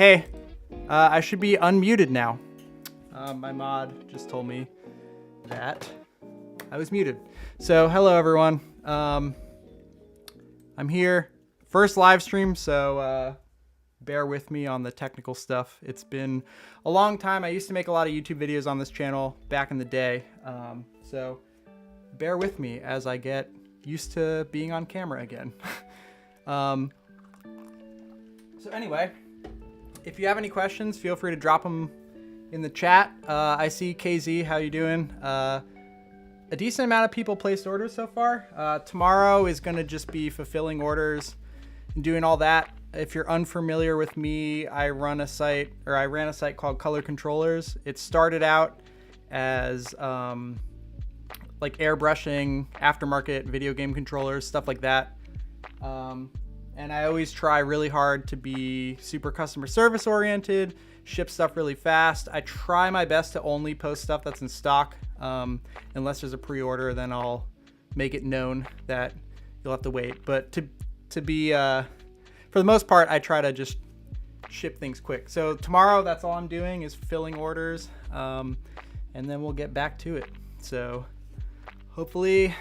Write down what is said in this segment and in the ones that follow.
Hey, I should be unmuted now. My mod just told me that I was muted. So hello everyone. I'm here. First live stream, so bear with me on the technical stuff. It's been a long time. I used to make a lot of YouTube videos on this channel back in the day. So bear with me as I get used to being on camera again. So anyway, if you have any questions, feel free to drop them in the chat. I see KZ, how you doing? A decent amount of people placed orders so far. Tomorrow is going to just be fulfilling orders and doing all that. If you're unfamiliar with me, I ran a site called Color Controllers. It started out as like airbrushing, aftermarket video game controllers, stuff like that. And I always try really hard to be super customer service oriented, ship stuff really fast. I try my best to only post stuff that's in stock. Unless there's a pre-order, then I'll make it known that you'll have to wait. But to be, for the most part, I try to just ship things quick. So tomorrow, that's all I'm doing is filling orders. And then we'll get back to it. So hopefully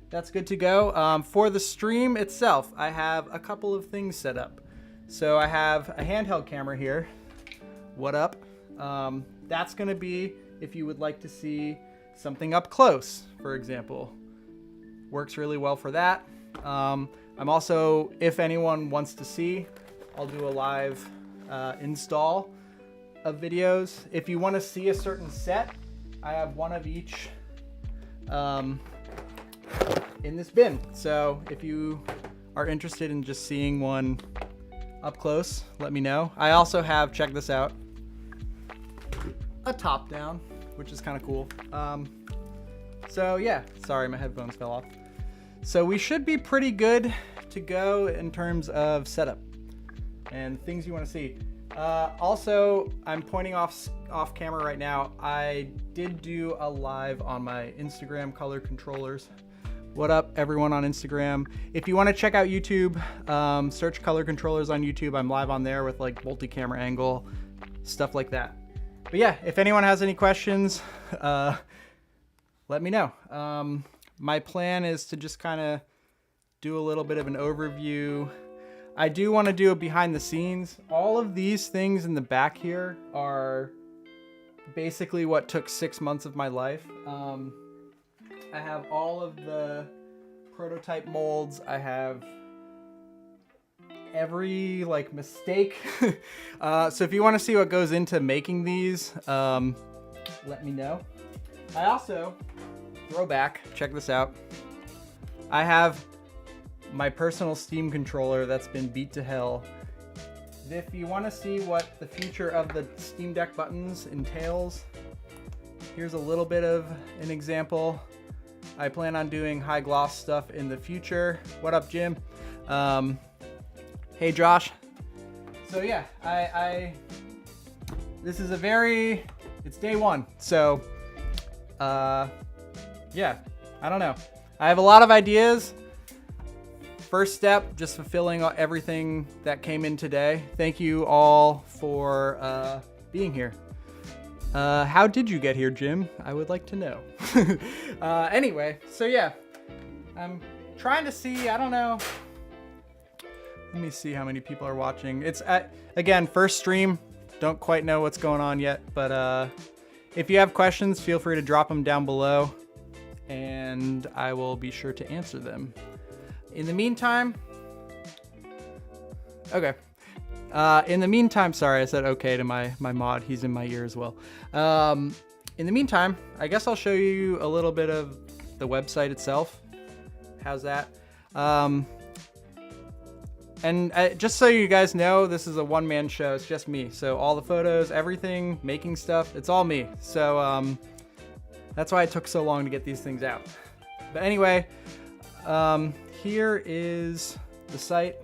that's good to go. For the stream itself, I have a couple of things set up. So I have a handheld camera here. What up? That's going to be if you would like to see something up close, for example. Works really well for that. I'm also, if anyone wants to see, I'll do a live install of videos. If you want to see a certain set, I have one of each in this bin. So if you are interested in just seeing one up close, let me know. I also have, check this out, a top down, which is kind of cool. So yeah, sorry, my headphones fell off. So we should be pretty good to go in terms of setup and things you want to see. Also, I'm pointing off camera right now. I did do a live on my Instagram, Color Controllers. What up, everyone on Instagram? If you want to check out YouTube, search Color Controllers on YouTube. I'm live on there with like multi-camera angle, stuff like that. But yeah, if anyone has any questions, let me know. My plan is to just kind of do a little bit of an overview. I do want to do a behind the scenes. All of these things in the back here are basically what took 6 months of my life. I have all of the prototype molds. I have every like mistake. So if you want to see what goes into making these, let me know. I also, throwback, check this out. I have my personal Steam controller that's been beat to hell. If you want to see what the future of the Steam Deck buttons entails, here's a little bit of an example. I plan on doing high gloss stuff in the future. What up, Jim? Hey, Josh. So yeah, this is it's day one. So, yeah, I don't know. I have a lot of ideas. First step, just fulfilling everything that came in today. Thank you all for being here. How did you get here, Jim? I would like to know. Anyway, so yeah, I'm trying to see, I don't know. Let me see how many people are watching. It's, again, first stream. Don't quite know what's going on yet, but if you have questions, feel free to drop them down below, and I will be sure to answer them. In the meantime, okay. In the meantime, sorry, I said okay to my mod. He's in my ear as well. In the meantime, I guess I'll show you a little bit of the website itself. How's that? And just so you guys know, this is a one-man show. It's just me. So all the photos, everything, making stuff, it's all me. So that's why it took so long to get these things out. But anyway, here is the site.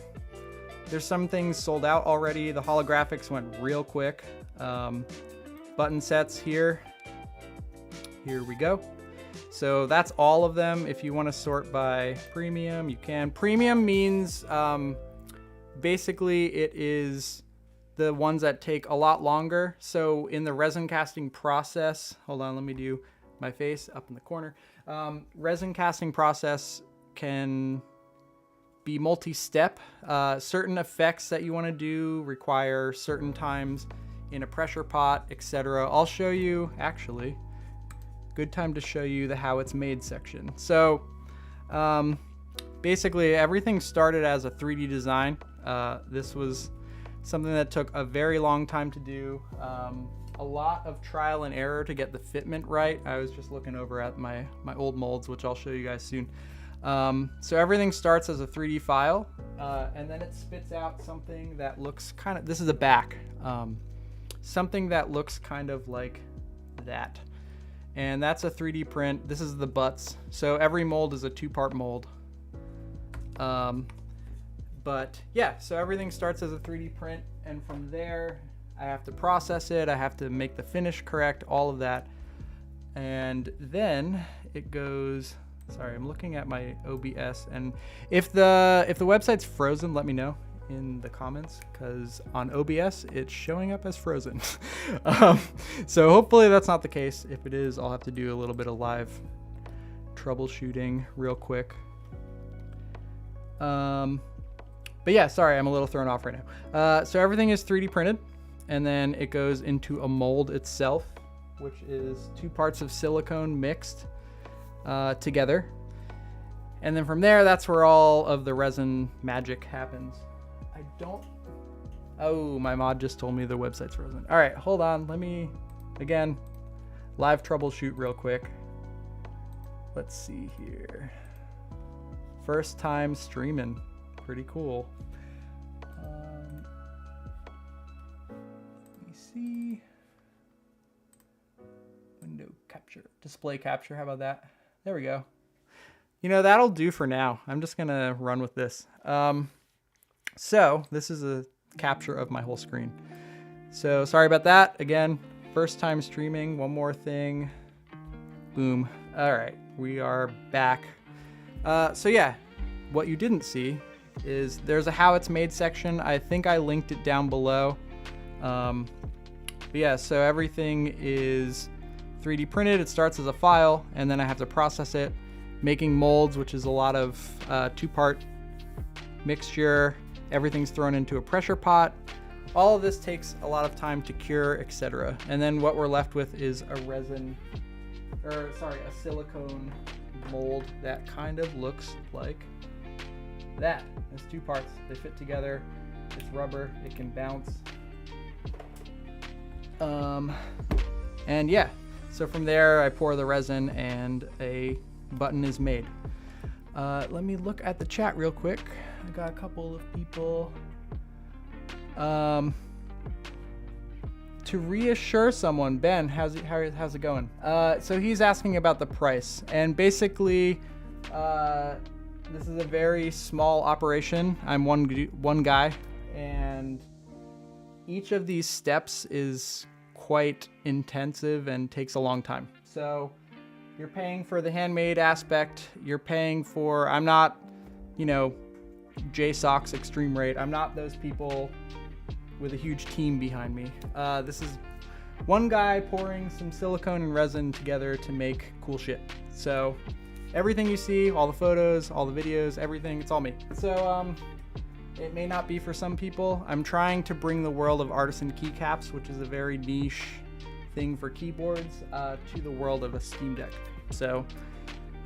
There's some things sold out already. The holographics went real quick. Button sets here. Here we go. So that's all of them. If you want to sort by premium, you can. Premium means basically it is the ones that take a lot longer. So in the resin casting process, hold on, let me do my face up in the corner. Resin casting process can be multi-step. Certain effects that you want to do require certain times in a pressure pot, etc. I'll show you, actually, good time to show you the how it's made section. So basically everything started as a 3D design. This was something that took a very long time to do. A lot of trial and error to get the fitment right. I was just looking over at my old molds, which I'll show you guys soon. So everything starts as a 3D file, and then it spits out something that looks kind of, this is a back, something that looks kind of like that. And that's a 3D print. This is the butts. So every mold is a 2-part mold. But yeah, so everything starts as a 3D print, and from there I have to process it, I have to make the finish correct, all of that. And then it goes, sorry, I'm looking at my OBS, and if the website's frozen, let me know in the comments, because on OBS it's showing up as frozen. So hopefully that's not the case. If it is, I'll have to do a little bit of live troubleshooting real quick. But yeah, sorry, I'm a little thrown off right now. So everything is 3D printed, and then it goes into a mold itself, which is 2 parts of silicone mixed together. And then from there, that's where all of the resin magic happens. Oh, my mod just told me the website's frozen. All right, hold on. Let me, again, live troubleshoot real quick. Let's see here. First time streaming. Pretty cool. Let me see. Window capture, display capture. How about that? There we go. You know, that'll do for now. I'm just gonna run with this. So this is a capture of my whole screen. So sorry about that. Again, first time streaming. One more thing. Boom. All right, we are back. So yeah, what you didn't see is there's a how it's made section. I think I linked it down below. But yeah, so everything is 3D printed. It starts as a file, and then I have to process it, making molds, which is a lot of 2-part mixture. Everything's thrown into a pressure pot. All of this takes a lot of time to cure, etc. And then what we're left with is a silicone mold that kind of looks like that. There's 2 parts. They fit together. It's rubber. It can bounce. And yeah, so from there I pour the resin and a button is made. Let me look at the chat real quick. I got a couple of people. To reassure someone, Ben, how's it going? So he's asking about the price, and basically, this is a very small operation. I'm one guy, and each of these steps is quite intensive and takes a long time. So you're paying for the handmade aspect. You're paying for, I'm not, JSOX extreme rate. I'm not those people with a huge team behind me. This is one guy pouring some silicone and resin together to make cool shit. So everything you see, all the photos, all the videos, everything, it's all me. So it may not be for some people. I'm trying to bring the world of artisan keycaps, which is a very niche thing for keyboards, to the world of a Steam Deck. So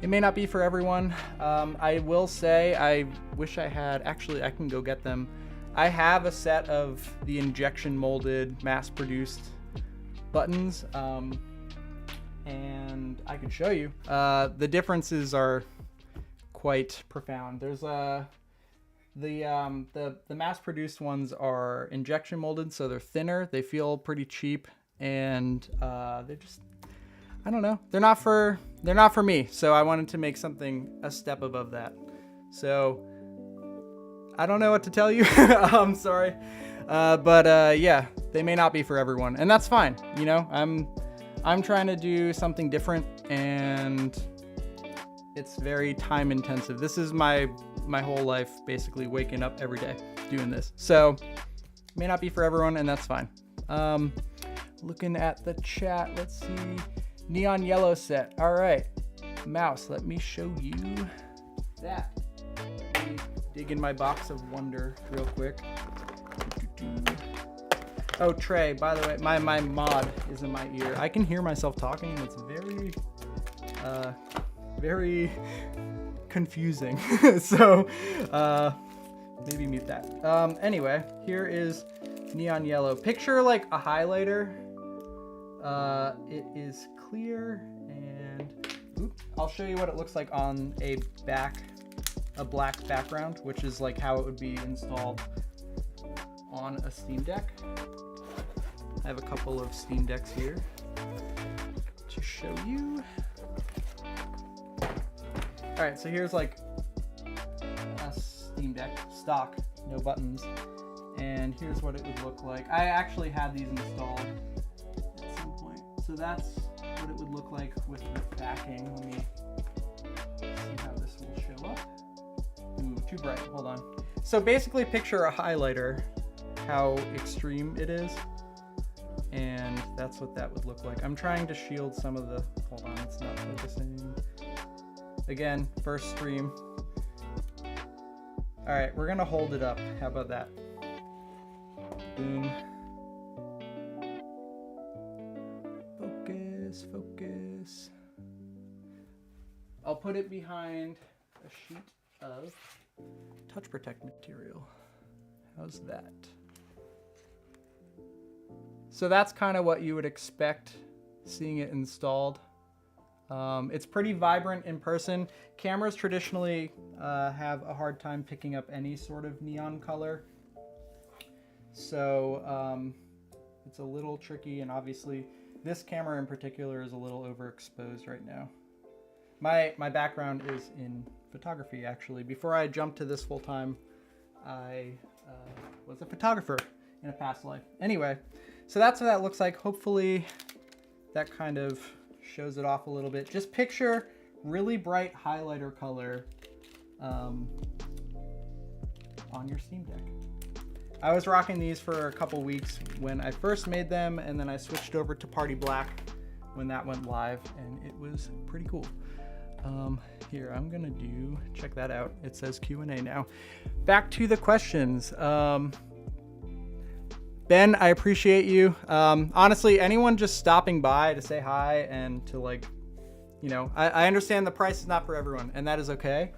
it may not be for everyone. I will say, I wish I had, actually I can go get them. I have a set of the injection molded, mass-produced buttons, and I can show you. The differences are quite profound. There's the mass-produced ones are injection molded, so they're thinner. They feel pretty cheap, and they're just, I don't know. They're not for me. So I wanted to make something a step above that. So I don't know what to tell you. I'm sorry. But yeah, they may not be for everyone, and that's fine. I'm trying to do something different, and it's very time intensive. This is my whole life, basically waking up every day doing this. So may not be for everyone, and that's fine. Looking at the chat, let's see. Neon yellow set. All right, Mouse, let me show you that. Let me dig in my box of wonder real quick. Oh, Trey, by the way, my mod is in my ear. I can hear myself talking. It's very confusing. So maybe mute that. Anyway, here is neon yellow. Picture like a highlighter. It is clear, and I'll show you what it looks like on a black background, which is like how it would be installed on a Steam Deck. I have a couple of Steam Decks here to show you. All right, so here's like a Steam Deck stock, no buttons, and here's what it would look like. I actually had these installed at some point, so that's what it would look like with the backing. Let me see how this will show up. Ooh, too bright, hold on. So basically picture a highlighter, how extreme it is, and that's what that would look like. I'm trying to shield some of the, hold on, it's not focusing. Again, first stream. All right, we're gonna hold it up. How about that? Boom. Focus, focus. I'll put it behind a sheet of touch protect material. How's that? So that's kind of what you would expect seeing it installed. It's pretty vibrant in person. Cameras traditionally have a hard time picking up any sort of neon color. So it's a little tricky, and obviously this camera in particular is a little overexposed right now. My background is in photography, actually. Before I jumped to this full time, I was a photographer in a past life. Anyway, so that's what that looks like. Hopefully that kind of shows it off a little bit. Just picture really bright highlighter color on your Steam Deck. I was rocking these for a couple weeks when I first made them, and then I switched over to Party Black when that went live, and it was pretty cool. Here, I'm gonna check that out. It says Q&A now. Back to the questions. Ben, I appreciate you. Honestly, anyone just stopping by to say hi and to I understand the price is not for everyone, and that is okay.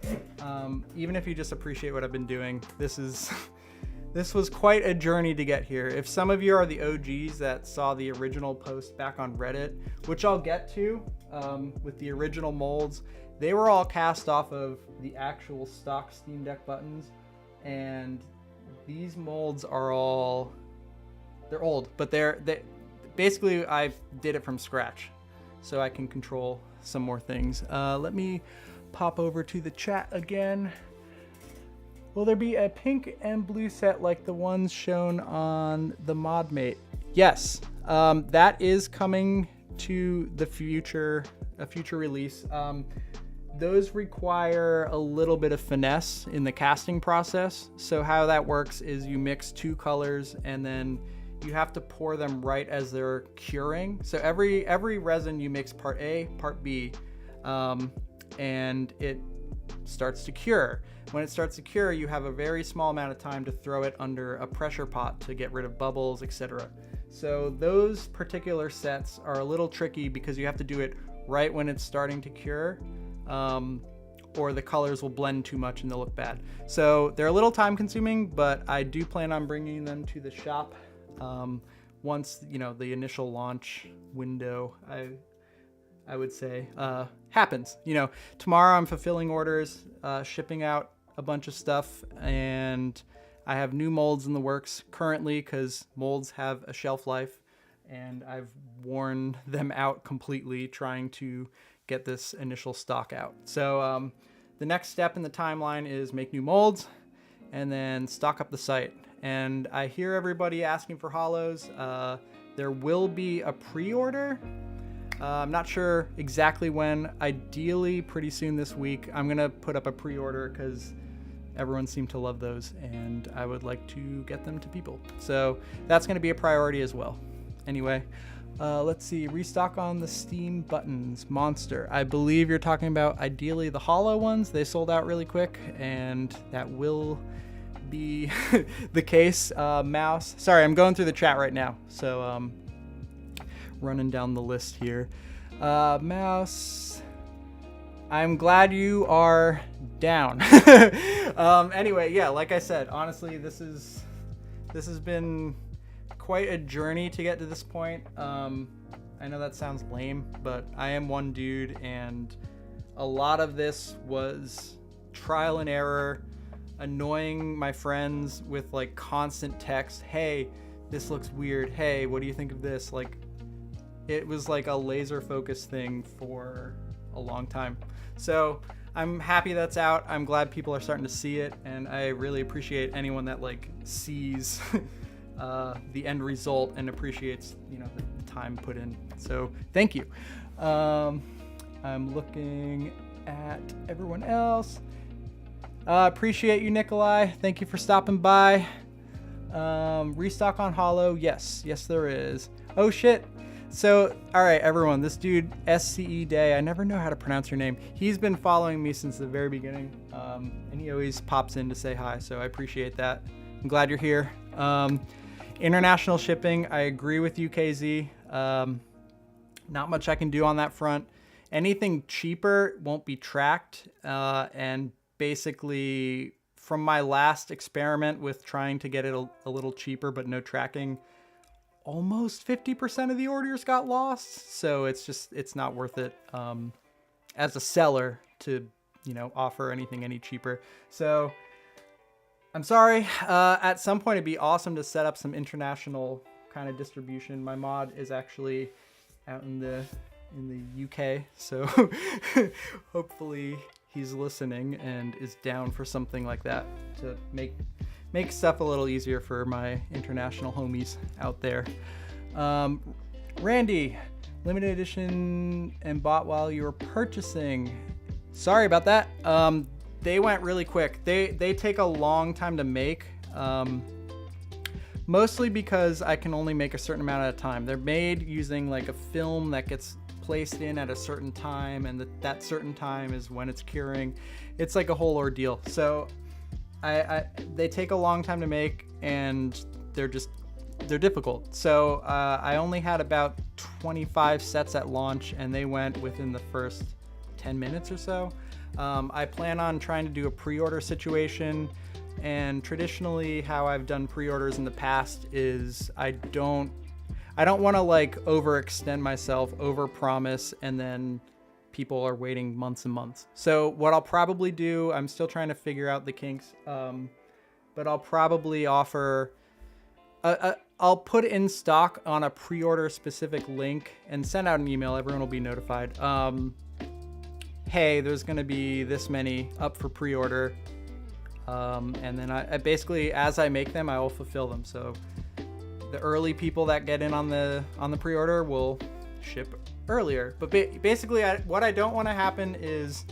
Even if you just appreciate what I've been doing, this was quite a journey to get here. If some of you are the OGs that saw the original post back on Reddit, which I'll get to, with the original molds, they were all cast off of the actual stock Steam Deck buttons, and these molds are all, they're old, but they basically I did it from scratch, so I can control some more things. Let me pop over to the chat again. Will there be a pink and blue set like the ones shown on the ModMate? Yes, that is coming to a future release. Those require a little bit of finesse in the casting process. So how that works is you mix two colors, and then you have to pour them right as they're curing. So every resin you mix part A, part B, and it starts to cure. When it starts to cure, you have a very small amount of time to throw it under a pressure pot to get rid of bubbles, etc. So those particular sets are a little tricky because you have to do it right when it's starting to cure, or the colors will blend too much and they'll look bad. So they're a little time consuming, but I do plan on bringing them to the shop once the initial launch window, I would say, happens. Tomorrow I'm fulfilling orders, shipping out a bunch of stuff, and I have new molds in the works currently because molds have a shelf life, and I've worn them out completely trying to get this initial stock out. So the next step in the timeline is make new molds and then stock up the site. And I hear everybody asking for hollows. There will be a pre-order. I'm not sure exactly when. Ideally pretty soon this week. I'm gonna put up a pre-order because Everyone seemed to love those, and I would like to get them to people. So that's going to be a priority as well. Anyway, let's see. Restock on the Steam buttons. Monster. I believe you're talking about ideally the hollow ones. They sold out really quick, and that will be the case. Mouse. Sorry, I'm going through the chat right now. So running down the list here. Mouse. I'm glad you are down. Anyway, yeah, like I said, honestly, this has been quite a journey to get to this point. I know that sounds lame, but I am one dude, and a lot of this was trial and error, annoying my friends with like constant text. Hey, this looks weird. Hey, what do you think of this? Like, it was like a laser focus thing for a long time. So I'm happy that's out. I'm glad people are starting to see it, and I really appreciate anyone that like sees the end result and appreciates, you know, the time put in. So thank you. I'm looking at everyone else. Appreciate you, Nikolai. Thank you for stopping by. Restock on Hollow. Yes, there is. Oh shit. So, all right, everyone, this dude, SCE Day, I never know how to pronounce your name. He's been following me since the very beginning, and he always pops in to say hi, so I appreciate that. I'm glad you're here. International shipping, I agree with you, KZ. Not much I can do on that front. Anything cheaper won't be tracked, and basically, from my last experiment with trying to get it a little cheaper but no tracking, almost 50% of the orders got lost. So it's not worth it as a seller to, you know, offer anything any cheaper. So I'm sorry. At some point it'd be awesome to set up some international kind of distribution. My mod is actually out in the UK, so hopefully he's listening and is down for something like that to make stuff a little easier for my international homies out there. Randy, limited edition and bought while you were purchasing. Sorry about that. They went really quick. They take a long time to make, mostly because I can only make a certain amount at a time. They're made using like a film that gets placed in at a certain time, and that certain time is when it's curing. It's like a whole ordeal. So they take a long time to make, and they're difficult. So I only had about 25 sets at launch, and they went within the first 10 minutes or so. I plan on trying to do a pre-order situation, and traditionally how I've done pre-orders in the past is I don't want to like overextend myself, overpromise, and then people are waiting months and months. So what I'll probably do, I'm still trying to figure out the kinks, but I'll probably offer, I'll put in stock on a pre-order specific link and send out an email. Everyone will be notified. Hey, there's going to be this many up for pre-order. And then I basically, as I make them, I will fulfill them. So the early people that get in on the pre-order will ship earlier. But basically, what I don't want to happen is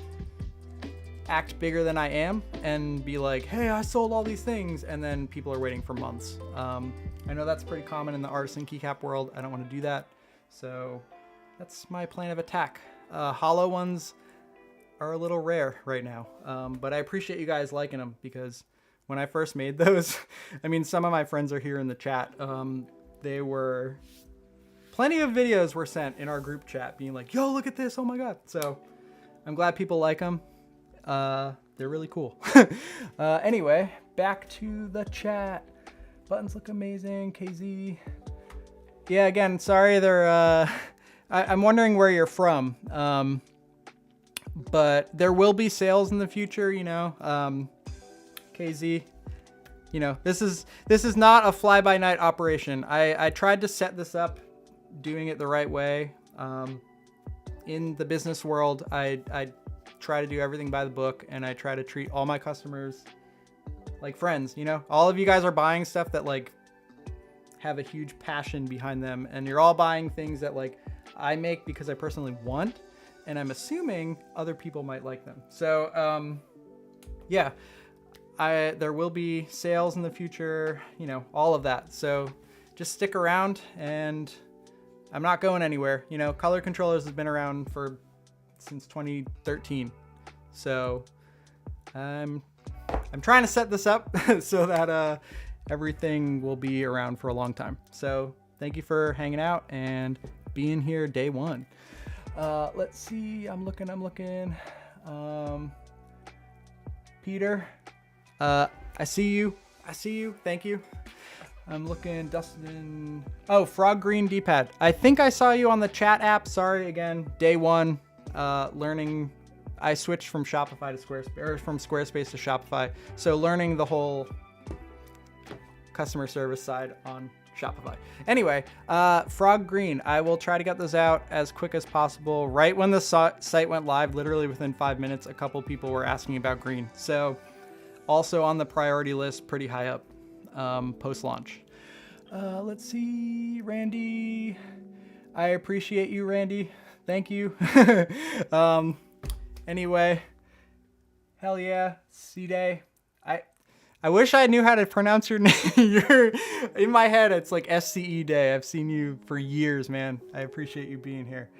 act bigger than I am and be like, hey, I sold all these things, and then people are waiting for months. I know that's pretty common in the artisan keycap world. I don't want to do that. So that's my plan of attack. Hollow ones are a little rare right now. But I appreciate you guys liking them, because when I first made those, I mean, some of my friends are here in the chat. Plenty of videos were sent in our group chat being like, yo, look at this. Oh my God. So I'm glad people like them. They're really cool. Anyway, back to the chat. Buttons look amazing. KZ. Yeah, again, sorry. I'm wondering where you're from. But there will be sales in the future, you know. KZ, you know, this is not a fly-by-night operation. I tried to set this up doing it the right way. In the business world, I try to do everything by the book, and I try to treat all my customers like friends, you know. All of you guys are buying stuff that like have a huge passion behind them, and you're all buying things that like I make because I personally want, and I'm assuming other people might like them. So yeah, there will be sales in the future, you know, all of that. So just stick around, and I'm not going anywhere. You know, Color Controllers has been around since 2013. So I'm trying to set this up so that everything will be around for a long time. So thank you for hanging out and being here day one. Let's see, I'm looking. Peter, I see you. Thank you. I'm looking. Dustin. Oh, Frog Green D-pad. I think I saw you on the chat app. Sorry again. Day one, learning. I switched from Shopify to Squarespace, or from Squarespace to Shopify. So learning the whole customer service side on Shopify. Anyway, Frog Green, I will try to get those out as quick as possible. Right when the site went live, literally within 5 minutes, a couple people were asking about Green. So also on the priority list, pretty high up post-launch. Let's see, Randy. I appreciate you, Randy. Thank you. Anyway, hell yeah, C-Day. I wish I knew how to pronounce your name. In my head, it's like SCE Day. I've seen you for years, man. I appreciate you being here.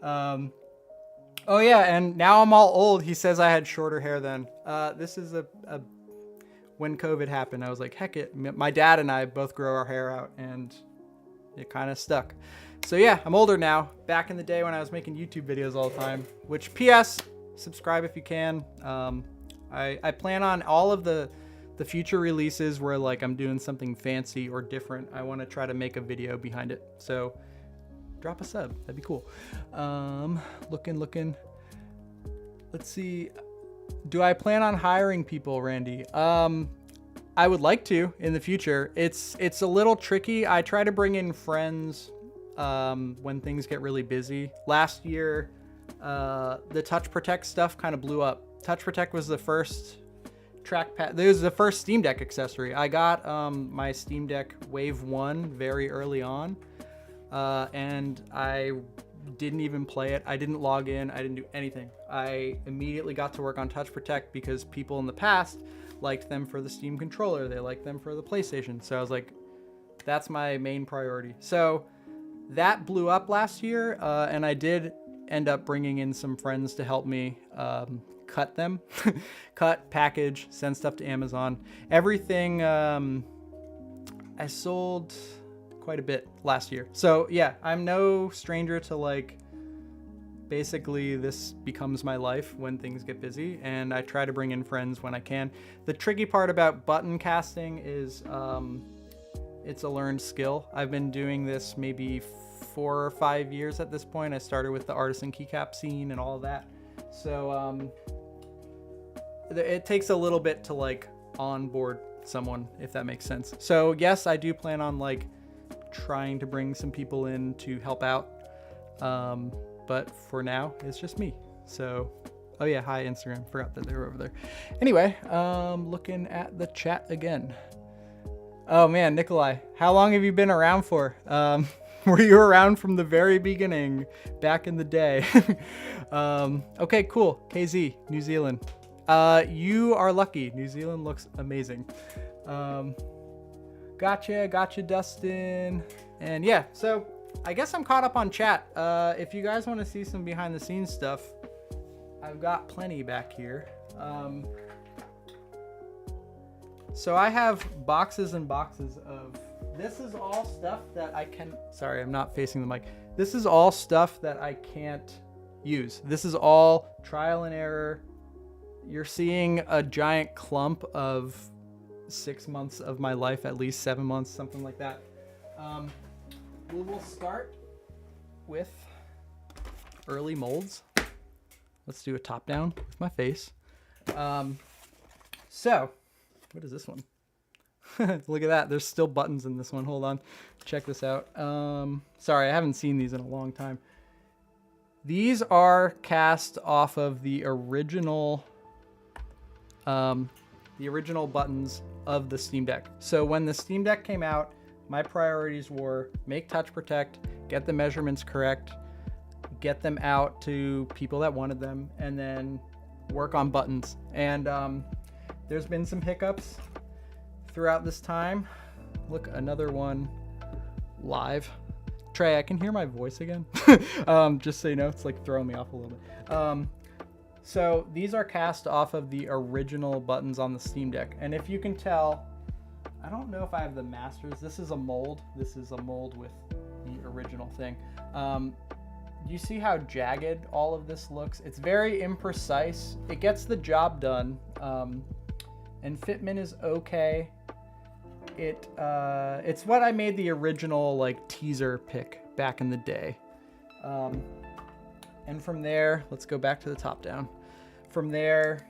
Oh yeah, and now I'm all old. He says I had shorter hair then. This is when COVID happened, I was like, heck it. My dad and I both grow our hair out, and it kind of stuck. So yeah, I'm older now. Back in the day when I was making YouTube videos all the time, which PS, subscribe if you can. I plan on all of the future releases where like I'm doing something fancy or different. I want to try to make a video behind it. So drop a sub. That'd be cool. Looking. Let's see. Do I plan on hiring people, Randy? I would like to in the future. It's a little tricky. I try to bring in friends when things get really busy. Last year, the Touch Protect stuff kind of blew up. Touch Protect was the first trackpad. It was the first Steam Deck accessory. I got my Steam Deck Wave 1 very early on, and I didn't even play it. I didn't log in. I didn't do anything. I immediately got to work on Touch Protect because people in the past liked them for the Steam controller. They liked them for the PlayStation. So I was like, that's my main priority. So that blew up last year, and I did end up bringing in some friends to help me cut them, package, send stuff to Amazon. Everything, I sold quite a bit last year. So yeah, I'm no stranger to like, basically this becomes my life when things get busy, and I try to bring in friends when I can. The tricky part about button casting is it's a learned skill. I've been doing this maybe 4 or 5 years at this point. I started with the artisan keycap scene and all of that. So it takes a little bit to like onboard someone, if that makes sense. So yes, I do plan on like trying to bring some people in to help out. But for now, it's just me. So, oh yeah, hi Instagram. Forgot that they were over there. Anyway, looking at the chat again. Oh man, Nikolai, how long have you been around for? Were you around from the very beginning, back in the day? Okay, cool. KZ, New Zealand. You are lucky. New Zealand looks amazing. Gotcha, Dustin. And yeah, so I guess I'm caught up on chat. If you guys want to see some behind the scenes stuff, I've got plenty back here. So I have boxes and boxes of, this is all stuff that I can, sorry, I'm not facing the mic. This is all stuff that I can't use. This is all trial and error. You're seeing a giant clump of 6 months of my life, at least 7 months, something like that. We will start with early molds. Let's do a top down with my face. So, what is this one? Look at that. There's still buttons in this one. Hold on. Check this out. Sorry, I haven't seen these in a long time. These are cast off of the original buttons of the Steam Deck. So when the Steam Deck came out, my priorities were make Touch Protect, get the measurements correct, get them out to people that wanted them, and then work on buttons. And there's been some hiccups throughout this time. Look, another one live. Trey, I can hear my voice again. Just so you know, it's like throwing me off a little bit. So these are cast off of the original buttons on the Steam Deck. And if you can tell, I don't know if I have the masters. This is a mold. This is a mold with the original thing. You see how jagged all of this looks? It's very imprecise. It gets the job done. And fitment is okay. It's what I made the original like teaser pick back in the day. And from there, let's go back to the top down. From there,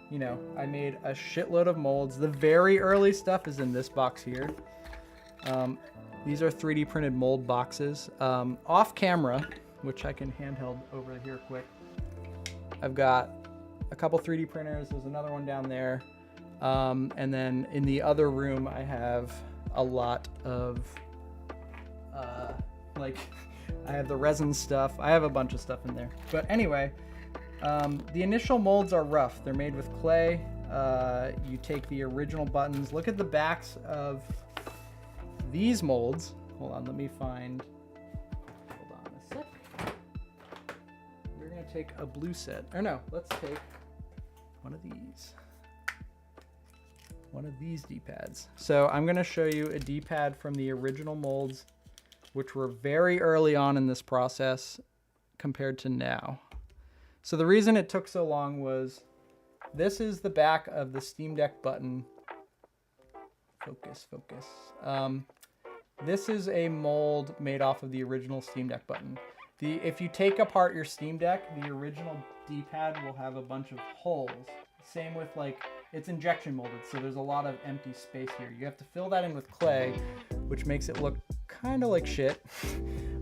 you know, I made a shitload of molds. The very early stuff is in this box here. These are 3D printed mold boxes. Off camera, which I can handheld over here quick, I've got a couple 3D printers. There's another one down there. And then in the other room, I have a lot of, I have the resin stuff. I have a bunch of stuff in there. But anyway, the initial molds are rough. They're made with clay. You take the original buttons. Look at the backs of these molds. Hold on, let me find, hold on a sec. We're gonna take a blue set. Or no, let's take one of these. One of these D-pads. So I'm gonna show you a D-pad from the original molds, which were very early on in this process compared to now. So the reason it took so long was, this is the back of the Steam Deck button. Focus. This is a mold made off of the original Steam Deck button. If you take apart your Steam Deck, the original D-pad will have a bunch of holes. Same with it's injection molded, so there's a lot of empty space here. You have to fill that in with clay, which makes it look kind of like shit.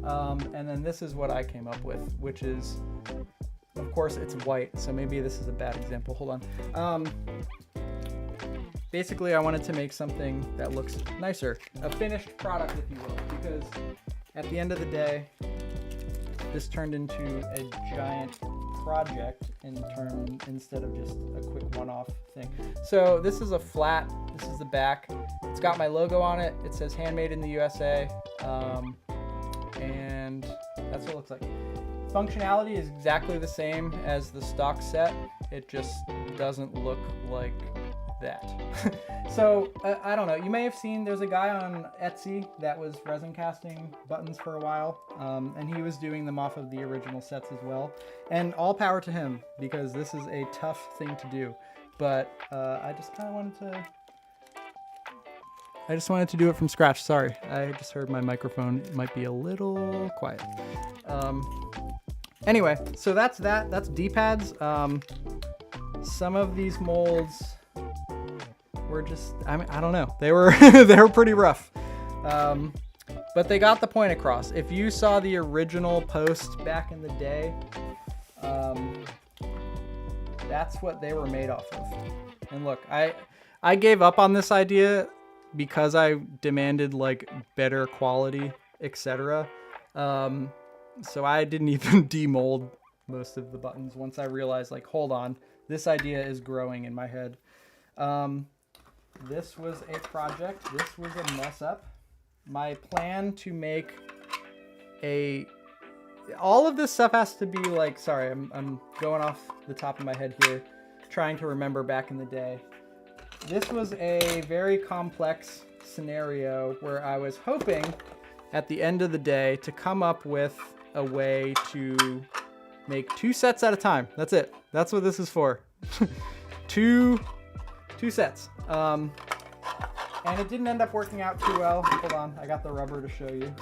And then this is what I came up with, which is, of course, it's white, so maybe this is a bad example. Hold on. Basically, I wanted to make something that looks nicer, a finished product, if you will, because at the end of the day, this turned into a giant project instead of just a quick one-off thing. So this is a flat, this is the back. It's got my logo on it. It says handmade in the USA. And that's what it looks like. Functionality is exactly the same as the stock set. It just doesn't look like that. So I don't know, you may have seen, there's a guy on Etsy that was resin casting buttons for a while, and he was doing them off of the original sets as well, and all power to him, because this is a tough thing to do. But I just wanted to do it from scratch. Sorry, I just heard my microphone might be a little quiet. Anyway, so that's D-pads. Some of these molds were just, I don't know. They were they were pretty rough. But they got the point across. If you saw the original post back in the day, that's what they were made off of. And look, I gave up on this idea because I demanded better quality, etc. So I didn't even demold most of the buttons once I realized, hold on, this idea is growing in my head. This was a project. This was a mess up. My plan to make all of this stuff has to be sorry, I'm going off the top of my head here, trying to remember back in the day. This was a very complex scenario where I was hoping at the end of the day to come up with a way to make 2 sets at a time. That's it. That's what this is for. two sets. And it didn't end up working out too well. Hold on, I got the rubber to show you.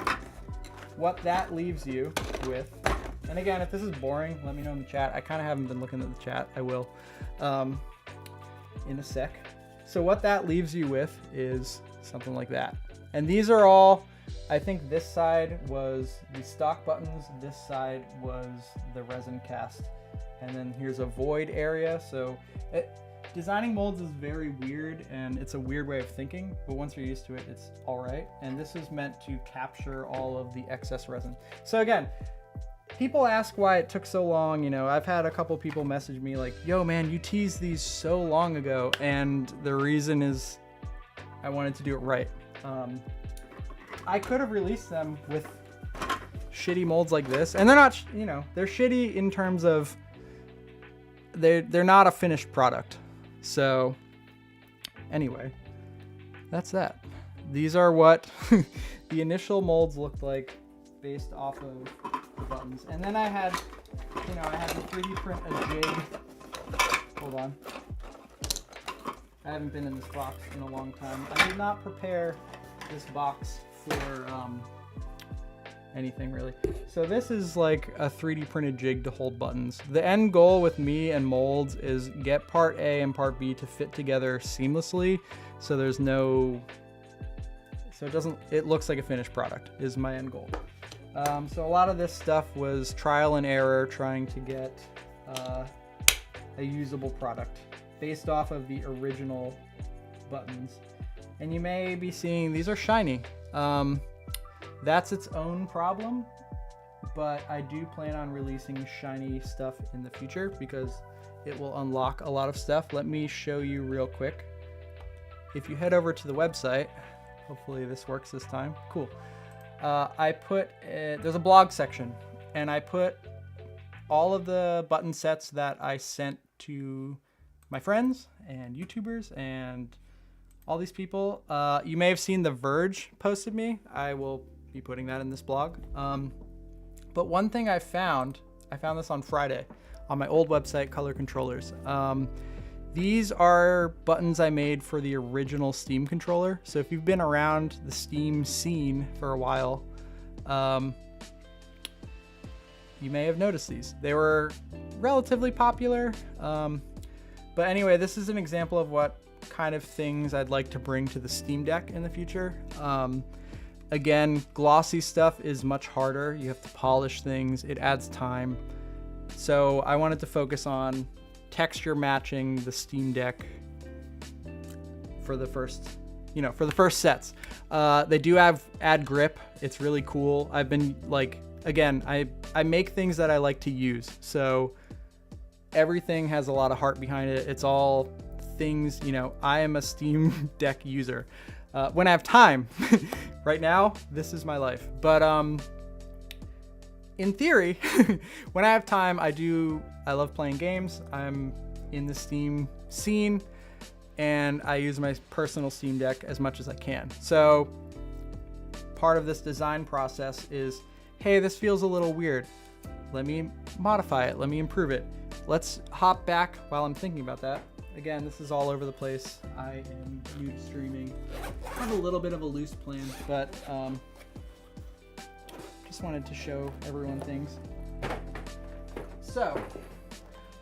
What that leaves you with, and again, if this is boring, let me know in the chat. I kind of haven't been looking at the chat. I will in a sec. So what that leaves you with is something like that. And these are all, I think this side was the stock buttons, this side was the resin cast, and then here's a void area. So designing molds is very weird, and it's a weird way of thinking, but once you're used to it, it's all right. And this is meant to capture all of the excess resin. So again, people ask why it took so long. You know, I've had a couple people message me like, yo man, you teased these so long ago. And the reason is I wanted to do it right. I could have released them with shitty molds like this, and they're not, you know, they're shitty in terms of they're not a finished product. So anyway, that's that. These are what the initial molds looked like based off of the buttons. And then I had, you know, I had to 3D print a jig. Hold on. I haven't been in this box in a long time. I did not prepare this box for anything really. So this is like a 3D printed jig to hold buttons. The end goal with me and molds is get part A and part B to fit together seamlessly, so there's no, so it looks like a finished product is my end goal. So a lot of this stuff was trial and error, trying to get a usable product based off of the original buttons. And you may be seeing these are shiny. That's its own problem, but I do plan on releasing shiny stuff in the future because it will unlock a lot of stuff. Let me show you real quick. If you head over to the website, hopefully this works this time. Cool. There's a blog section, and I put all of the button sets that I sent to my friends and YouTubers and all these people. You may have seen The Verge posted me. I will be putting that in this blog. But one thing I found this on Friday on my old website, Color Controllers. These are buttons I made for the original Steam controller. So if you've been around the Steam scene for a while, you may have noticed these. They were relatively popular. But anyway, this is an example of what kind of things I'd like to bring to the Steam Deck in the future. Again, glossy stuff is much harder. You have to polish things. It adds time. So I wanted to focus on texture matching the Steam Deck for the first, for the first sets. They do add grip. It's really cool. I've been like, again, I make things that I like to use. So everything has a lot of heart behind it. It's all things, I am a Steam Deck user. When I have time. Right now, this is my life. But in theory, when I have time, I love playing games. I'm in the Steam scene, and I use my personal Steam Deck as much as I can. So part of this design process is, hey, this feels a little weird. Let me modify it. Let me improve it. Let's hop back while I'm thinking about that. Again, this is all over the place. I am new to streaming. I have a little bit of a loose plan, but just wanted to show everyone things. So,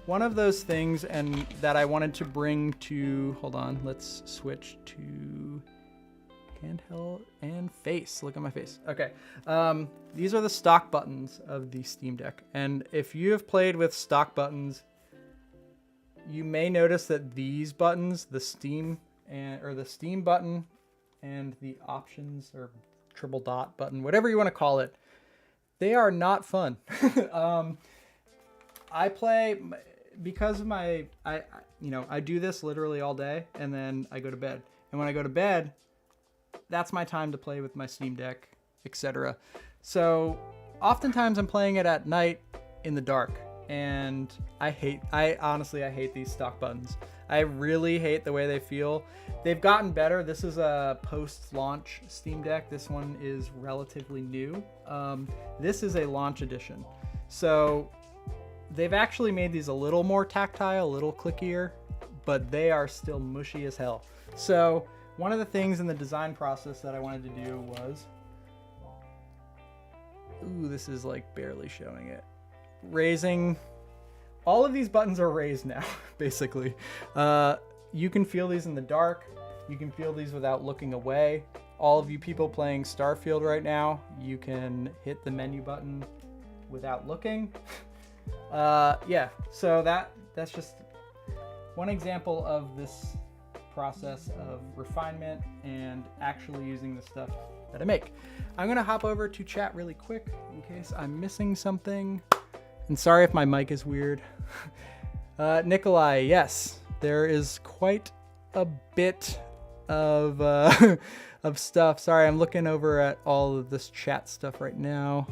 one of those things and that I wanted to bring to, hold on, let's switch to handheld and face. Look at my face. Okay. These are the stock buttons of the Steam Deck. And if you have played with stock buttons, you may notice that these buttons, the Steam button and the options or triple dot button, whatever you want to call it, they are not fun. I play because of I do this literally all day, and then I go to bed. And when I go to bed, that's my time to play with my Steam Deck, etc. So oftentimes I'm playing it at night in the dark. And I honestly hate these stock buttons. I really hate the way they feel. They've gotten better. This is a post-launch Steam Deck. This one is relatively new. This is a launch edition. So they've actually made these a little more tactile, a little clickier, but they are still mushy as hell. So one of the things in the design process that I wanted to do was, this is like barely showing it. Raising, all of these buttons are raised now, basically. You can feel these in the dark. You can feel these without looking away. All of you people playing Starfield right now, you can hit the menu button without looking. Yeah, so that's just one example of this process of refinement and actually using the stuff that I make. I'm gonna hop over to chat really quick in case I'm missing something. And sorry if my mic is weird. Nikolai, yes, there is quite a bit of of stuff. Sorry, I'm looking over at all of this chat stuff right now.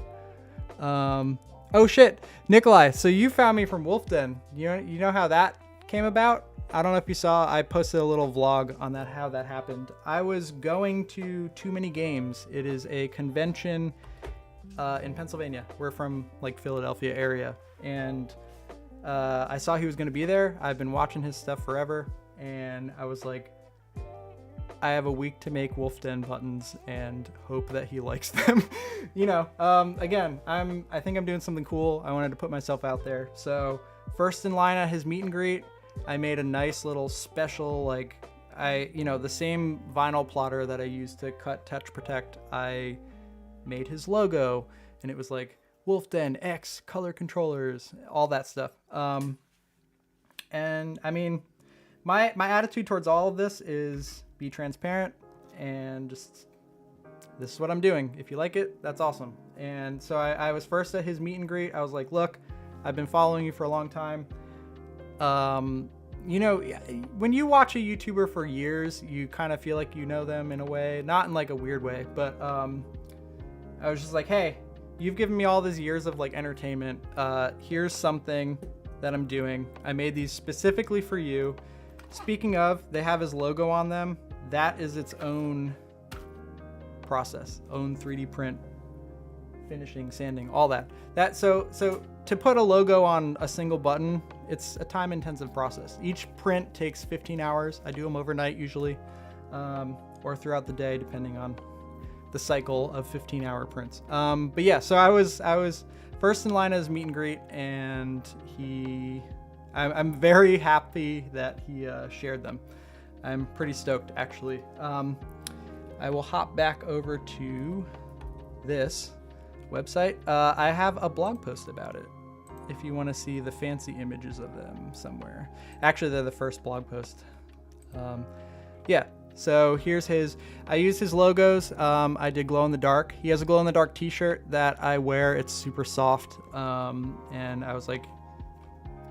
Oh shit, Nikolai, so you found me from Wolf Den. You know how that came about? I don't know if you saw, I posted a little vlog on that, how that happened. I was going to Too Many Games. It is a convention in Pennsylvania. We're from like Philadelphia area. And I saw he was gonna be there. I've been watching his stuff forever. And I was like, I have a week to make Wolf Den buttons and hope that he likes them. You know, again, I think I'm doing something cool. I wanted to put myself out there. So first in line at his meet and greet, I made a nice little special, like, the same vinyl plotter that I used to cut Touch Protect, I made his logo, and it was like Wolf Den X color controllers, all that stuff. And I mean, my attitude towards all of this is be transparent and just, this is what I'm doing. If you like it, that's awesome. And so I was first at his meet and greet. I was like, look, I've been following you for a long time. You know, when you watch a YouTuber for years, you kind of feel like you know them in a way, not in like a weird way, but I was just like, hey, you've given me all these years of like entertainment. Here's something that I'm doing. I made these specifically for you. Speaking of, they have his logo on them. That is its own process, own 3D print, finishing, sanding, all that. So to put a logo on a single button, it's a time-intensive process. Each print takes 15 hours. I do them overnight usually, or throughout the day, depending on the cycle of 15-hour prints. But yeah, so I was first in line as meet and greet, and I'm very happy that he shared them. I'm pretty stoked, actually. I will hop back over to this website. I have a blog post about it if you want to see the fancy images of them somewhere. Actually, they're the first blog post. Yeah, so here's his, I use his logos. I did glow in the dark. He has a glow in the dark t-shirt that I wear. It's super soft. And I was like,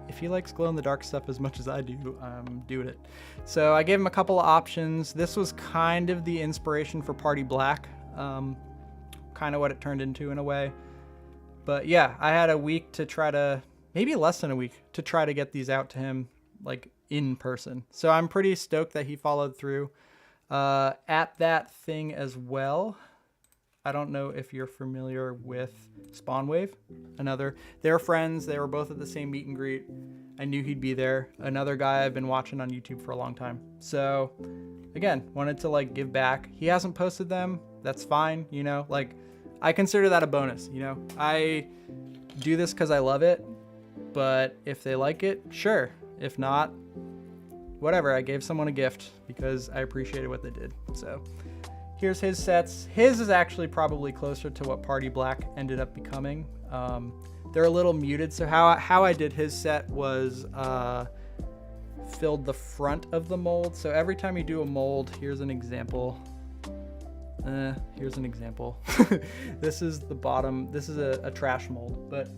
if he likes glow in the dark stuff as much as I do, I'm doing it. So I gave him a couple of options. This was kind of the inspiration for Party Black. Kind of what it turned into in a way. But yeah, I had a week to try to, maybe less than a week, to try to get these out to him like in person. So I'm pretty stoked that he followed through. At that thing as well, I don't know if you're familiar with Spawnwave, they're friends. They were both at the same meet and greet. I knew he'd be there. Another guy I've been watching on YouTube for a long time. So again, wanted to like give back. He hasn't posted them. That's fine. You know, like I consider that a bonus. You know, I do this because I love it, but if they like it, sure. If not, whatever. I gave someone a gift because I appreciated what they did. So here's his sets. His is actually probably closer to what Party Black ended up becoming. They're a little muted. So how I did his set was filled the front of the mold. So every time you do a mold, here's an example. Here's an example. This is the bottom. This is a trash mold, but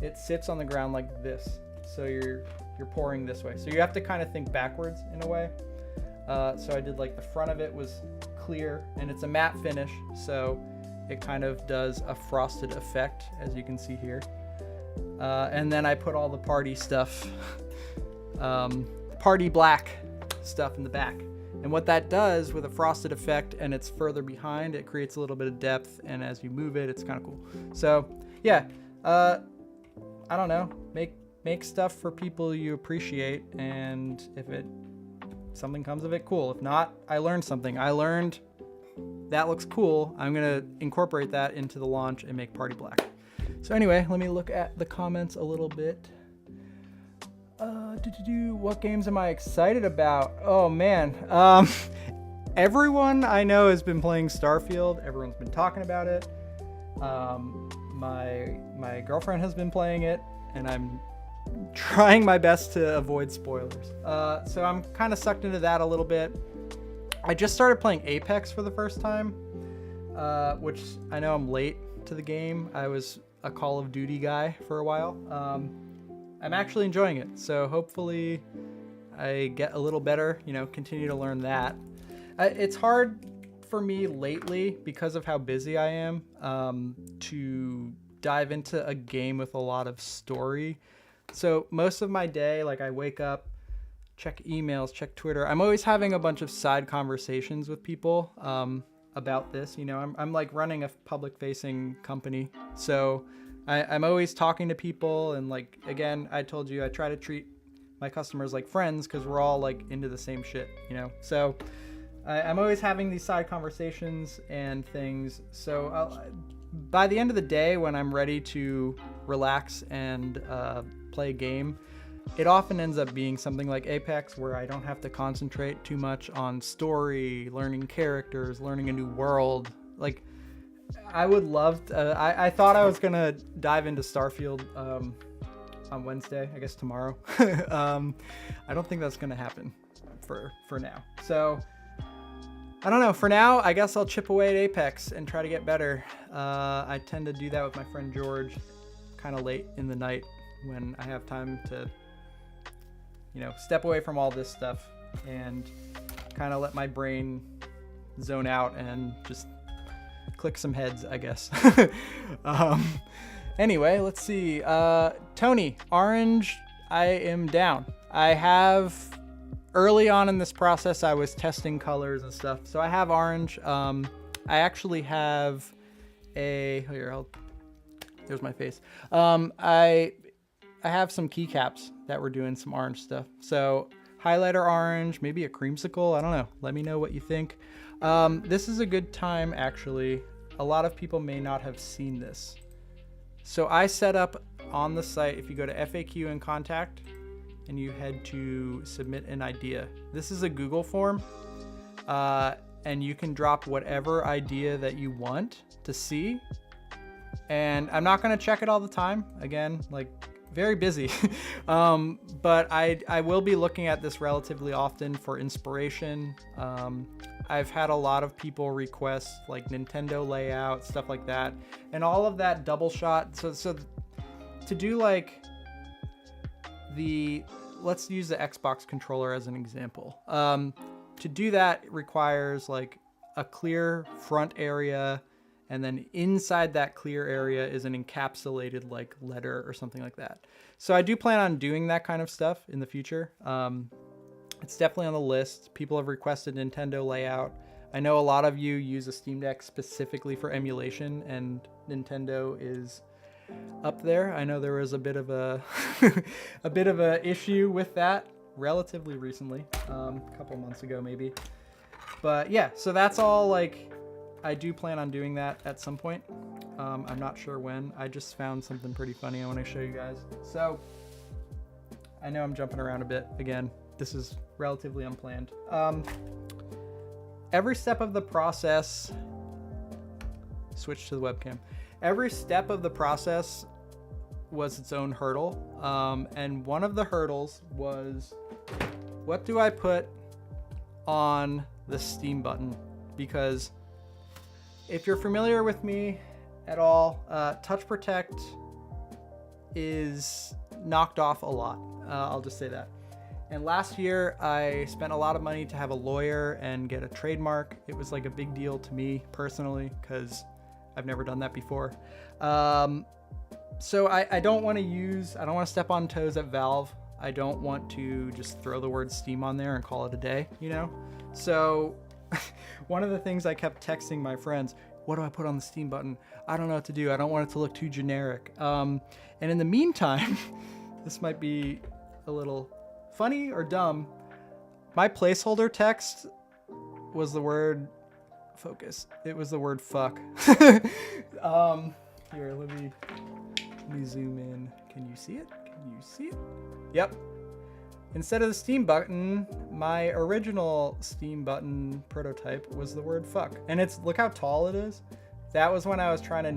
it sits on the ground like this. So you're pouring this way. So you have to kind of think backwards in a way. So I did like the front of it was clear, and it's a matte finish, so it kind of does a frosted effect, as you can see here. And then I put all the party stuff, Party Black stuff in the back. And what that does with a frosted effect, and it's further behind, it creates a little bit of depth, and as you move it, it's kind of cool. So yeah, I don't know, make stuff for people you appreciate, and if something comes of it, cool. If not, I learned something. I learned that looks cool. I'm gonna incorporate that into the launch and make Party Black. So anyway, let me look at the comments a little bit. What games am I excited about? Oh man, everyone I know has been playing Starfield. Everyone's been talking about it. My girlfriend has been playing it, and I'm trying my best to avoid spoilers. So I'm kind of sucked into that a little bit. I just started playing Apex for the first time. which I know I'm late to the game. I was a Call of Duty guy for a while. I'm actually enjoying it, so hopefully I get a little better, continue to learn that. It's hard for me lately because of how busy I am to dive into a game with a lot of story. So most of my day, like I wake up, check emails, check Twitter. I'm always having a bunch of side conversations with people about this. I'm like running a public facing company. So I'm always talking to people. And like, again, I told you, I try to treat my customers like friends because we're all like into the same shit, So I'm always having these side conversations and things. So by the end of the day, when I'm ready to relax and play a game, it often ends up being something like Apex, where I don't have to concentrate too much on story, learning characters, learning a new world. Like, I would love to, I thought I was gonna dive into Starfield on Wednesday, I guess tomorrow. I don't think that's gonna happen for now. So I don't know. For now, I guess I'll chip away at Apex and try to get better. I tend to do that with my friend George, kind of late in the night when I have time to, step away from all this stuff and kind of let my brain zone out and just click some heads, I guess. Anyway, let's see. Tony, orange, I am down. I have, early on in this process, I was testing colors and stuff. So I have orange. I actually have there's my face. I have some keycaps that were doing some orange stuff. So highlighter orange, maybe a creamsicle. I don't know. Let me know what you think. This is a good time, actually. A lot of people may not have seen this. So I set up on the site, if you go to FAQ and contact and you head to submit an idea, this is a Google form, and you can drop whatever idea that you want to see. And I'm not going to check it all the time. Again, like, very busy. But I will be looking at this relatively often for inspiration. I've had a lot of people request like Nintendo layout, stuff like that, and all of that double shot. So to do like let's use the Xbox controller as an example. To do that requires like a clear front area, and then inside that clear area is an encapsulated like letter or something like that. So I do plan on doing that kind of stuff in the future. It's definitely on the list. People have requested Nintendo layout. I know a lot of you use a Steam Deck specifically for emulation, and Nintendo is up there. I know there was a bit of a issue with that relatively recently, a couple months ago maybe. But yeah, so that's all. Like, I do plan on doing that at some point. I'm not sure when. I just found something pretty funny I want to show you guys. So I know I'm jumping around a bit again. This is relatively unplanned. Every step of the process, switch to the webcam. Every step of the process was its own hurdle. And one of the hurdles was, what do I put on the Steam button? Because if you're familiar with me at all, Touch Protect is knocked off a lot. I'll just say that. And last year, I spent a lot of money to have a lawyer and get a trademark. It was like a big deal to me personally, because I've never done that before. So I don't want to step on toes at Valve. I don't want to just throw the word Steam on there and call it a day, So one of the things I kept texting my friends, what do I put on the Steam button? I don't know what to do. I don't want it to look too generic. And in the meantime, this might be a little funny or dumb. My placeholder text was the word focus. It was the word fuck. Here, let me zoom in. Can you see it? Can you see it? Yep. Instead of the Steam button, my original Steam button prototype was the word fuck. And look how tall it is. That was when I was trying to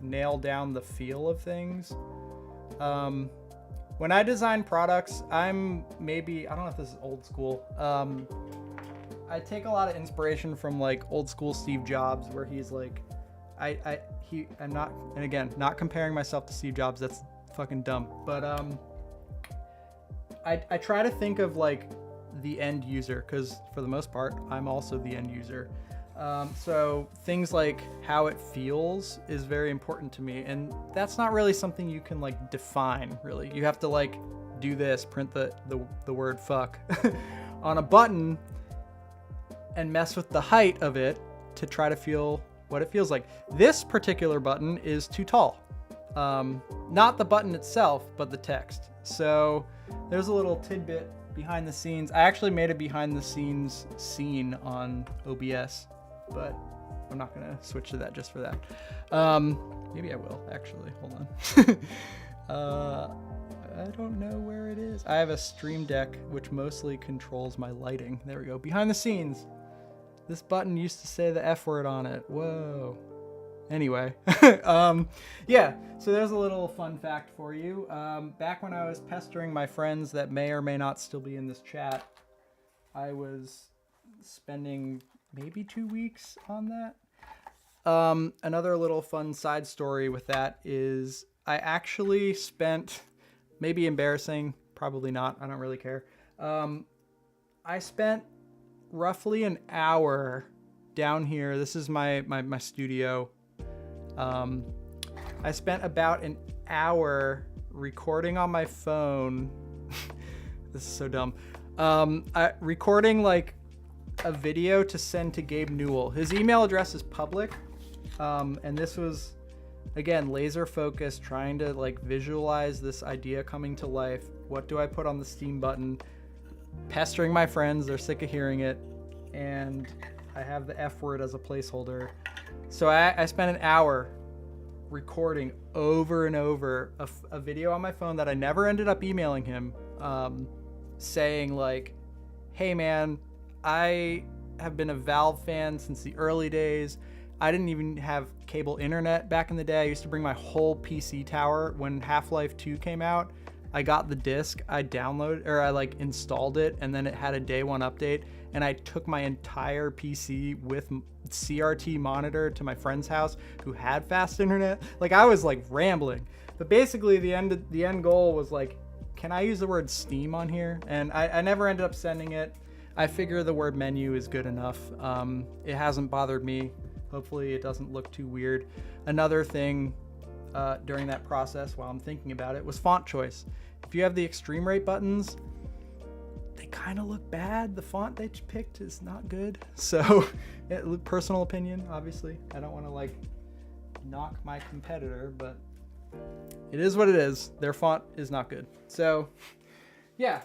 nail down the feel of things. When I design products, I don't know if this is old school. I take a lot of inspiration from like old school Steve Jobs, where he's like, I'm not, and again, not comparing myself to Steve Jobs. That's fucking dumb. But I try to think of like the end user, because for the most part, I'm also the end user. So things like how it feels is very important to me, and that's not really something you can like define. Really, you have to like do this, print the word fuck on a button, and mess with the height of it to try to feel what it feels like. This particular button is too tall. Not the button itself, but the text. So there's a little tidbit behind the scenes. I actually made a behind the scenes scene on OBS, but I'm not gonna switch to that just for that. Maybe I will, actually, hold on. I don't know where it is. I have a Stream Deck, which mostly controls my lighting. There we go, behind the scenes. This button used to say the F word on it. Whoa. Anyway, yeah, so there's a little fun fact for you. Back when I was pestering my friends that may or may not still be in this chat, I was spending maybe 2 weeks on that. Another little fun side story with that is I actually spent, maybe embarrassing, probably not, I don't really care. I spent roughly an hour down here. This is my studio. I spent about an hour recording on my phone. This is so dumb. Recording like a video to send to Gabe Newell. His email address is public. And this was, again, laser focused, trying to like visualize this idea coming to life. What do I put on the Steam button? Pestering my friends, they're sick of hearing it. And I have the F word as a placeholder. So I spent an hour recording over and over a video on my phone that I never ended up emailing him, saying like, hey man, I have been a Valve fan since the early days. I didn't even have cable internet back in the day. I used to bring my whole PC tower. When Half-Life 2 came out, I got the disc, I like installed it, and then it had a day one update, and I took my entire PC with CRT monitor to my friend's house who had fast internet. Like, I was like rambling, but basically the end goal was like, can I use the word Steam on here? And I never ended up sending it. I figure the word menu is good enough. It hasn't bothered me. Hopefully it doesn't look too weird. Another thing during that process, while I'm thinking about it, was font choice. If you have the extreme rate buttons, they kind of look bad. The font they picked is not good. So, personal opinion, obviously. I don't want to like knock my competitor, but it is what it is. Their font is not good. So, yeah.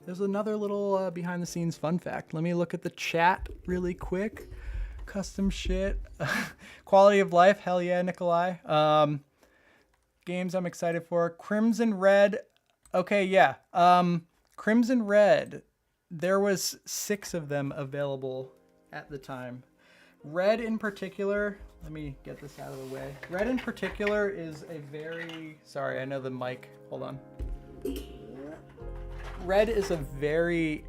There's another little behind the scenes fun fact. Let me look at the chat really quick. Custom shit. Quality of life. Hell yeah, Nikolai. Games I'm excited for. Crimson Red. Okay, yeah. Crimson Red. There was 6 of them available at the time. Red in particular. Let me get this out of the way. Red in particular is a very... Sorry, I know the mic. Hold on. Red is a very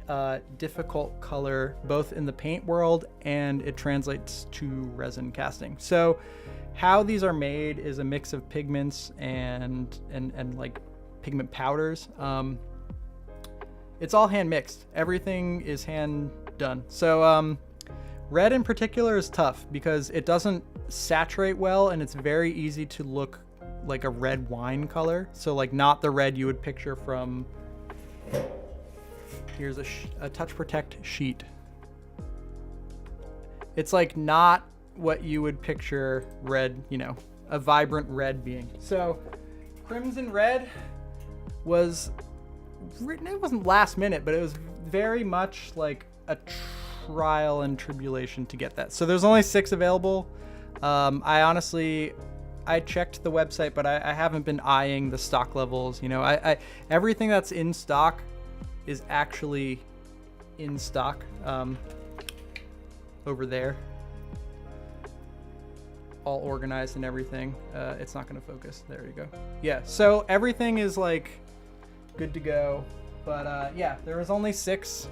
difficult color, both in the paint world and it translates to resin casting. So how these are made is a mix of pigments and like pigment powders. It's all hand mixed. Everything is hand done. So red in particular is tough because it doesn't saturate well and it's very easy to look like a red wine color. So like not the red you would picture from... Here's a Touch Protect sheet. It's like not what you would picture red, you know, a vibrant red being. So Crimson Red was written, it wasn't last minute, but it was very much like a trial and tribulation to get that. So there's only 6 available. I checked the website, but I haven't been eyeing the stock levels. You know, everything that's in stock is actually in stock over there, all organized and everything. It's not going to focus. There you go. Yeah, so everything is like good to go. But yeah, there was only 6.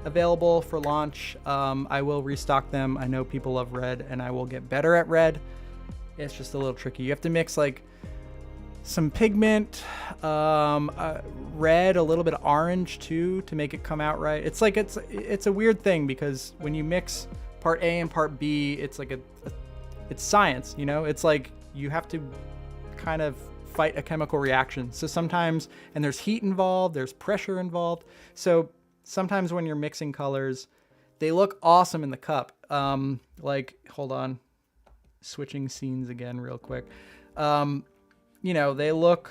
available for launch. I will restock them. I know people love red, and I will get better at red. It's just a little tricky. You have to mix like some pigment, red, a little bit of orange too, to make it come out right. It's like it's a weird thing, because when you mix part A and part B, it's like it's science, you know? It's like you have to kind of fight a chemical reaction. So sometimes, and there's heat involved, there's pressure involved. So sometimes when you're mixing colors, they look awesome in the cup. Like, hold on, switching scenes again real quick. You know, they look,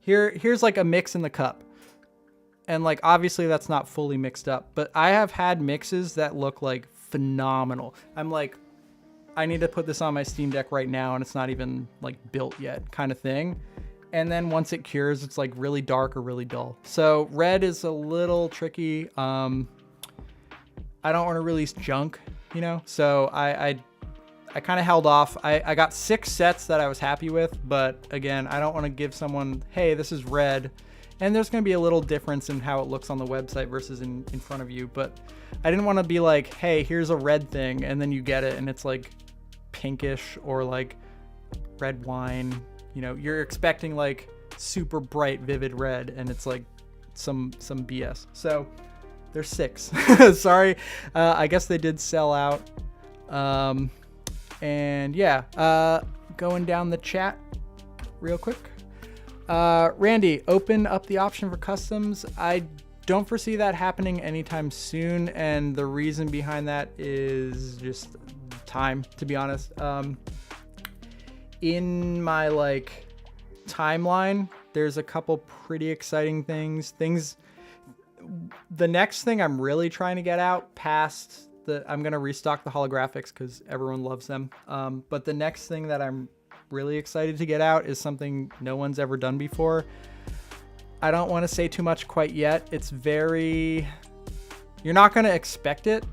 here's like a mix in the cup. And like, obviously that's not fully mixed up, but I have had mixes that look like phenomenal. I'm like, I need to put this on my Steam Deck right now, and it's not even like built yet, kind of thing. And then once it cures, it's like really dark or really dull. So red is a little tricky. I don't want to release junk, you know? So I kind of held off. I got 6 sets that I was happy with, but again, I don't want to give someone, hey, this is red. And there's going to be a little difference in how it looks on the website versus in front of you. But I didn't want to be like, hey, here's a red thing, and then you get it and it's like pinkish or like red wine. You know, you're expecting like super bright, vivid red, and it's like some BS. So there's 6. Sorry. I guess they did sell out. And yeah, going down the chat real quick. Randy, open up the option for customs. I don't foresee that happening anytime soon, and the reason behind that is just time, to be honest. In my like timeline, there's a couple pretty exciting things. The next thing I'm really trying to get out past I'm gonna restock the holographics because everyone loves them. But the next thing that I'm really excited to get out is something no one's ever done before. I don't want to say too much quite yet. You're not going to expect it.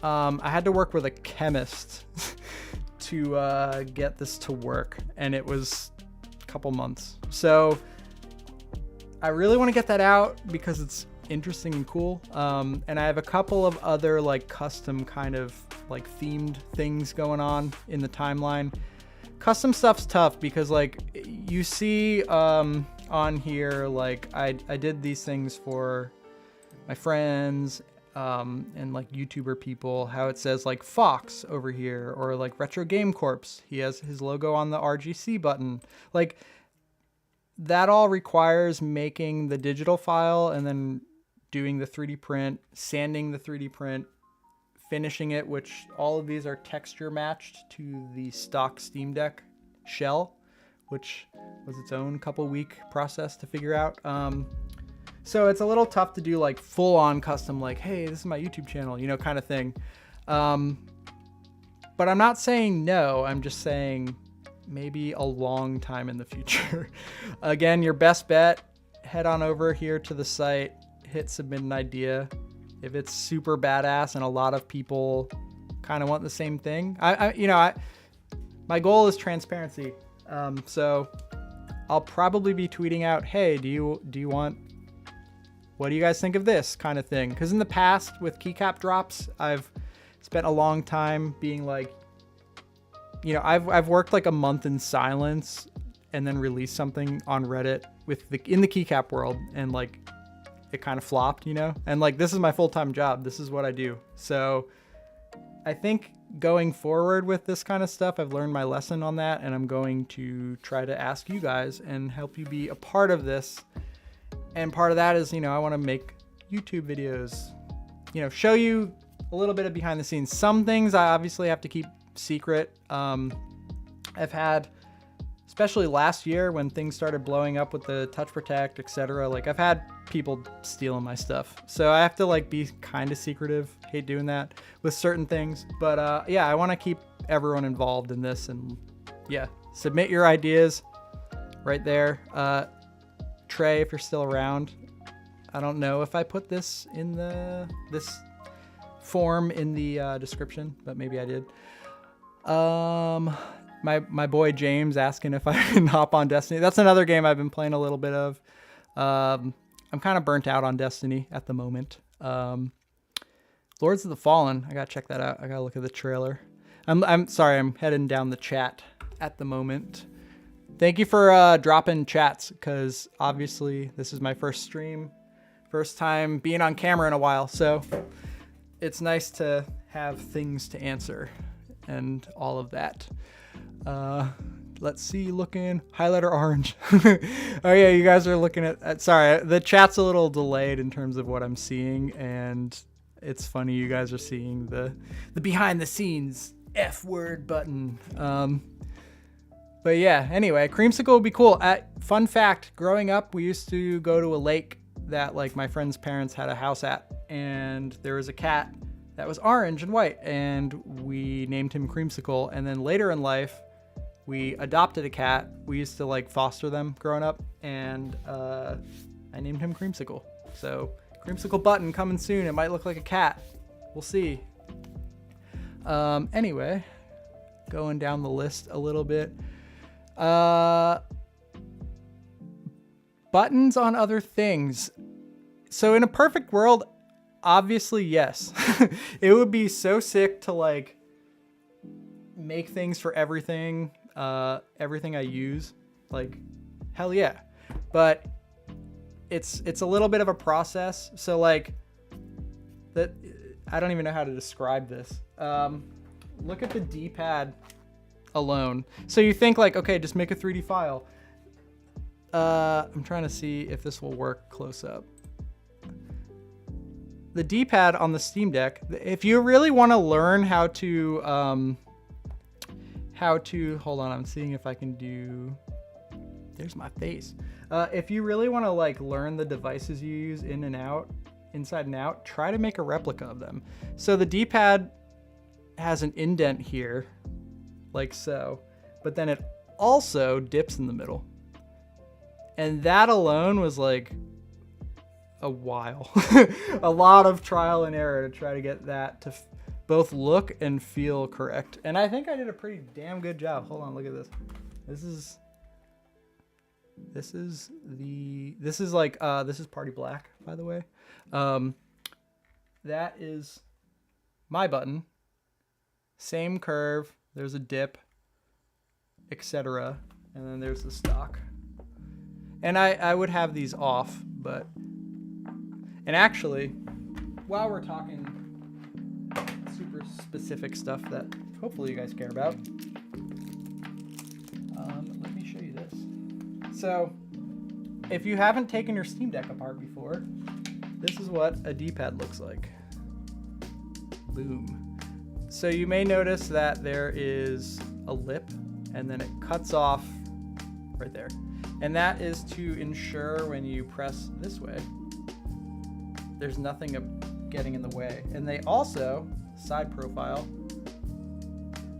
I had to work with a chemist to get this to work, and it was a couple months. So I really want to get that out because it's interesting and cool. And I have a couple of other like custom kind of like themed things going on in the timeline. Custom stuff's tough because like you see on here, like I did these things for my friends and like YouTuber people, how it says like Fox over here, or like Retro Game Corpse, he has his logo on the RGC button. Like that all requires making the digital file and then doing the 3D print, sanding the 3D print, finishing it, which all of these are texture matched to the stock Steam Deck shell, which was its own couple week process to figure out. So it's a little tough to do like full on custom, like, hey, this is my YouTube channel, you know, kind of thing. But I'm not saying no, I'm just saying maybe a long time in the future. Again, your best bet, head on over here to the site, hit submit an idea. If it's super badass and a lot of people kind of want the same thing, my goal is transparency. So I'll probably be tweeting out, hey, what do you guys think of this kind of thing? Because in the past with keycap drops, I've spent a long time being like, you know, I've worked like a month in silence and then released something on Reddit in the keycap world, and like it kind of flopped, you know? And like, this is my full-time job. This is what I do. So I think going forward with this kind of stuff, I've learned my lesson on that, and I'm going to try to ask you guys and help you be a part of this. And part of that is, you know, I want to make YouTube videos, you know, show you a little bit of behind the scenes. Some things I obviously have to keep secret. I've had, especially last year when things started blowing up with the Touch Protect, etc. Like I've had people stealing my stuff, so I have to like be kind of secretive. Hate doing that with certain things, but yeah, I want to keep everyone involved in this, and yeah, submit your ideas right there. Trey, if you're still around, I don't know if I put this in this form in the description, but maybe I did. My boy James asking if I can hop on Destiny. That's another game I've been playing a little bit of. I'm kind of burnt out on Destiny at the moment. Lords of the Fallen, I gotta check that out. I gotta look at the trailer. I'm sorry, I'm heading down the chat at the moment. Thank you for dropping chats, because obviously this is my first stream, first time being on camera in a while, so it's nice to have things to answer and all of that. Let's see, looking highlighter orange. Oh yeah, you guys are looking at sorry, the chat's a little delayed in terms of what I'm seeing, and it's funny you guys are seeing the behind the scenes F word button. But yeah, anyway, creamsicle would be cool. Fun fact, growing up, we used to go to a lake that like my friend's parents had a house at, and there was a cat that was orange and white, and we named him Creamsicle. And then later in life, we adopted a cat. We used to like foster them growing up, and I named him Creamsicle. So Creamsicle button coming soon. It might look like a cat. We'll see. Anyway, going down the list a little bit. Buttons on other things. So in a perfect world, obviously yes. It would be so sick to like make things for everything, everything I use. Like, hell yeah. But it's a little bit of a process. So like that, I don't even know how to describe this. Look at the D-pad alone. So you think like, okay, just make a 3D file. I'm trying to see if this will work close up. The D-pad on the Steam Deck, if you really want to learn how to, hold on, I'm seeing if I can do, there's my face. If you really want to like learn the devices you use in and out, inside and out, try to make a replica of them. So the D-pad has an indent here, like so, but then it also dips in the middle. And that alone was like a while. A lot of trial and error to try to get that to both look and feel correct. And I think I did a pretty damn good job. Hold on, look at this. This is Party Black, by the way. That is my button. Same curve. There's a dip, etc. And then there's the stock. And I would have these off, but... And actually, while we're talking super specific stuff that hopefully you guys care about, let me show you this. So, if you haven't taken your Steam Deck apart before, this is what a D-pad looks like. Boom. So you may notice that there is a lip, and then it cuts off right there. And that is to ensure when you press this way, there's nothing getting in the way. And they also, side profile,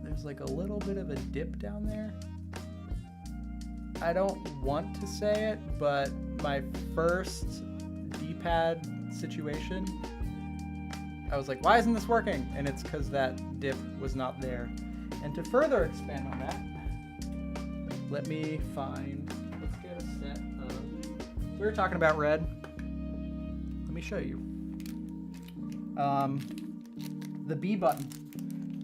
there's like a little bit of a dip down there. I don't want to say it, but my first D-pad situation, I was like, why isn't this working? And it's because that dip was not there. And to further expand on that, let me find, let's get a set of, we were talking about red. Let me show you. The B button.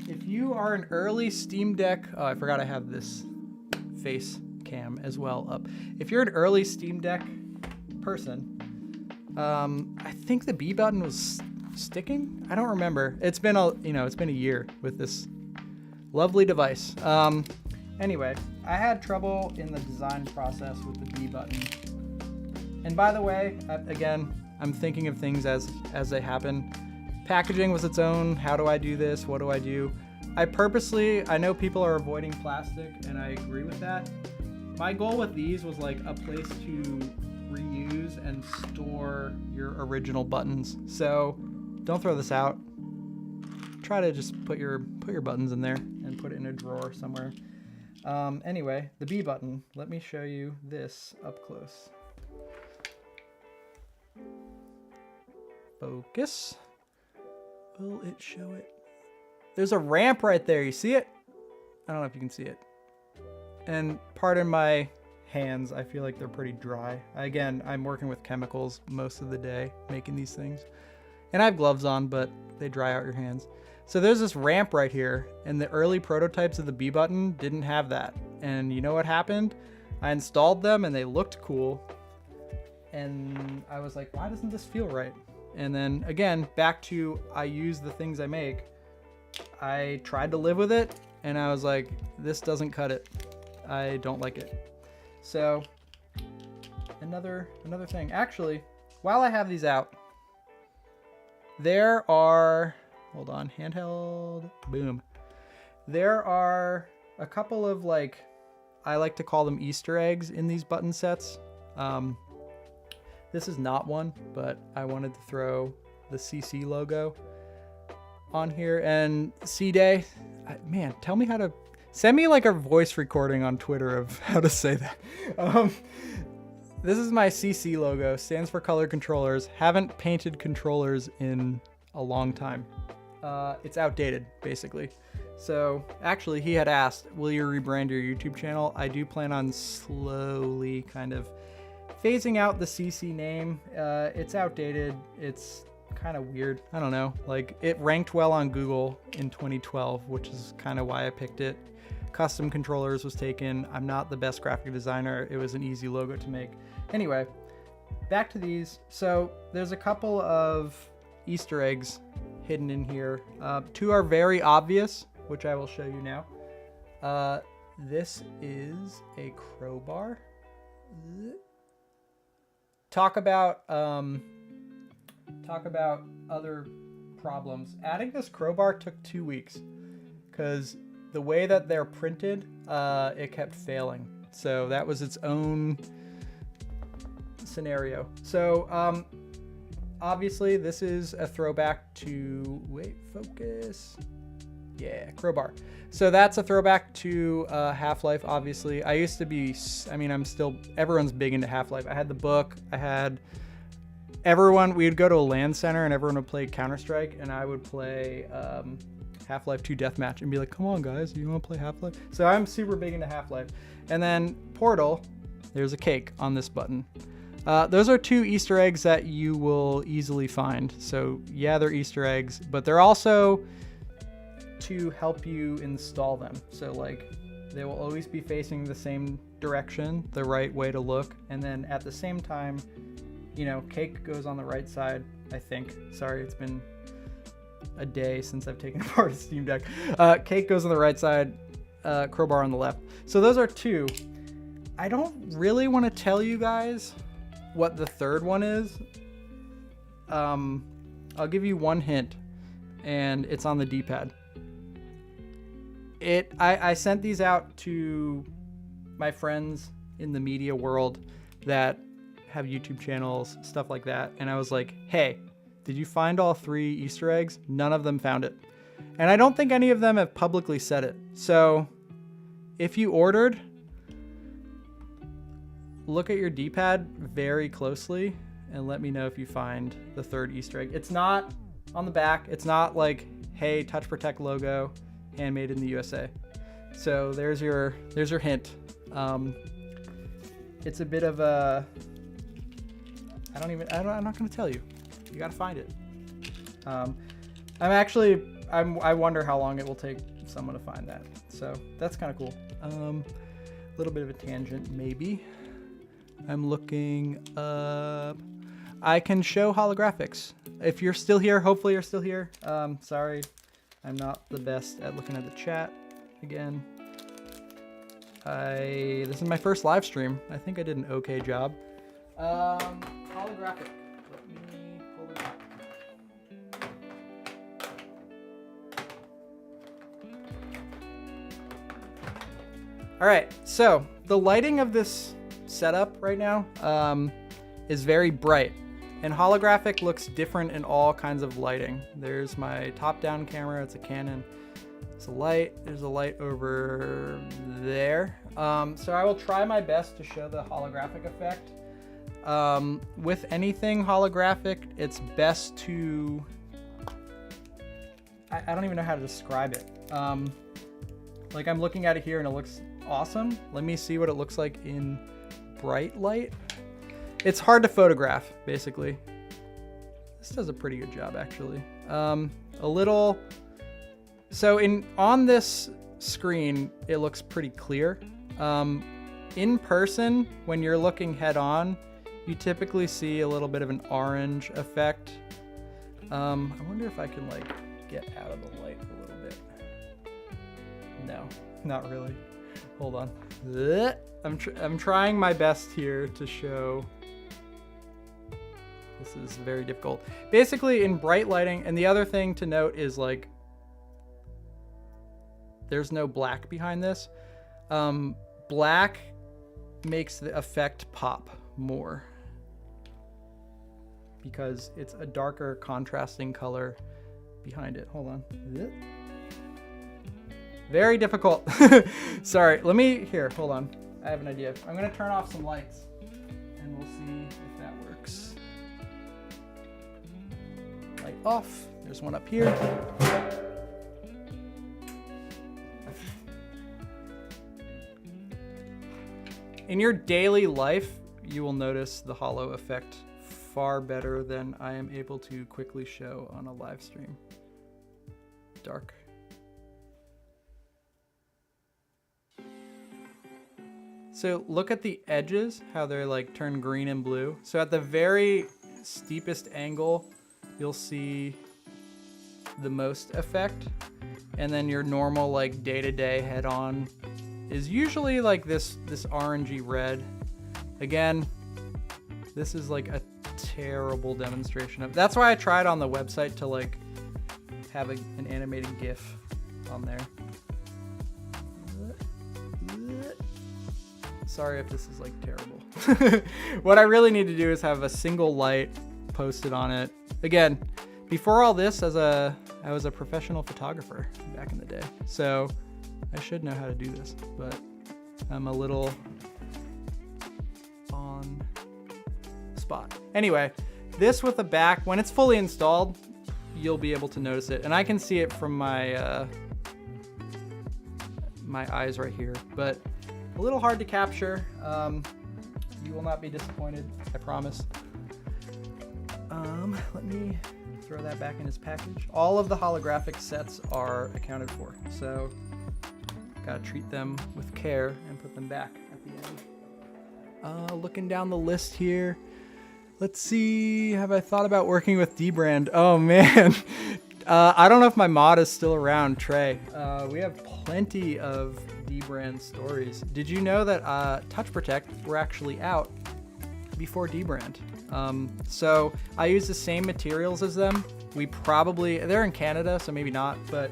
If you are an early Steam Deck, oh, I forgot I have this face cam as well up. If you're an early Steam Deck person, I think the B button was sticking. I don't remember. It's been a year with this lovely device. Anyway, I had trouble in the design process with the B button. And by the way, again, I'm thinking of things as they happen. Packaging was its own, how do I do this? What do I do? I know people are avoiding plastic, and I agree with that. My goal with these was like a place to reuse and store your original buttons. So don't throw this out. Try to just put your buttons in there and put it in a drawer somewhere. Anyway, the B button. Let me show you this up close. Focus. Will it show it? There's a ramp right there. You see it? I don't know if you can see it. And pardon my hands, I feel like they're pretty dry. Again, I'm working with chemicals most of the day making these things. And I have gloves on, but they dry out your hands. So there's this ramp right here, and the early prototypes of the B button didn't have that. And you know what happened? I installed them and they looked cool. And I was like, why doesn't this feel right? And then again, back to I use the things I make. I tried to live with it and I was like, this doesn't cut it. I don't like it. So another thing. Actually, while I have these out, there are, hold on, handheld, boom. There are a couple of like, I like to call them Easter eggs in these button sets. This is not one, but I wanted to throw the CC logo on here. And C-Day, man, tell me how to, send me like a voice recording on Twitter of how to say that. This is my CC logo, stands for color controllers. Haven't painted controllers in a long time. It's outdated, basically. So actually he had asked, will you rebrand your YouTube channel? I do plan on slowly kind of phasing out the CC name. It's outdated. It's kind of weird. I don't know. Like, it ranked well on Google in 2012, which is kind of why I picked it. Custom controllers was taken. I'm not the best graphic designer. It was an easy logo to make. Anyway, back to these. So there's a couple of Easter eggs hidden in here. Two are very obvious, which I will show you now. This is a crowbar. Talk about other problems. Adding this crowbar took 2 weeks because the way that they're printed, it kept failing. So that was its own scenario. So obviously this is a throwback to, wait, focus. Yeah, crowbar. So that's a throwback to Half-Life, obviously. I used to be, I mean, I'm still, everyone's big into Half-Life. I had the book, I had everyone, we would go to a LAN center and everyone would play Counter-Strike and I would play Half-Life 2 Deathmatch and be like, come on guys, you want to play Half-Life? So I'm super big into Half-Life. And then Portal, there's a cake on this button. Those are two Easter eggs that you will easily find. So yeah, they're Easter eggs, but they're also to help you install them. So like, they will always be facing the same direction, the right way to look. And then at the same time, you know, cake goes on the right side, I think. Sorry, it's been a day since I've taken apart a Steam Deck. Cake goes on the right side, crowbar on the left. So those are two. I don't really want to tell you guys what the third one is. I'll give you one hint, and it's on the D-pad. I sent these out to my friends in the media world that have YouTube channels, stuff like that. And I was like, hey, did you find all 3 Easter eggs? None of them found it. And I don't think any of them have publicly said it. So if you ordered, look at your D-pad very closely and let me know if you find the 3rd Easter egg. It's not on the back. It's not like, hey, Touch Protect logo, handmade in the USA. So there's your hint. It's a bit of a, I'm not going to tell you. You got to find it. I wonder how long it will take someone to find that. So that's kind of cool. A little bit of a tangent, maybe. I'm looking up. I can show holographics. If you're still here, hopefully you're still here. Sorry, I'm not the best at looking at the chat again. This is my first live stream. I think I did an okay job. Holographic. Let me pull it up. All right, so the lighting of this setup right now is very bright, and holographic looks different in all kinds of lighting. There's my top-down camera. It's a Canon. It's a light. There's a light over there. So I will try my best to show the holographic effect. With anything holographic, it's best to, I don't even know how to describe it. Like, I'm looking at it here and it looks awesome. Let me see what it looks like in bright light. It's hard to photograph, basically. This does a pretty good job, actually. A little... So on this screen, it looks pretty clear. In person, when you're looking head on, you typically see a little bit of an orange effect. I wonder if I can like get out of the light a little bit. No, not really. Hold on. I'm trying my best here to show. This is very difficult. Basically, in bright lighting, and the other thing to note is like, there's no black behind this. Black makes the effect pop more because it's a darker contrasting color behind it. Hold on. Very difficult. Sorry, hold on. I have an idea. I'm gonna turn off some lights and we'll see if that works. Light off. There's one up here. In your daily life, you will notice the halo effect far better than I am able to quickly show on a live stream. Dark. So look at the edges, how they're like turn green and blue. So at the very steepest angle, you'll see the most effect. And then your normal like day-to-day head-on is usually like this orangey red. Again, this is like a terrible demonstration of. That's why I tried on the website to like have an animated GIF on there. Sorry if this is like terrible. What I really need to do is have a single light posted on it. Again, before all this, I was a professional photographer back in the day, so I should know how to do this, but I'm a little on spot. Anyway, this with the back, when it's fully installed, you'll be able to notice it. And I can see it from my my eyes right here, but a little hard to capture. You will not be disappointed, I promise. Let me throw that back in its package. All of the holographic sets are accounted for, so gotta treat them with care and put them back at the end. Looking down the list here, let's see, have I thought about working with dbrand? Oh man, I don't know if my mod is still around, Trey. We have plenty of dbrand stories. Did you know that Touch Protect were actually out before dbrand? So I use the same materials as them. They're in Canada, so maybe not, but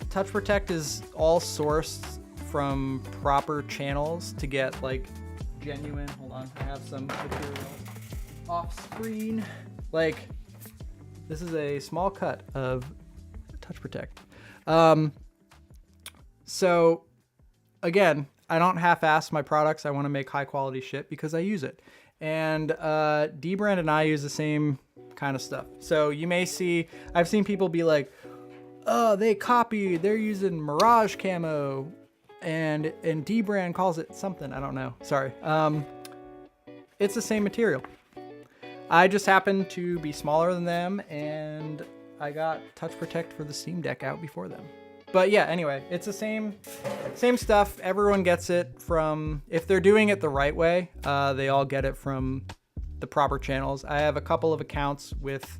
Touch Protect is all sourced from proper channels to get like genuine. Hold on, I have some material off screen. Like, this is a small cut of Touch Protect. So again, I don't half-ass my products. I want to make high quality shit because I use it. And dbrand and I use the same kind of stuff. So you may see, I've seen people be like, oh, they're using Mirage camo and dbrand calls it something. I don't know. Sorry. It's the same material. I just happen to be smaller than them, and I got Touch Protect for the Steam Deck out before them. But yeah, anyway, it's the same stuff. Everyone gets it from, if they're doing it the right way, they all get it from the proper channels. I have a couple of accounts with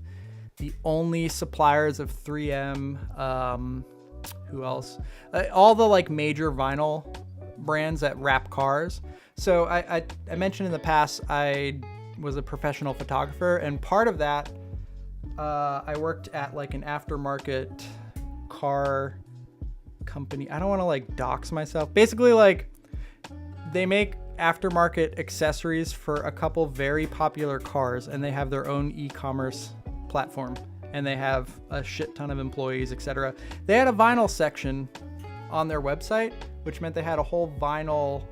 the only suppliers of 3M, who else? All the like major vinyl brands that wrap cars. So I mentioned in the past, I was a professional photographer, and part of that, I worked at like an aftermarket car company. I don't want to like dox myself. Basically, like, they make aftermarket accessories for a couple very popular cars, and they have their own e-commerce platform, and they have a shit ton of employees, etc. They had a vinyl section on their website, which meant they had a whole vinyl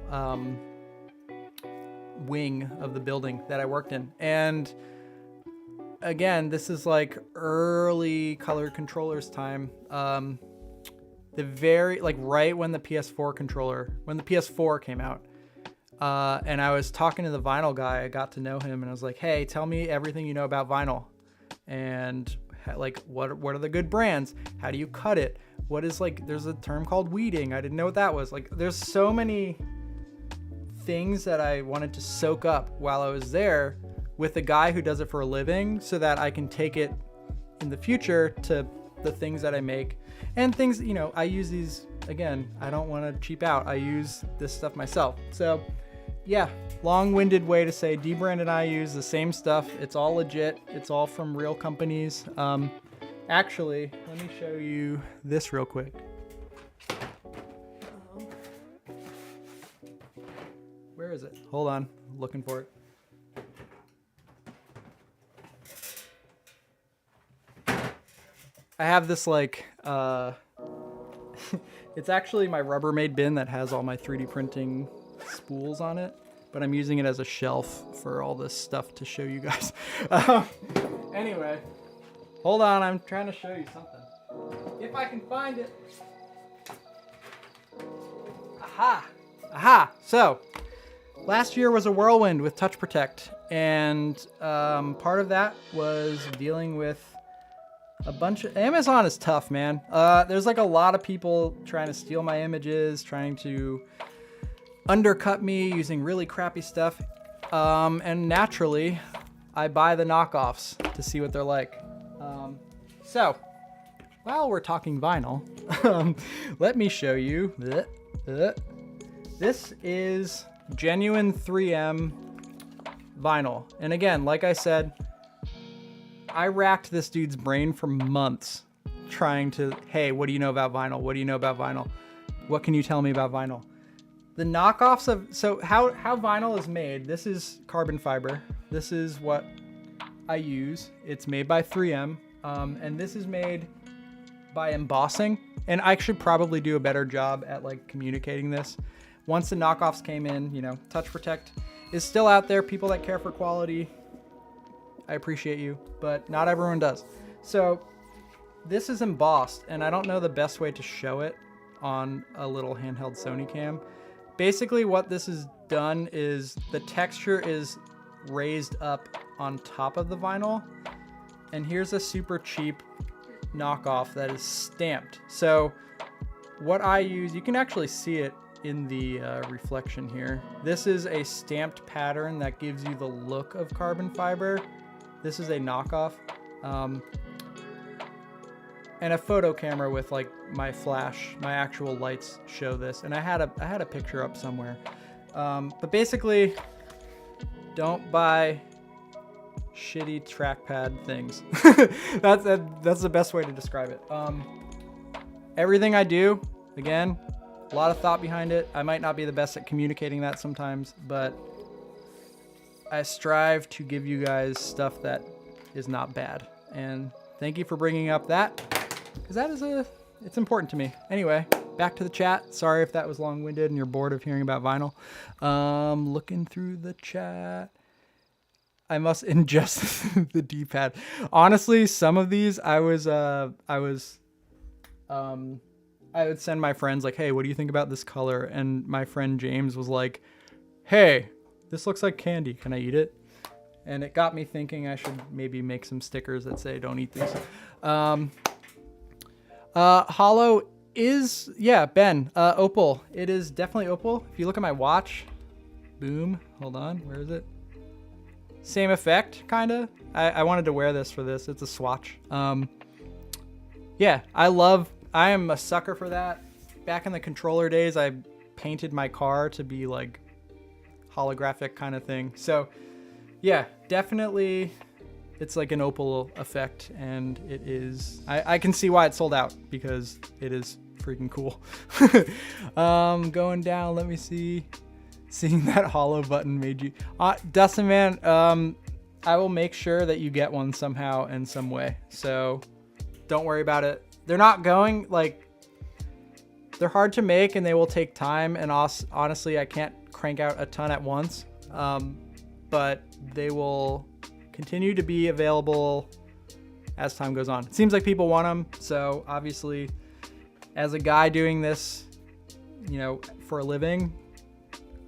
wing of the building that I worked in. And again, this is like early color controllers time. Right when the PS4 came out, And I was talking to the vinyl guy. I got to know him, and I was like, hey, tell me everything you know about vinyl. And like, what are the good brands? How do you cut it? What is, like, there's a term called weeding. I didn't know what that was. Like, there's so many things that I wanted to soak up while I was there with a guy who does it for a living, so that I can take it in the future to the things that I make and things, you know, I use these, again, I don't want to cheap out. I use this stuff myself. So yeah, long-winded way to say dbrand and I use the same stuff. It's all legit. It's all from real companies. Actually, let me show you this real quick. Where is it? Hold on, I'm looking for it. I have this, like, it's actually my Rubbermaid bin that has all my 3D printing spools on it, but I'm using it as a shelf for all this stuff to show you guys. Anyway, hold on, I'm trying to show you something. If I can find it. Aha! So, last year was a whirlwind with Touch Protect, and part of that was dealing with a bunch of... Amazon is tough, man. There's like a lot of people trying to steal my images, trying to undercut me using really crappy stuff. And naturally, I buy the knockoffs to see what they're like. So, while we're talking vinyl, let me show you. This is genuine 3M vinyl. And again, like I said, I racked this dude's brain for months trying to, hey, what do you know about vinyl? What do you know about vinyl? What can you tell me about vinyl? The knockoffs of, so how vinyl is made, this is carbon fiber. This is what I use. It's made by 3M. And this is made by embossing. And I should probably do a better job at like communicating this. Once the knockoffs came in, you know, Touch Protect is still out there. People that care for quality, I appreciate you, but not everyone does. So this is embossed, and I don't know the best way to show it on a little handheld Sony cam. Basically what this is done is the texture is raised up on top of the vinyl, and here's a super cheap knockoff that is stamped. So what I use, you can actually see it in the reflection here. This is a stamped pattern that gives you the look of carbon fiber. This is a knockoff, and a photo camera with like my flash, my actual lights show this. And I had a picture up somewhere, but basically, don't buy shitty trackpad things. That's the best way to describe it. Everything I do, again, a lot of thought behind it. I might not be the best at communicating that sometimes, but I strive to give you guys stuff that is not bad. And thank you for bringing up that, because that is it's important to me. Anyway, back to the chat. Sorry if that was long-winded and you're bored of hearing about vinyl. Looking through the chat. I must ingest the D-pad. Honestly, some of these I would send my friends like, hey, what do you think about this color? And my friend James was like, hey, this looks like candy. Can I eat it? And it got me thinking I should maybe make some stickers that say don't eat these. Hollow is, yeah, Ben, opal. It is definitely opal. If you look at my watch, boom, hold on, where is it? Same effect, kind of. I wanted to wear this for this. It's a swatch. Yeah, I am a sucker for that. Back in the controller days, I painted my car to be like holographic kind of thing. So yeah, definitely it's like an opal effect, and it is, I can see why it sold out, because it is freaking cool. Going down, let me see. Seeing that hollow button made you, Dustin, man, I will make sure that you get one somehow in some way. So don't worry about it. They're not going, like, they're hard to make and they will take time. And honestly, I can't crank out a ton at once. But they will continue to be available as time goes on. It seems like people want them. So obviously, as a guy doing this, you know, for a living,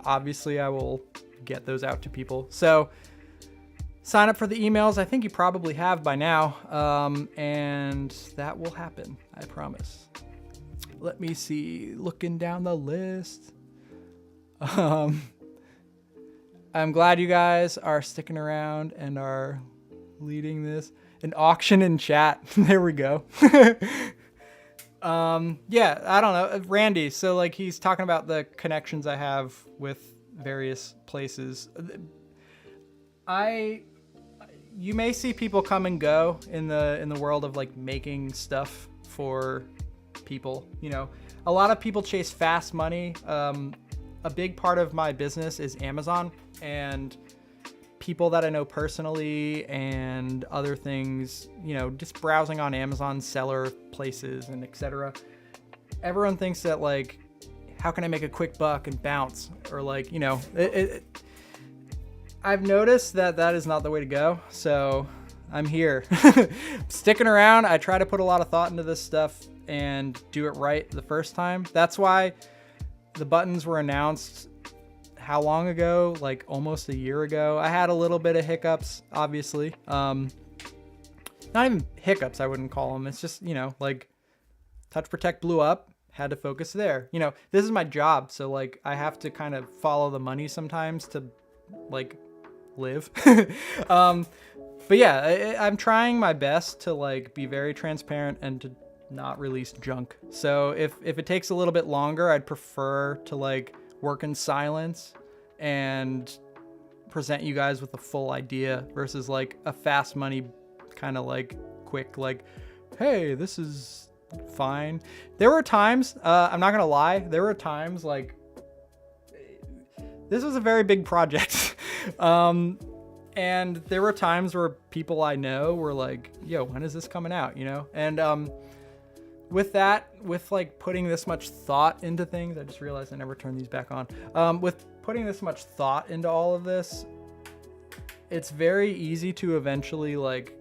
obviously I will get those out to people. So sign up for the emails. I think you probably have by now. And that will happen. I promise. Let me see. Looking down the list. I'm glad you guys are sticking around and are leading this. An auction in chat. There we go. Yeah, I don't know. Randy, so like he's talking about the connections I have with various places. You may see people come and go in the world of like making stuff for people. You know, a lot of people chase fast money. A big part of my business is Amazon, and people that I know personally and other things, you know, just browsing on Amazon seller places and etc. Everyone thinks that like, how can I make a quick buck and bounce? Or like, you know, I've noticed that that is not the way to go. So I'm here sticking around. I try to put a lot of thought into this stuff and do it right the first time. That's why the buttons were announced how long ago? Like almost a year ago. I had a little bit of hiccups, obviously. Not even hiccups, I wouldn't call them. It's just, you know, like Touch Protect blew up, had to focus there. You know, this is my job, so like I have to kind of follow the money sometimes to like live. But yeah, I'm trying my best to like be very transparent and to not release junk. So if it takes a little bit longer, I'd prefer to like work in silence and present you guys with a full idea versus like a fast money kind of like quick, like, hey, this is fine. There were times, I'm not gonna lie, there were times like this was a very big project. And there were times where people I know were like, yo, when is this coming out? You know? And with that, with like putting this much thought into things, I just realized I never turned these back on. With putting this much thought into all of this, it's very easy to eventually like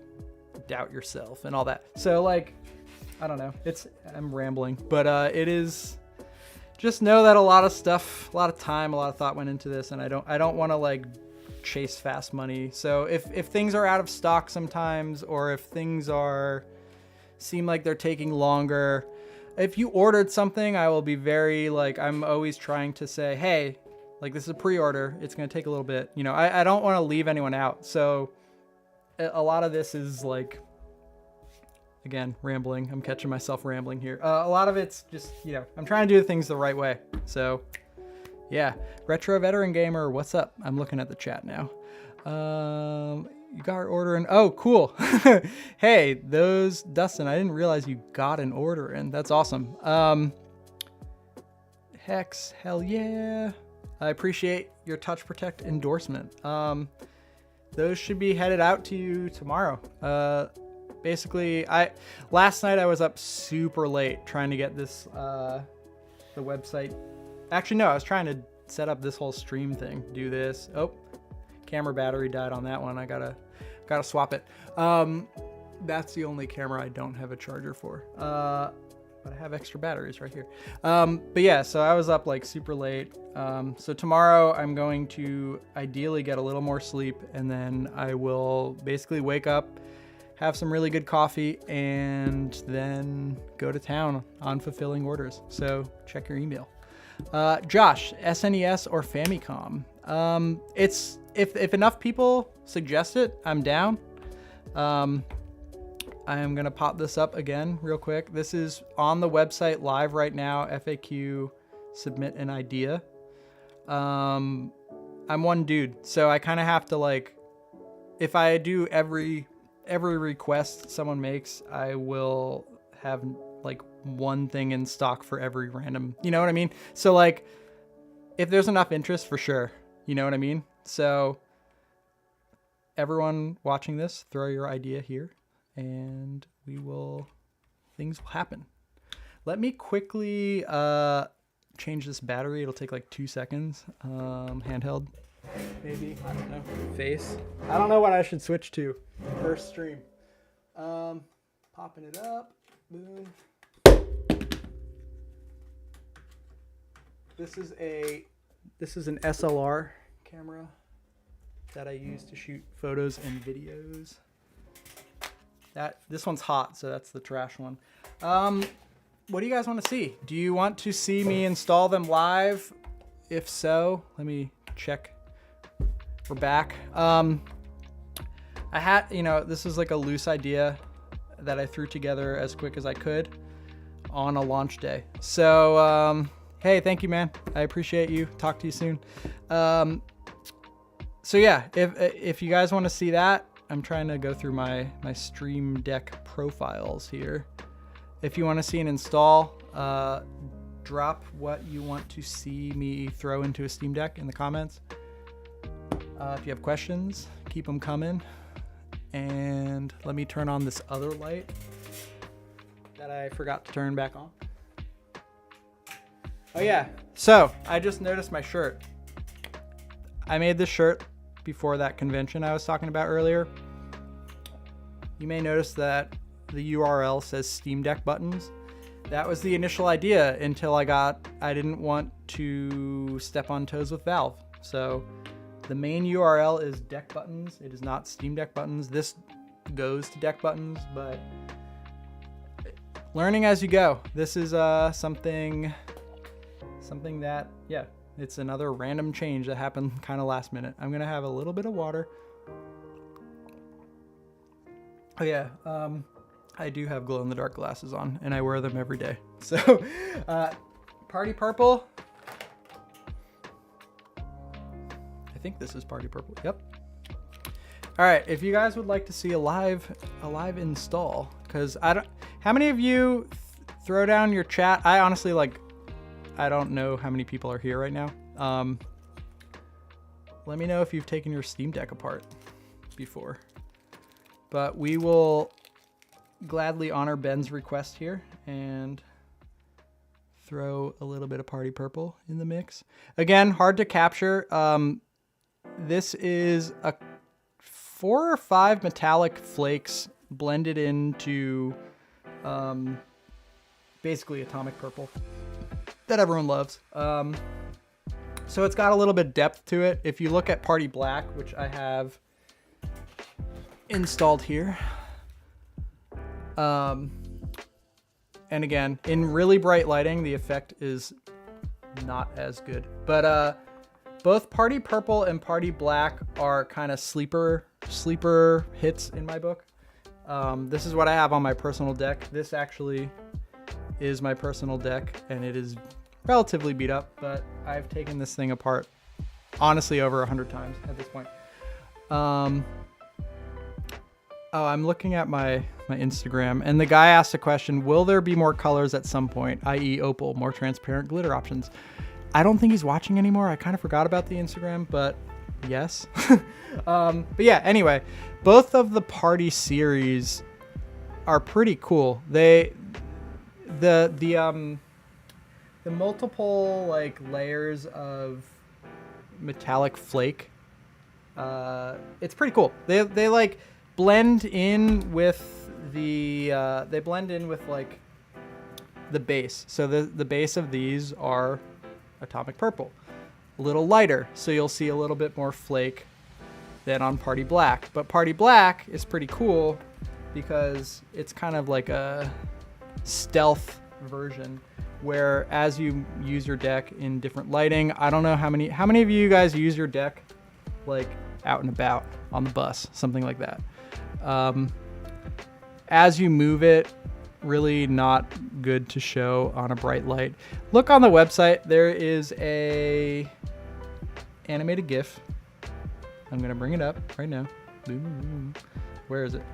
doubt yourself and all that. So like, I don't know, I'm rambling, but it is, just know that a lot of stuff, a lot of time, a lot of thought went into this, and I don't want to like chase fast money. So if things are out of stock sometimes, or if things seem like they're taking longer, if you ordered something, I will be very like, I'm always trying to say, hey, like this is a pre-order, it's going to take a little bit, you know, I don't want to leave anyone out. So a lot of this is like, again, rambling. I'm catching myself rambling here. A lot of it's just, you know, I'm trying to do things the right way. So yeah, Retro Veteran Gamer, what's up? I'm looking at the chat now. You got an order in. Oh, cool. Hey, Dustin, I didn't realize you got an order in. That's awesome. Hex, hell yeah. I appreciate your Touch Protect endorsement. Those should be headed out to you tomorrow. Basically, last night I was up super late trying to get this, the website. Actually, no, I was trying to set up this whole stream thing, do this. Oh, camera battery died on that one. I gotta swap it. That's the only camera I don't have a charger for. But I have extra batteries right here. But yeah, so I was up like super late. So tomorrow I'm going to ideally get a little more sleep, and then I will basically wake up, have some really good coffee, and then go to town on fulfilling orders. So check your email. Josh, SNES or Famicom? It's if enough people suggest it, I'm down. I am gonna pop this up again real quick. This is on the website live right now. FAQ, submit an idea. I'm one dude, so I kind of have to like, if I do every request someone makes, I will have like one thing in stock for every random, you know what I mean? So like, if there's enough interest, for sure, you know what I mean? So everyone watching this, throw your idea here and things will happen. Let me quickly change this battery. It'll take like 2 seconds. Handheld, maybe, I don't know. Face, I don't know what I should switch to first stream. Popping it up, boom. This is a This is an SLR camera that I use to shoot photos and videos. This one's hot, so that's the trash one. What do you guys want to see? Do you want to see me install them live? If so, let me check. We're back. I had, this is like a loose idea that I threw together as quick as I could on a launch day. So, hey, thank you, man. I appreciate you. Talk to you soon. So yeah, if you guys want to see that, I'm trying to go through my Stream Deck profiles here. If you want to see an install, drop what you want to see me throw into a Steam Deck in the comments. If you have questions, keep them coming. And let me turn on this other light that I forgot to turn back on. Oh yeah, so I just noticed my shirt. I made this shirt before that convention I was talking about earlier. You may notice that the URL says Steam Deck buttons. That was the initial idea until I didn't want to step on toes with Valve. So the main URL is Deck Buttons. It is not Steam Deck buttons. This goes to Deck Buttons, but learning as you go. This is something that, yeah, it's another random change that happened kind of last minute. I'm gonna have a little bit of water. Oh yeah, I do have glow-in-the-dark glasses on, and I wear them every day. So, Party Purple. I think this is Party Purple. Yep. All right, if you guys would like to see a live install, because how many of you throw down your chat? I honestly I don't know how many people are here right now. Let me know if you've taken your Steam Deck apart before. But we will gladly honor Ben's request here and throw a little bit of Party Purple in the mix. Again, hard to capture. This is 4 or 5 metallic flakes blended into basically atomic purple that everyone loves. So it's got a little bit of depth to it. If you look at Party Black, which I have installed here, and again, in really bright lighting, the effect is not as good. But both Party Purple and Party Black are kind of sleeper hits in my book. This is what I have on my personal deck. This actually is my personal deck, and it is relatively beat up, but I've taken this thing apart honestly over 100 times at this point. Oh, I'm looking at my Instagram, and the guy asked a question: will there be more colors at some point, i.e. opal, more transparent glitter options? I don't think he's watching anymore. I kind of forgot about the Instagram, but yes. But yeah, anyway, both of the Party series are pretty cool. The multiple layers of metallic flake, it's pretty cool. They blend in with the the base. So the base of these are atomic purple, a little lighter, so you'll see a little bit more flake than on Party Black. But Party Black is pretty cool because it's kind of like a stealth version where as you use your deck in different lighting, I don't know how many of you guys use your deck out and about on the bus, something like that. As you move it, really not good to show on a bright light. Look on the website, there is a animated GIF. I'm gonna bring it up right now. Boom. Where is it?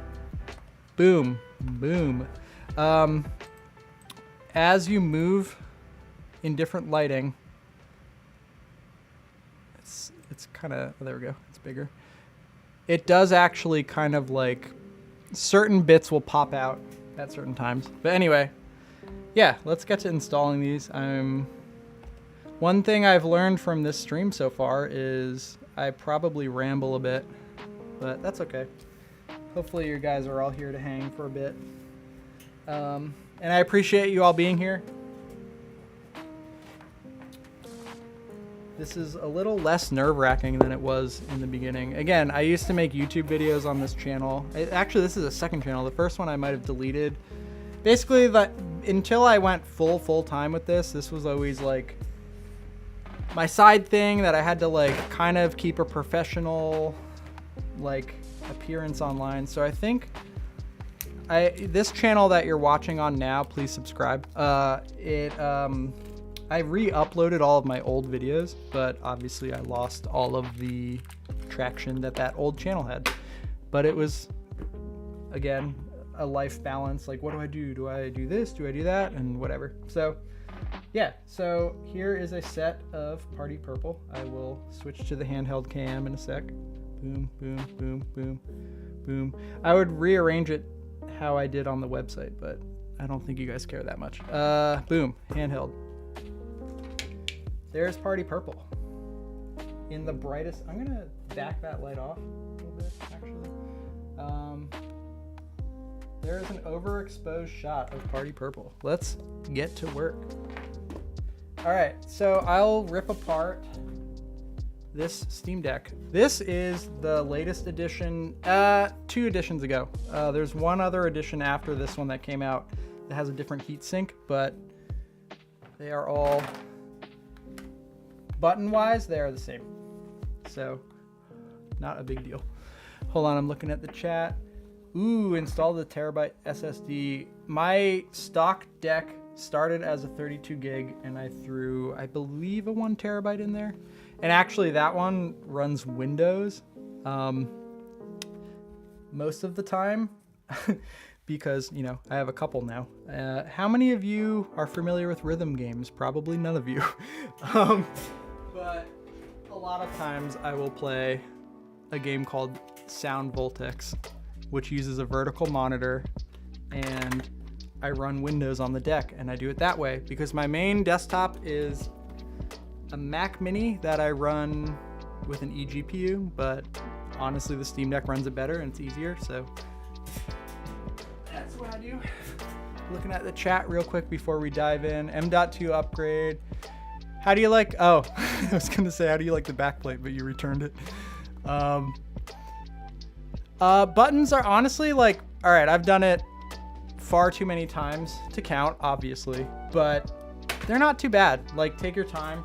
Boom, boom. As you move in different lighting, it's kind of, there we go, it's bigger. It does actually kind of certain bits will pop out at certain times. But anyway, yeah, let's get to installing these. One thing I've learned from this stream so far is I probably ramble a bit, but that's okay. Hopefully you guys are all here to hang for a bit. And I appreciate you all being here. This is a little less nerve-wracking than it was in the beginning. Again, I used to make YouTube videos on this channel. Actually, this is a second channel. The first one I might have deleted. Basically, until I went full time with this was always like my side thing that I had to like kind of keep a professional like appearance online. So I think this channel that you're watching on now, please subscribe. I re-uploaded all of my old videos, but obviously I lost all of the traction that old channel had. But it was, again, a life balance. Like, what do I do? Do I do this? Do I do that? And whatever. So yeah, so here is a set of Party Purple. I will switch to the handheld cam in a sec. Boom, boom, boom, boom, boom. I would rearrange it how I did on the website, but I don't think you guys care that much. Boom, handheld. There's Party Purple in the brightest. I'm gonna back that light off a little bit, actually. There's an overexposed shot of Party Purple. Let's get to work. All right, so I'll rip apart this Steam Deck. This is the latest edition, 2 editions ago. There's one other edition after this one that came out that has a different heatsink, but they are all button-wise, they are the same. So, not a big deal. Hold on, I'm looking at the chat. Ooh, install the terabyte SSD. My stock deck started as a 32 gig, and I threw, I believe, a 1 terabyte in there. And actually, that one runs Windows most of the time because, you know, I have a couple now. How many of you are familiar with rhythm games? Probably none of you. But a lot of times I will play a game called Sound Voltex, which uses a vertical monitor, and I run Windows on the deck, and I do it that way because my main desktop is a Mac Mini that I run with an eGPU, but honestly the Steam Deck runs it better and it's easier, so that's what I do. Looking at the chat real quick before we dive in. M.2 upgrade. How do you like, oh, I was gonna say, how do you like the backplate, but you returned it. Buttons are honestly like, all right, I've done it far too many times to count, obviously, but they're not too bad. Like, take your time,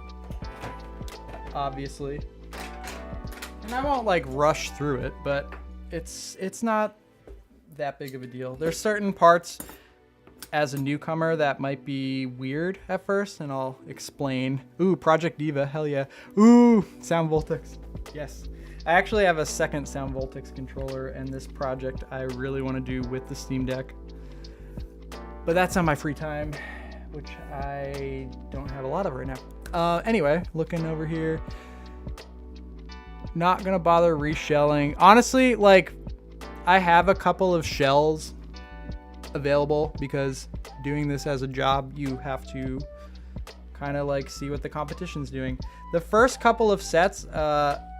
obviously. And I won't like rush through it, but it's not that big of a deal. There's certain parts as a newcomer that might be weird at first, and I'll explain. Ooh, Project Diva, hell yeah. Ooh, Sound Voltex, yes. I actually have a second Sound Voltex controller, and this project I really want to do with the Steam Deck. But that's on my free time, which I don't have a lot of right now. Anyway, looking over here. Not gonna bother reshelling. Honestly, like, I have a couple of shells available because doing this as a job, you have to kind of like see what the competition's doing. The first couple of sets,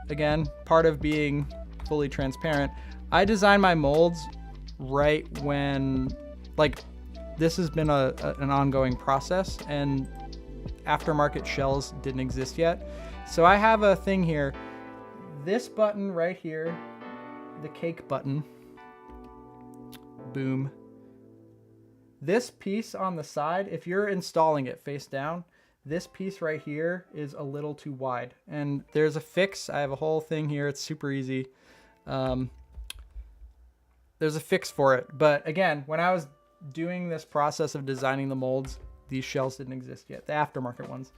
again, part of being fully transparent, I designed my molds right when, like, this has been an ongoing process, and aftermarket shells didn't exist yet. So I have a thing here. This button right here, the cake button, boom. This piece on the side, if you're installing it face down, this piece right here is a little too wide, and there's a fix. I have a whole thing here. It's super easy. There's a fix for it. But again, when I was doing this process of designing the molds, these shells didn't exist yet, the aftermarket ones.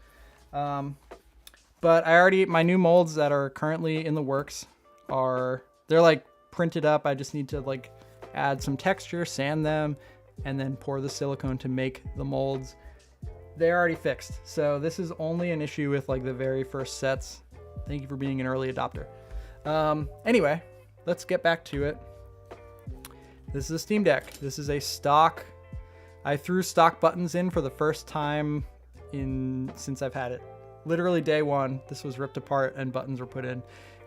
But my new molds that are currently in the works they're like printed up. I just need to like add some texture, sand them, and then pour the silicone to make the molds. They're already fixed. So this is only an issue with like the very first sets. Thank you for being an early adopter. Anyway, let's get back to it. This is a Steam Deck. This is a stock. I threw stock buttons in for the first time since I've had it. Literally day one, this was ripped apart and buttons were put in.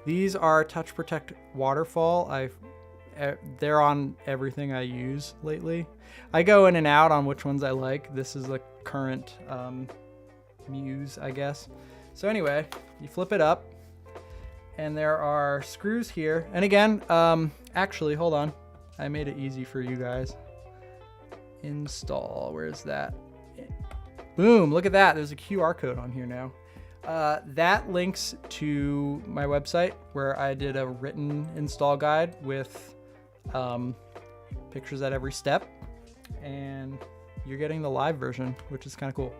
These are Touch Protect Waterfall. They're on everything I use lately. I go in and out on which ones I like. This is the current muse, I guess. So anyway, you flip it up, and there are screws here. And again, actually, hold on. I made it easy for you guys. Install, where's that? Boom, look at that. There's a QR code on here now. That links to my website where I did a written install guide with pictures at every step. And you're getting the live version, which is kind of cool.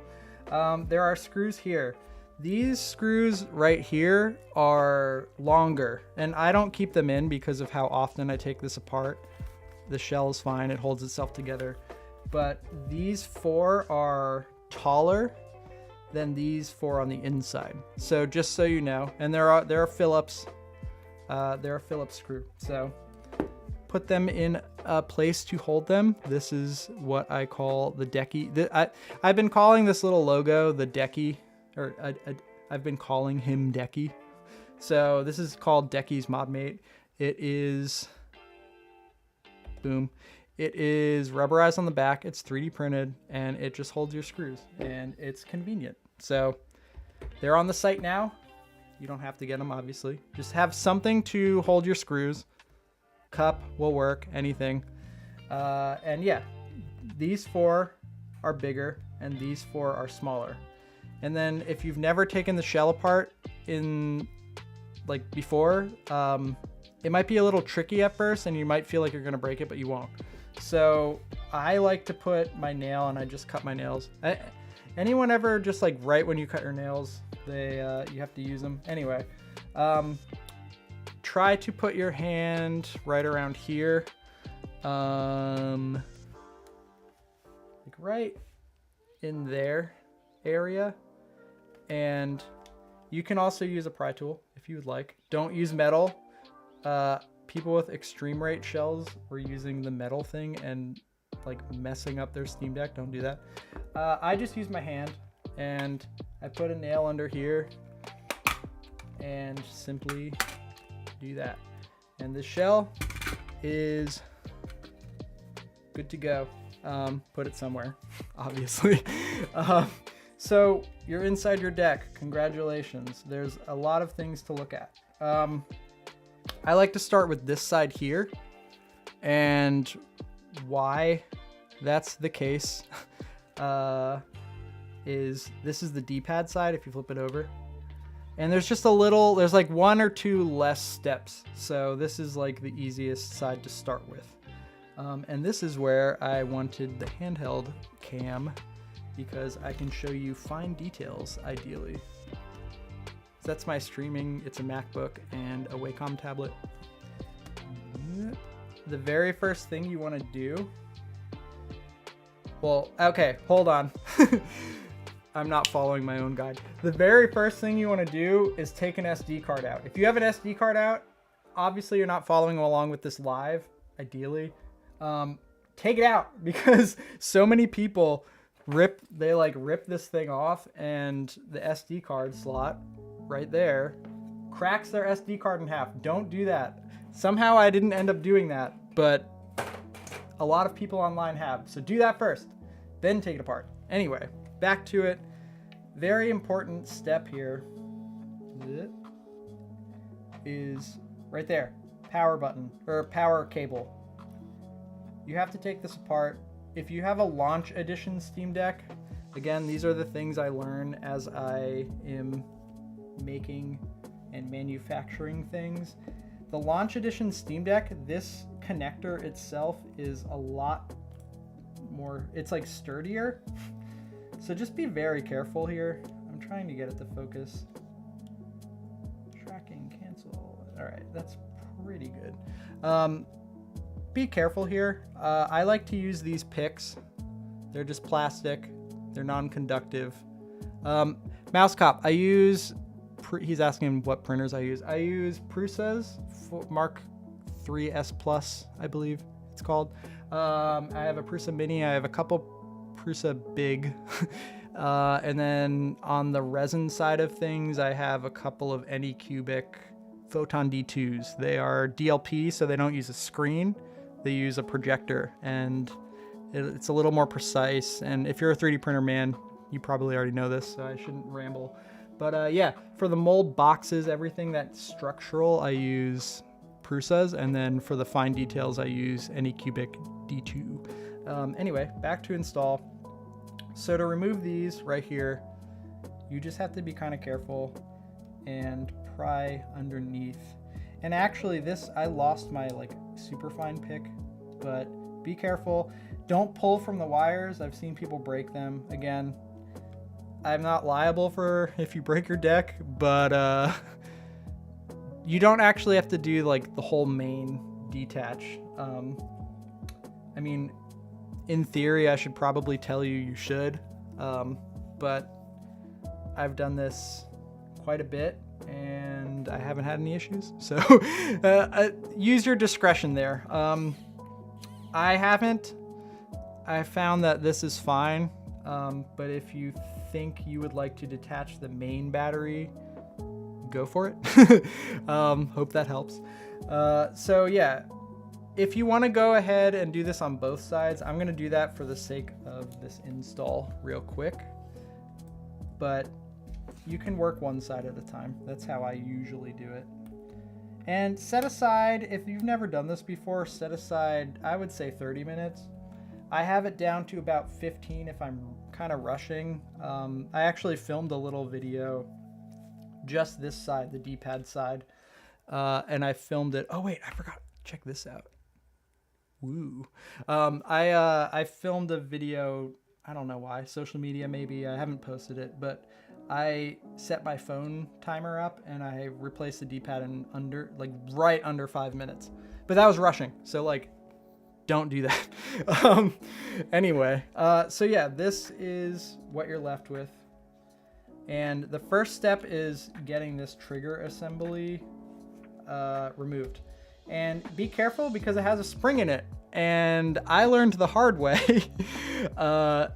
There are screws here. These screws right here are longer, and I don't keep them in because of how often I take this apart. The shell is fine, it holds itself together. But these 4 are taller than these 4 on the inside. So just so you know, and there are Phillips, they're a Phillips screw. So put them in a place to hold them. This is what I call the decky. I've been calling this little logo the decky, or I've been calling him Decky. So this is called Decky's ModMate. It is, boom. It is rubberized on the back. It's 3D printed, and it just holds your screws, and it's convenient. So they're on the site now. You don't have to get them, obviously. Just have something to hold your screws. Cup will work, anything. And yeah, these 4 are bigger, and these 4 are smaller. And then if you've never taken the shell apart in like before, it might be a little tricky at first, and you might feel like you're gonna break it, but you won't. So I like to put my nail, and I just cut my nails. Anyone ever just like right when you cut your nails, you have to use them? Anyway, try to put your hand right around here, like right in there area. And you can also use a pry tool if you would like. Don't use metal. People with extreme rate shells were using the metal thing and like messing up their Steam Deck. Don't do that. I just use my hand, and I put a nail under here and simply do that. And the shell is good to go. Put it somewhere, obviously. So you're inside your deck. Congratulations. There's a lot of things to look at. I like to start with this side here, and why that's the case is this is the D-pad side if you flip it over, and there's just there's like 1 or 2 less steps, so this is like the easiest side to start with. And this is where I wanted the handheld cam, because I can show you fine details ideally. So that's my streaming. It's a MacBook and a Wacom tablet. The very first thing you want to do, well, okay, hold on. I'm not following my own guide. The very first thing you want to do is take an SD card out. If you have an SD card out, obviously you're not following along with this live, ideally. Take it out, because so many people rip this thing off, and the SD card slot right there cracks their SD card in half. Don't do that. Somehow I didn't end up doing that, but a lot of people online have. So do that first, then take it apart. Anyway, back to it. Very important step here is right there, power button or power cable. You have to take this apart. If you have a launch edition Steam Deck, again, these are the things I learn as I am making and manufacturing things. The launch edition Steam Deck, this connector itself is a lot more, it's like sturdier. So just be very careful here. I'm trying to get it to focus. Tracking, cancel. All right, that's pretty good. Be careful here. I like to use these picks. They're just plastic. They're non-conductive. Mouse Cop, I use, he's asking what printers I use. I use Prusa's Mark III S Plus, I believe it's called. I have a Prusa Mini. I have a couple Prusa Big. And then on the resin side of things, I have a couple of Anycubic Photon D2s. They are DLP, so they don't use a screen. They use a projector, and it's a little more precise. And if you're a 3D printer man, you probably already know this, so I shouldn't ramble. But yeah, for the mold boxes, everything that's structural, I use Prusas, and then for the fine details, I use Anycubic D2. Anyway, back to install. So to remove these right here, you just have to be kind of careful and pry underneath. And actually this, I lost my like super fine pick, but be careful. Don't pull from the wires. I've seen people break them. Again, I'm not liable for if you break your deck, but you don't actually have to do like the whole main detach. I mean, in theory, I should probably tell you should, but I've done this quite a bit and I haven't had any issues. So use your discretion there. I haven't. I found that this is fine, but if you think you would like to detach the main battery, go for it. Hope that helps. So yeah, if you want to go ahead and do this on both sides, I'm going to do that for the sake of this install real quick, but you can work one side at a time. That's how I usually do it. And set aside, if you've never done this before, set aside, I would say 30 minutes. I have it down to about 15 if I'm kind of rushing. I actually filmed a little video, just this side, the D-pad side, and I filmed it. Oh wait, I forgot. Check this out. Woo. I filmed a video, I don't know why, social media maybe, I haven't posted it, but I set my phone timer up and I replaced the D-pad in right under 5 minutes. But that was rushing, so like, don't do that. Anyway, so yeah, this is what you're left with. And the first step is getting this trigger assembly removed. And be careful because it has a spring in it. And I learned the hard way. I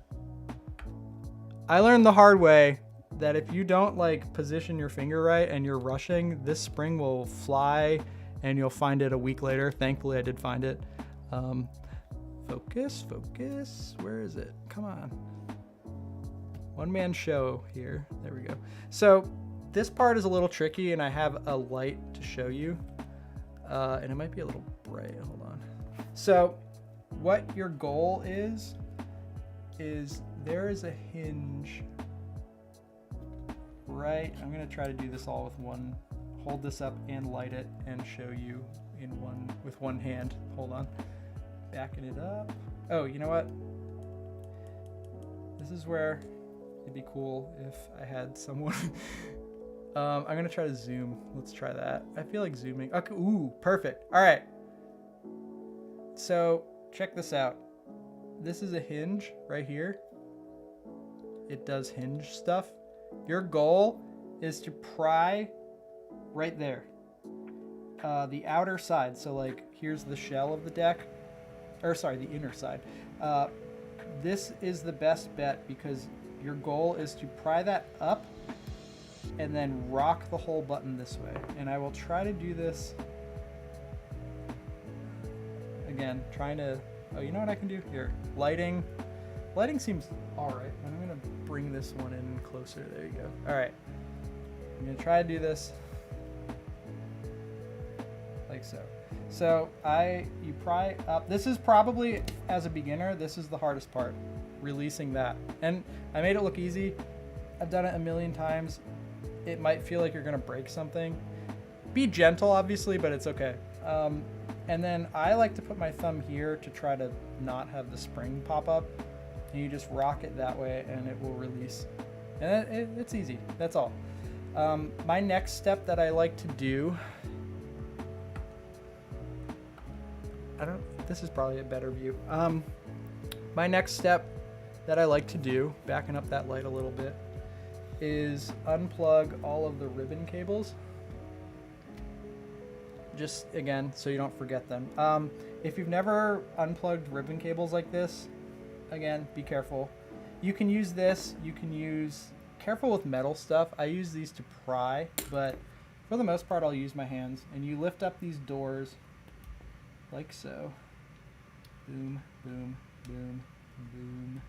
learned the hard way that if you don't like position your finger right and you're rushing, this spring will fly and you'll find it a week later. Thankfully, I did find it. Focus, where is it? Come on. One man show here. There we go. So this part is a little tricky and I have a light to show you. And it might be a little bright, hold on. So what your goal is there is a hinge right. I'm gonna try to do this all with one, hold this up and light it and show you with one hand. Hold on, backing it up. Oh, you know what? This is where it'd be cool if I had someone. I'm gonna try to zoom. Let's try that. I feel like zooming. Okay, ooh, perfect. All right. So check this out. This is a hinge right here. It does hinge stuff. Your goal is to pry right there. The outer side. So like here's the shell of the deck, or sorry, the inner side. This is the best bet because your goal is to pry that up and then rock the whole button this way. And I will try to do this again, trying to, oh, you know what I can do here? Lighting seems all right. I'm gonna bring this one in closer. There you go. All right, I'm gonna try to do this like so. So you pry up. This is probably, as a beginner, this is the hardest part, releasing that. And I made it look easy. I've done it a million times. It might feel like you're gonna break something. Be gentle, obviously, but it's okay. And then I like to put my thumb here to try to not have the spring pop up. And you just rock it that way and it will release. And it's easy, that's all. My next step that I like to do, this is probably a better view. My next step that I like to do, backing up that light a little bit, is unplug all of the ribbon cables. Just again, so you don't forget them. If you've never unplugged ribbon cables like this, again, be careful. You can use this, careful with metal stuff. I use these to pry, but for the most part, I'll use my hands. And you lift up these doors like so. Boom, boom, boom, boom.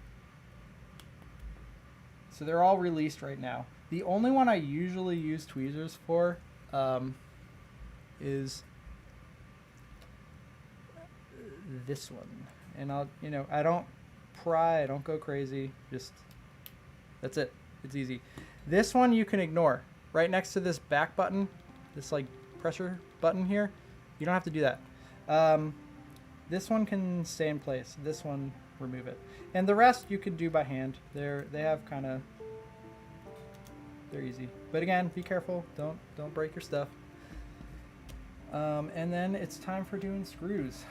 So they're all released right now. The only one I usually use tweezers for is this one. And I'll, I don't pry, I don't go crazy, just, that's it. It's easy. This one you can ignore. Right next to this back button, this like pressure button here, you don't have to do that. This one can stay in place. This one, remove it. And the rest you can do by hand. They have kind of, they're easy. But again, be careful. Don't break your stuff. And then it's time for doing screws.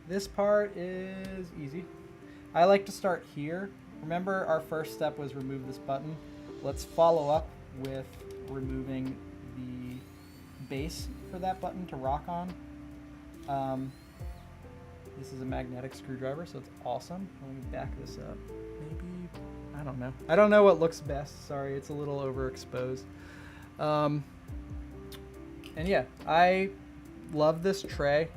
This part is easy. I like to start here. Remember our first step was remove this button. Let's follow up with removing the base for that button to rock on. This is a magnetic screwdriver, so it's awesome. Let me back this up. Maybe, I don't know. I don't know what looks best. Sorry, it's a little overexposed. And yeah, I love this tray.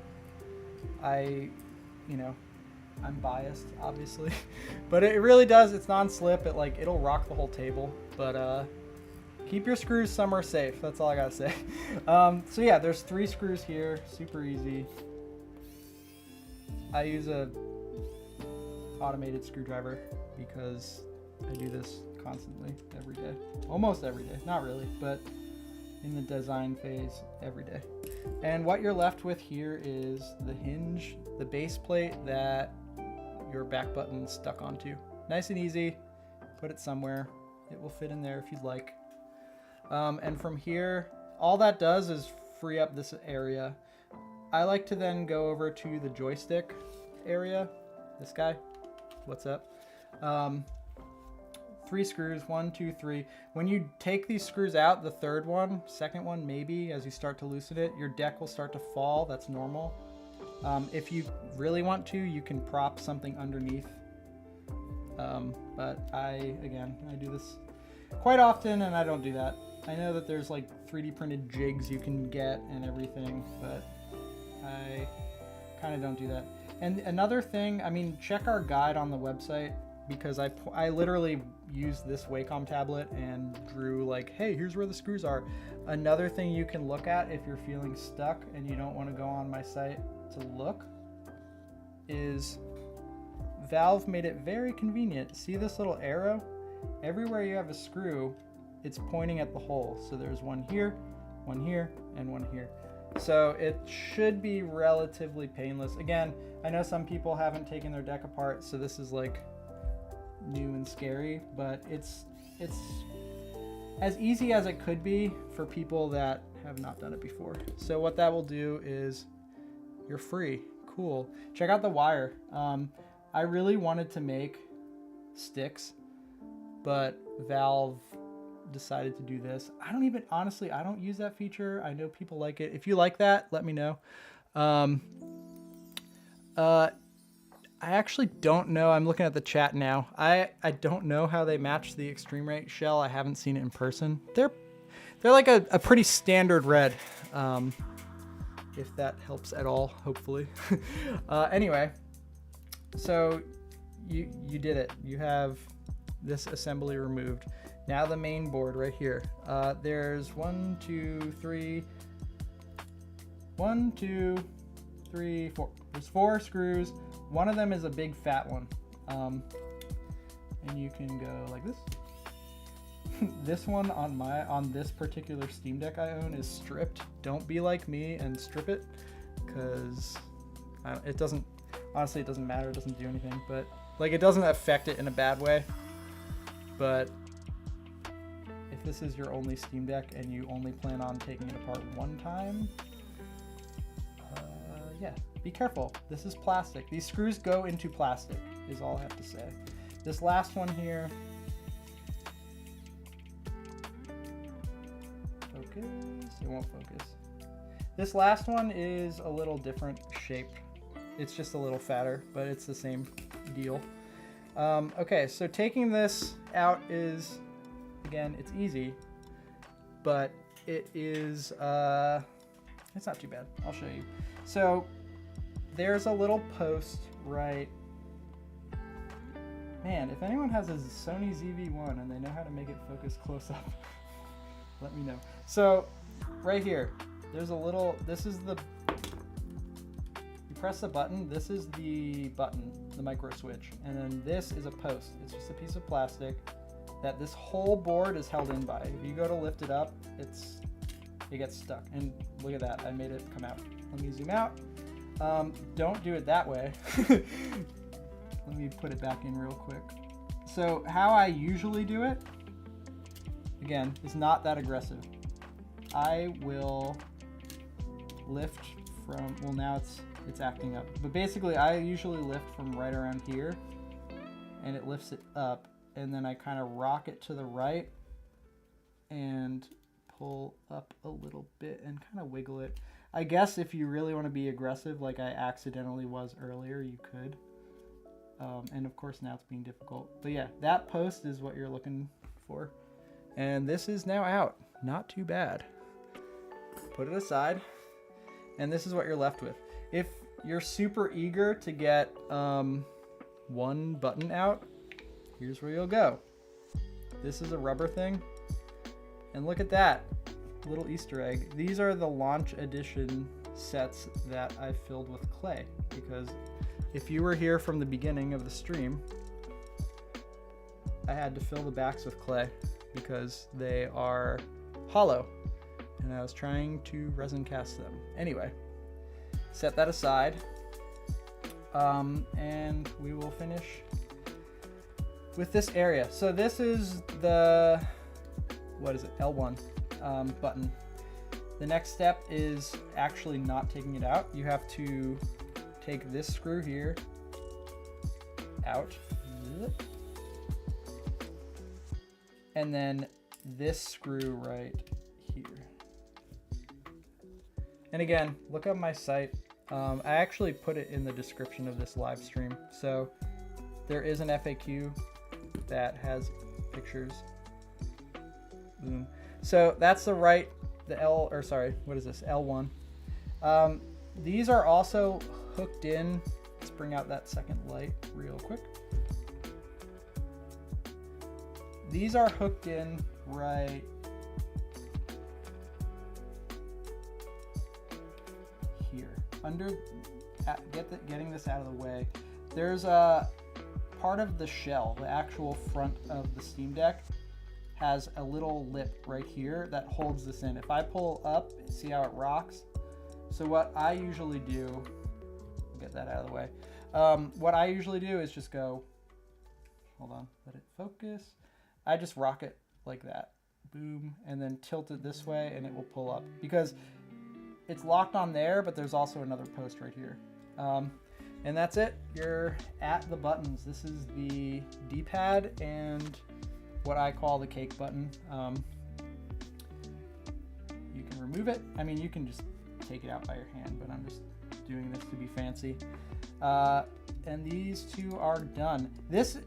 I'm biased, obviously, but it really does. It's non-slip. It'll rock the whole table, but keep your screws somewhere safe. That's all I gotta say. So yeah, there's 3 screws here, super easy. I use a automated screwdriver because I do this constantly every day, almost every day. Not really, but in the design phase every day. And what you're left with here is the hinge, the base plate that your back button's stuck onto. Nice and easy. Put it somewhere. It will fit in there if you'd like. And from here, all that does is free up this area. I like to then go over to the joystick area. This guy. What's up? 3 screws, 1, 2, 3. When you take these screws out, the third one, second one maybe, as you start to loosen it, your deck will start to fall. That's normal. If you really want to, you can prop something underneath. But I do this quite often and I don't do that. I know that there's like 3D printed jigs you can get and everything, but I kind of don't do that. And another thing, check our guide on the website, because I literally used this Wacom tablet and drew like, hey, here's where the screws are. Another thing you can look at if you're feeling stuck and you don't want to go on my site to look is Valve made it very convenient. See this little arrow? Everywhere you have a screw, it's pointing at the hole. So there's one here, and one here. So it should be relatively painless. Again, I know some people haven't taken their deck apart, so this is like new and scary, but it's as easy as it could be for people that have not done it before. So what that will do is you're free. Cool. Check out the wire. I really wanted to make sticks, but Valve decided to do this. I don't use that feature. I know people like it. If you like that, let me know. I actually don't know. I'm looking at the chat now. I don't know how they match the Extreme Rate shell. I haven't seen it in person. They're like a pretty standard red, if that helps at all, hopefully. Anyway, so you did it. You have this assembly removed. Now the main board right here. There's 1, 2, 3. 1, 2, 3, 4. There's 4 screws. One of them is a big fat one. And you can go like this. This one on this particular Steam Deck I own is stripped. Don't be like me and strip it, because it doesn't matter. It doesn't do anything, but like it doesn't affect it in a bad way. But if this is your only Steam Deck and you only plan on taking it apart one time, yeah, be careful. This is plastic. These screws go into plastic, is all I have to say. This last one here, focus, it won't focus. This last one is a little different shape. It's just a little fatter, but it's the same deal. Okay, so taking this out is, again, it's easy, but it is, it's not too bad. I'll show you. So there's a little post right. Man, if anyone has a Sony ZV-1 and they know how to make it focus close up, let me know. So right here, there's a little, you press the button, this is the button, the micro switch, and then this is a post. It's just a piece of plastic that this whole board is held in by. If you go to lift it up, it gets stuck. And look at that, I made it come out. Let me zoom out. Don't do it that way. Let me put it back in real quick. So how I usually do it, again, is not that aggressive. I will lift from, well now it's acting up. But basically I usually lift from right around here and it lifts it up, and then I kind of rock it to the right and pull up a little bit and kind of wiggle it. I guess if you really want to be aggressive like I accidentally was earlier, you could. And of course now it's being difficult. But yeah, that post is what you're looking for. And this is now out. Not too bad. Put it aside. And this is what you're left with. If you're super eager to get one button out, here's where you'll go. This is a rubber thing. And look at that. Little Easter egg. These are the launch edition sets that I filled with clay, because if you were here from the beginning of the stream, I had to fill the backs with clay because they are hollow and I was trying to resin cast them. Anyway, set that aside, and we will finish with this area. So this is the, what is it, L1 button. The next step is actually not taking it out. You have to take this screw here out, and then this screw right here. And again, look up my site. I actually put it in the description of this live stream. So there is an FAQ that has pictures. Boom. So that's the right, the L, or sorry, what is this? L1. These are also hooked in. Let's bring out that second light real quick. These are hooked in right here. Getting this out of the way, there's a part of the shell, the actual front of the Steam Deck has a little lip right here that holds this in. If I pull up, see how it rocks? So what I usually do, get that out of the way. What I usually do is just go, hold on, let it focus. I just rock it like that, boom, and then tilt it this way and it will pull up because it's locked on there, but there's also another post right here. And that's it, you're at the buttons. This is the D-pad and what I call the cake button. You can remove it. I mean, you can just take it out by your hand, but I'm just doing this to be fancy. And these two are done.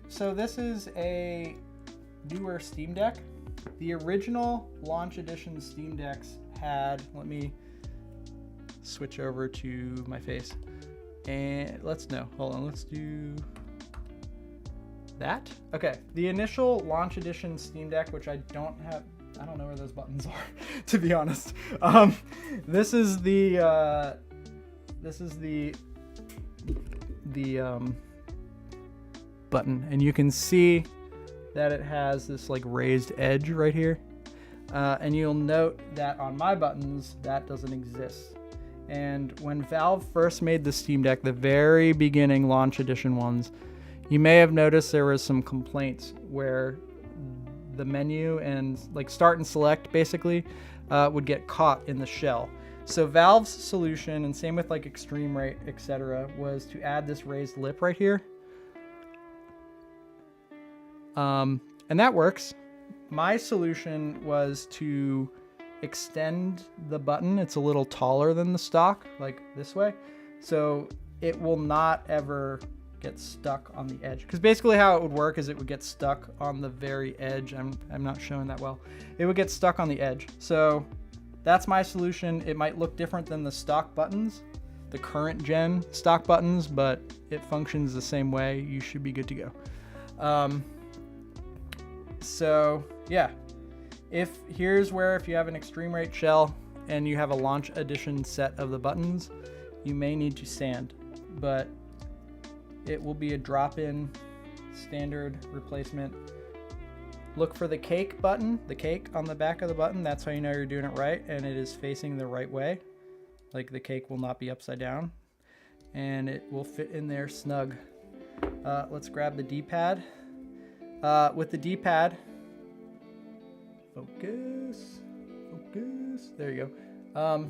So this is a newer Steam Deck. The original launch edition Steam Decks had, let me switch over to my face. And let's do that. Okay, the initial launch edition Steam Deck, which I don't know where those buttons are, to be honest. This is the button, and you can see that it has this like raised edge right here. And you'll note that on my buttons, that doesn't exist. And when Valve first made the Steam Deck, the very beginning launch edition ones, you may have noticed there was some complaints where the menu and like start and select basically would get caught in the shell. So Valve's solution, and same with like Extreme Rate, etc., was to add this raised lip right here. And that works. My solution was to extend the button. It's a little taller than the stock, like this way. So it will not ever get stuck on the edge. Because basically how it would work is it would get stuck on the very edge. I'm not showing that well. It would get stuck on the edge. So that's my solution. It might look different than the stock buttons, the current gen stock buttons, but it functions the same way. You should be good to go. So yeah, Here's where if you have an extreme rate shell and you have a launch edition set of the buttons, you may need to sand, but it will be a drop-in standard replacement. Look for the cake button, the cake on the back of the button. That's how you know you're doing it right, and it is facing the right way. Like the cake will not be upside down, and it will fit in there snug. Let's grab the D-pad. With the D-pad, focus, there you go.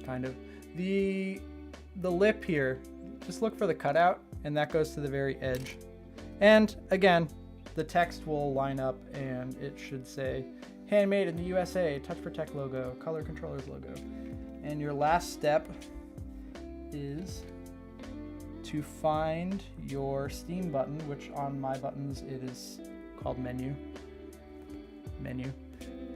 Kind of. The lip here, just look for the cutout, and that goes to the very edge. And again, the text will line up and it should say handmade in the USA, Touch Protect logo, Color Controllers logo. And your last step is to find your Steam button, which on my buttons it is called menu,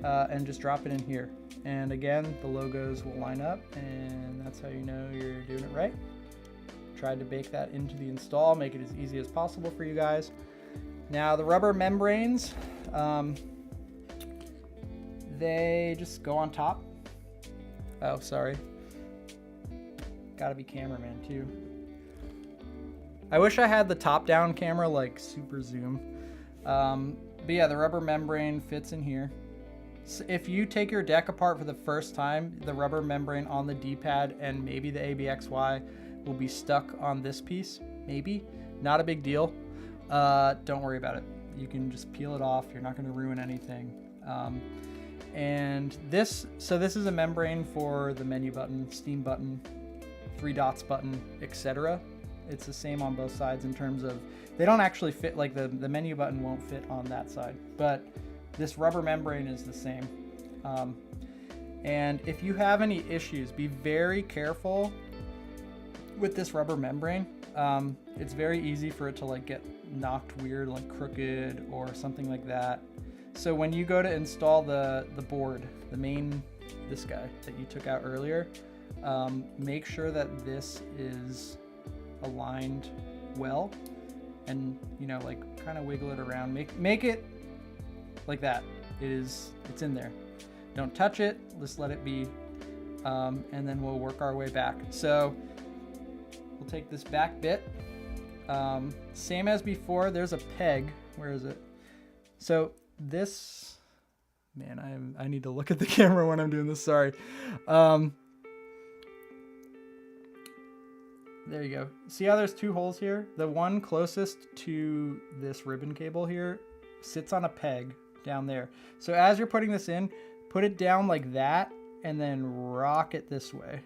and just drop it in here. And again, the logos will line up, and that's how you know you're doing it right. Tried to bake that into the install, make it as easy as possible for you guys. Now the rubber membranes, they just go on top. Oh, sorry. Gotta be cameraman too. I wish I had the top-down camera, like super zoom. But yeah, the rubber membrane fits in here. So if you take your deck apart for the first time, the rubber membrane on the D-pad and maybe the ABXY will be stuck on this piece, maybe. Not a big deal. Don't worry about it. You can just peel it off. You're not going to ruin anything. And this is a membrane for the menu button, Steam button, 3 dots button, etc. It's the same on both sides in terms of, they don't actually fit, like the menu button won't fit on that side, but this rubber membrane is the same. And if you have any issues, be very careful with this rubber membrane. It's very easy for it to like get knocked weird, like crooked or something like that. So when you go to install the board, the main, this guy that you took out earlier, make sure that this is aligned well, and you know, like kind of wiggle it around, make it like that. It's in there. Don't touch it, just let it be, and then we'll work our way back. So we'll take this back bit, same as before. There's a peg. Where is it? So this, man, I need to look at the camera when I'm doing this. Sorry. There you go. See how there's 2 holes here? The one closest to this ribbon cable here sits on a peg down there. So as you're putting this in, put it down like that and then rock it this way.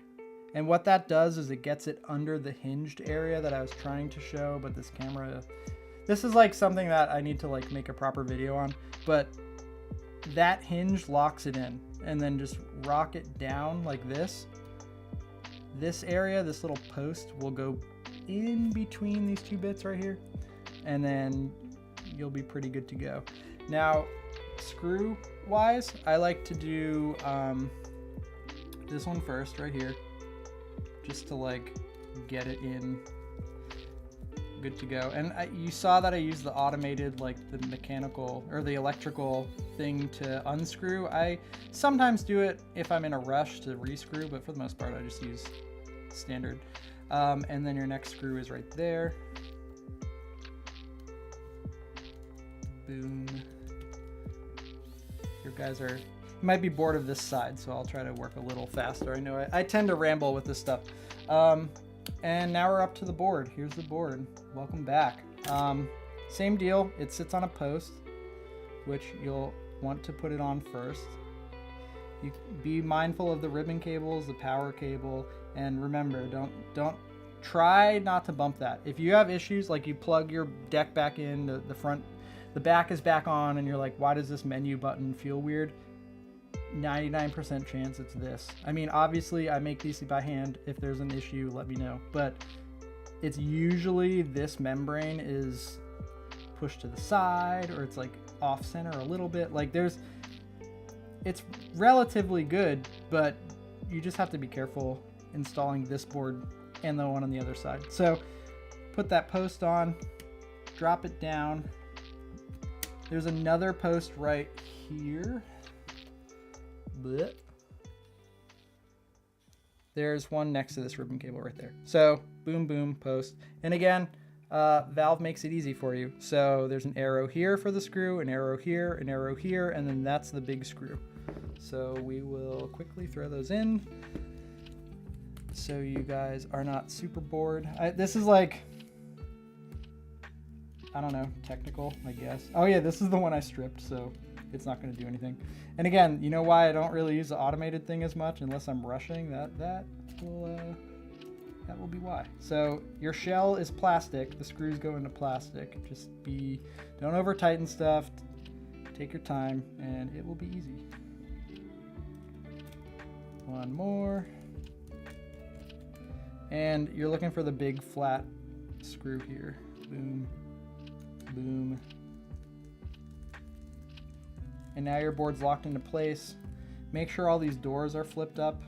And what that does is it gets it under the hinged area that I was trying to show, but this camera, this is like something that I need to like make a proper video on, but that hinge locks it in, and then just rock it down like this. This area, this little post will go in between these 2 bits right here, and then you'll be pretty good to go. Now, screw wise, I like to do this one first right here, just to like get it in good to go. And you saw that I used the automated, like the mechanical or the electrical thing to unscrew. I sometimes do it if I'm in a rush to rescrew, but for the most part I just use standard. And then your next screw is right there. Boom. You guys might be bored of this side, so I'll try to work a little faster. I know I tend to ramble with this stuff. And now we're up to the board. Here's the board. Welcome back. Same deal. It sits on a post, which you'll want to put it on first. You be mindful of the ribbon cables, the power cable, and remember, don't try not to bump that. If you have issues, like you plug your deck back in, the back is back on, and you're like, why does this menu button feel weird? 99% chance it's this. I mean, obviously I make these by hand. If there's an issue, let me know. But it's usually this membrane is pushed to the side, or it's like off center a little bit. Like it's relatively good, but you just have to be careful installing this board and the one on the other side. So put that post on, drop it down. There's another post right here. Blech. There's one next to this ribbon cable right there. So boom, boom, post. And again, Valve makes it easy for you. So there's an arrow here for the screw, an arrow here, and then that's the big screw. So we will quickly throw those in so you guys are not super bored. This is like, I don't know, technical, I guess. Oh yeah, this is the one I stripped, so it's not going to do anything. And again, you know why I don't really use the automated thing as much unless I'm rushing? That will be why. So your shell is plastic. The screws go into plastic. Don't over tighten stuff. Take your time, and it will be easy. One more. And you're looking for the big flat screw here. Boom, boom. And now your board's locked into place. Make sure all these doors are flipped up.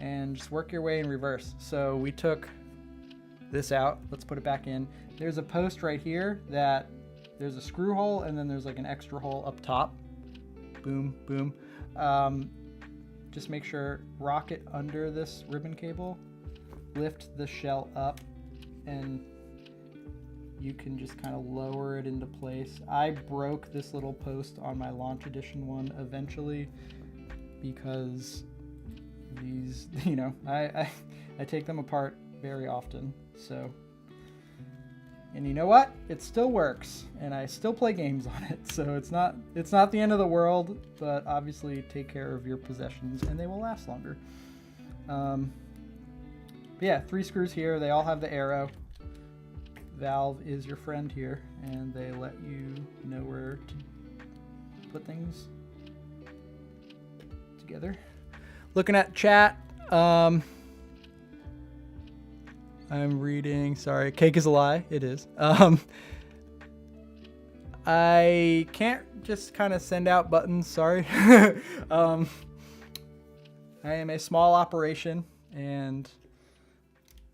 And just work your way in reverse. So we took this out. Let's put it back in. There's a post right here that there's a screw hole, and then there's like an extra hole up top. Boom, boom. Just make sure, rock it under this ribbon cable, lift the shell up, and you can just kind of lower it into place. I broke this little post on my launch edition one eventually because these, you know, I take them apart very often. So, and you know what? It still works, and I still play games on it. So it's not the end of the world, but obviously take care of your possessions and they will last longer. But yeah, 3 screws here. They all have the arrow. Valve is your friend here, and they let you know where to put things together. Looking at chat, I'm reading, sorry, cake is a lie, it is. I can't just kind of send out buttons, sorry. I am a small operation, and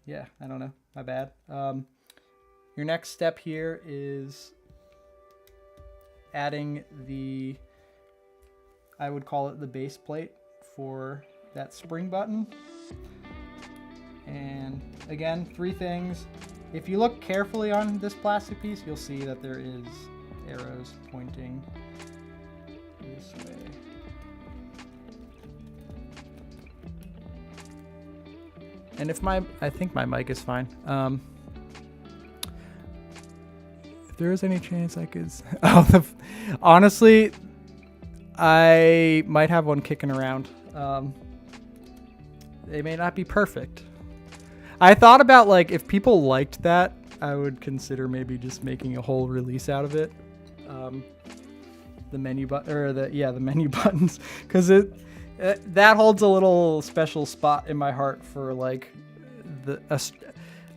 yeah, I don't know, my bad. Your next step here is adding I would call it the base plate for that spring button. And again, 3 things. If you look carefully on this plastic piece, you'll see that there is arrows pointing this way. And I think my mic is fine. If there is any chance I could, honestly, I might have one kicking around. They may not be perfect. I thought about, like, if people liked that, I would consider maybe just making a whole release out of it. The menu button, or the menu buttons, because that holds a little special spot in my heart for, like,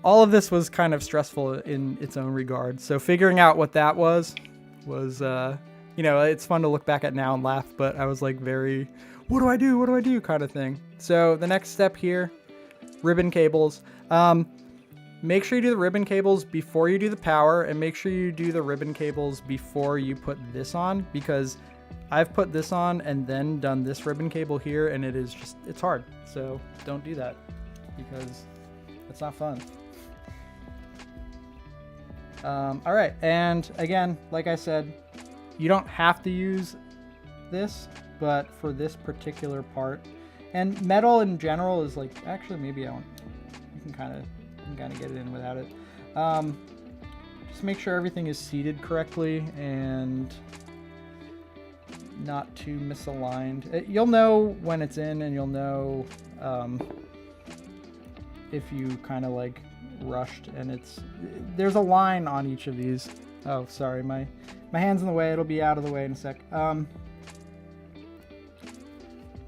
all of this was kind of stressful in its own regard. So figuring out what that was, you know, it's fun to look back at now and laugh, but I was like very, what do I do kind of thing. So the next step here, ribbon cables. Make sure you do the ribbon cables before you do the power, and make sure you do the ribbon cables before you put this on, because I've put this on and then done this ribbon cable here, and it's hard. So don't do that, because it's not fun. All right, and again, like I said, you don't have to use this, but for this particular part, and metal in general is like, actually maybe I won't, you can kind of get it in without it. Just make sure everything is seated correctly and not too misaligned. You'll know when it's in, and you'll know if you kind of like rushed, and there's a line on each of these. Oh, sorry, my hand's in the way. It'll be out of the way in a sec. Let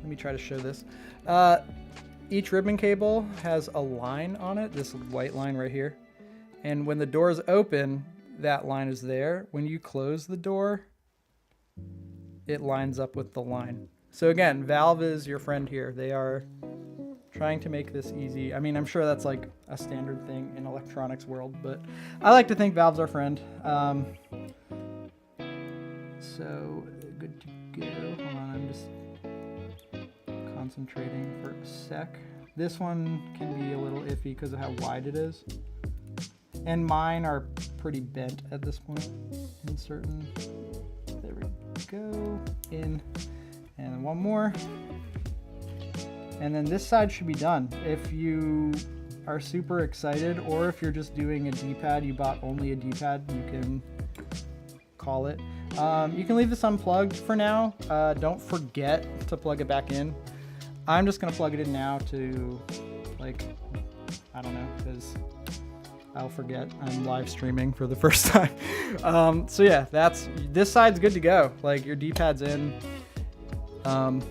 me try to show this. Each ribbon cable has a line on it, this white line right here. And when the door is open, that line is there. When you close the door, it lines up with the line. So again, Valve is your friend here. They are trying to make this easy. I mean, I'm sure that's like a standard thing in electronics world, but I like to think Valve's our friend. So good to go. just concentrating for a sec. This one can be a little iffy because of how wide it is. And mine are pretty bent at this point in certain. There we go. In. And one more. And then this side should be done. If you are super excited, or if you're just doing a D-pad, you bought only a D-pad, you can call it. You can leave this unplugged for now. Don't forget to plug it back in. I'm just gonna plug it in now to, like, I don't know, because I'll forget I'm live streaming for the first time. So yeah, this side's good to go. Like, your D-pad's in. Your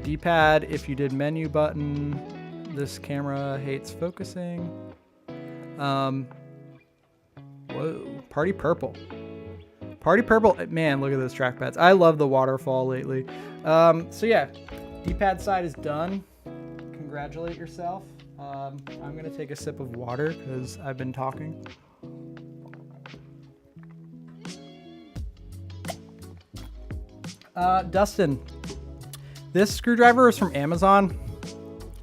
D-pad, if you did menu button, this camera hates focusing. Whoa, Party Purple. Party Purple, man, look at those trackpads. I love the waterfall lately. So yeah, D-pad side is done. Congratulate yourself. I'm gonna take a sip of water because I've been talking. Dustin, this screwdriver is from Amazon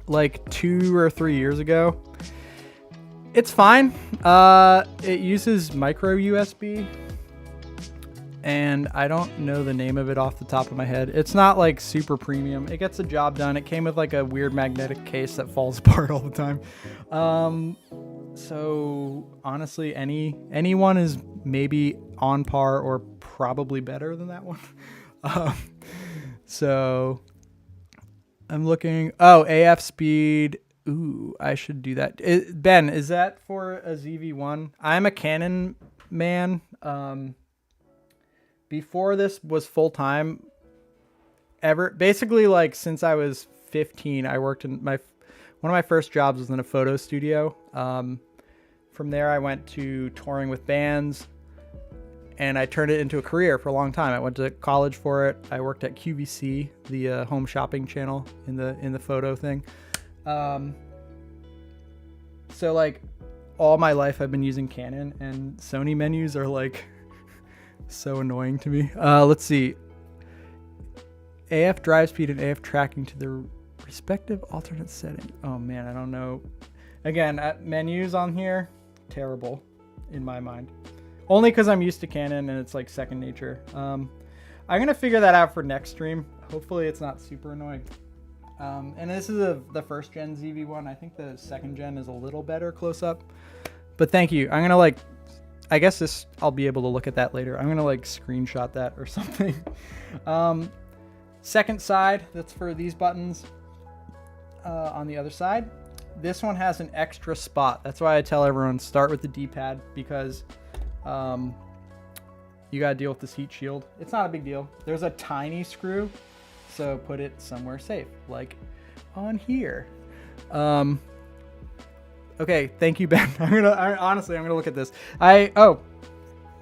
like 2 or 3 years ago. It's fine. It uses micro USB. And I don't know the name of it off the top of my head. It's not like super premium. It gets the job done. It came with like a weird magnetic case that falls apart all the time. So honestly, anyone is maybe on par or probably better than that one. So I'm looking. Oh, AF speed. Ooh, I should do that. Ben, is that for a ZV-1? I'm a Canon man. Before this was full time, basically like since I was 15, I worked in one of my first jobs was in a photo studio. From there, I went to touring with bands, and I turned it into a career for a long time. I went to college for it. I worked at QVC, the home shopping channel in the photo thing. So like all my life, I've been using Canon, and Sony menus are like so annoying to me. Let's see. AF drive speed and AF tracking to their respective alternate setting. Oh man, I don't know. Again, menus on here, terrible in my mind. Only because I'm used to Canon and it's like second nature. I'm gonna figure that out for next stream. Hopefully it's not super annoying. And this is the first gen ZV-1. I think the second gen is a little better close up. But thank you. I'm gonna I guess I'll be able to look at that later. I'm gonna like screenshot that or something. Second side, that's for these buttons. On the other side, this one has an extra spot. That's why I tell everyone start with the D-pad, because you gotta deal with this heat shield. It's not a big deal. There's a tiny screw, so put it somewhere safe, like on here. Okay, thank you, Ben. Honestly, I'm gonna look at this.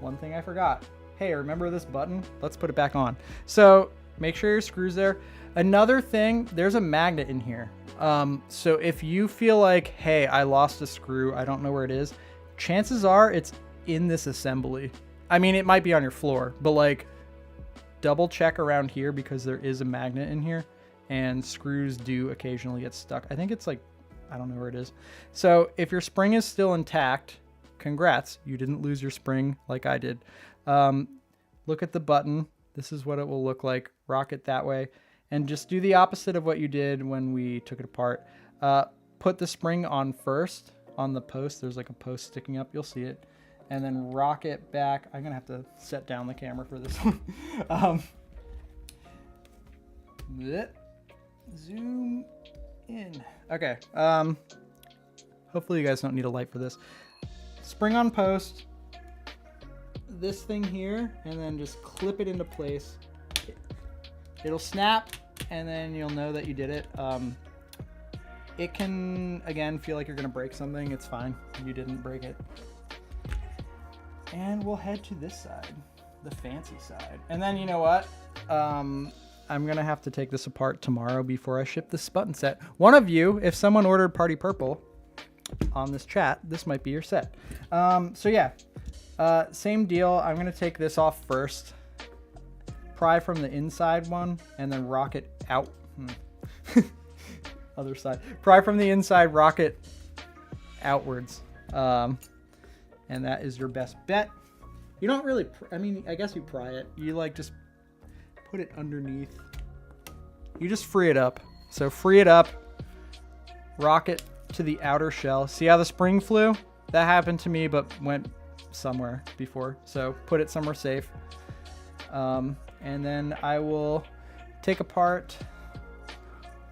One thing I forgot. Hey, remember this button? Let's put it back on. So make sure your screw's there. Another thing, there's a magnet in here. So if you feel like, hey, I lost a screw, I don't know where it is, chances are it's in this assembly. I mean, it might be on your floor, but like double check around here because there is a magnet in here, and screws do occasionally get stuck. I think it's like, I don't know where it is. So if your spring is still intact, congrats, you didn't lose your spring like I did. Look at the button. This is what it will look like. Rock it that way. And just do the opposite of what you did when we took it apart. Put the spring on first on the post. There's like a post sticking up. You'll see it. And then rock it back. I'm going to have to set down the camera for this one. Zoom in. Okay. Hopefully you guys don't need a light for this. Spring on post. This thing here, and then just clip it into place. It'll snap, and then you'll know that you did it. It can, again, feel like you're gonna break something. It's fine. You didn't break it. And we'll head to this side, the fancy side. And then you know what? I'm gonna have to take this apart tomorrow before I ship this button set. One of you, if someone ordered Party Purple on this chat, this might be your set. So yeah, same deal. I'm gonna take this off first. pry from the inside one and then rocket out. Other side. Pry from the inside, rocket outwards. And that is your best bet. You don't really, I mean, I guess you pry it. You like just put it underneath. You just free it up. So free it up, rock it to the outer shell. See how the spring flew? That happened to me, but went somewhere before. So put it somewhere safe. And then I will take apart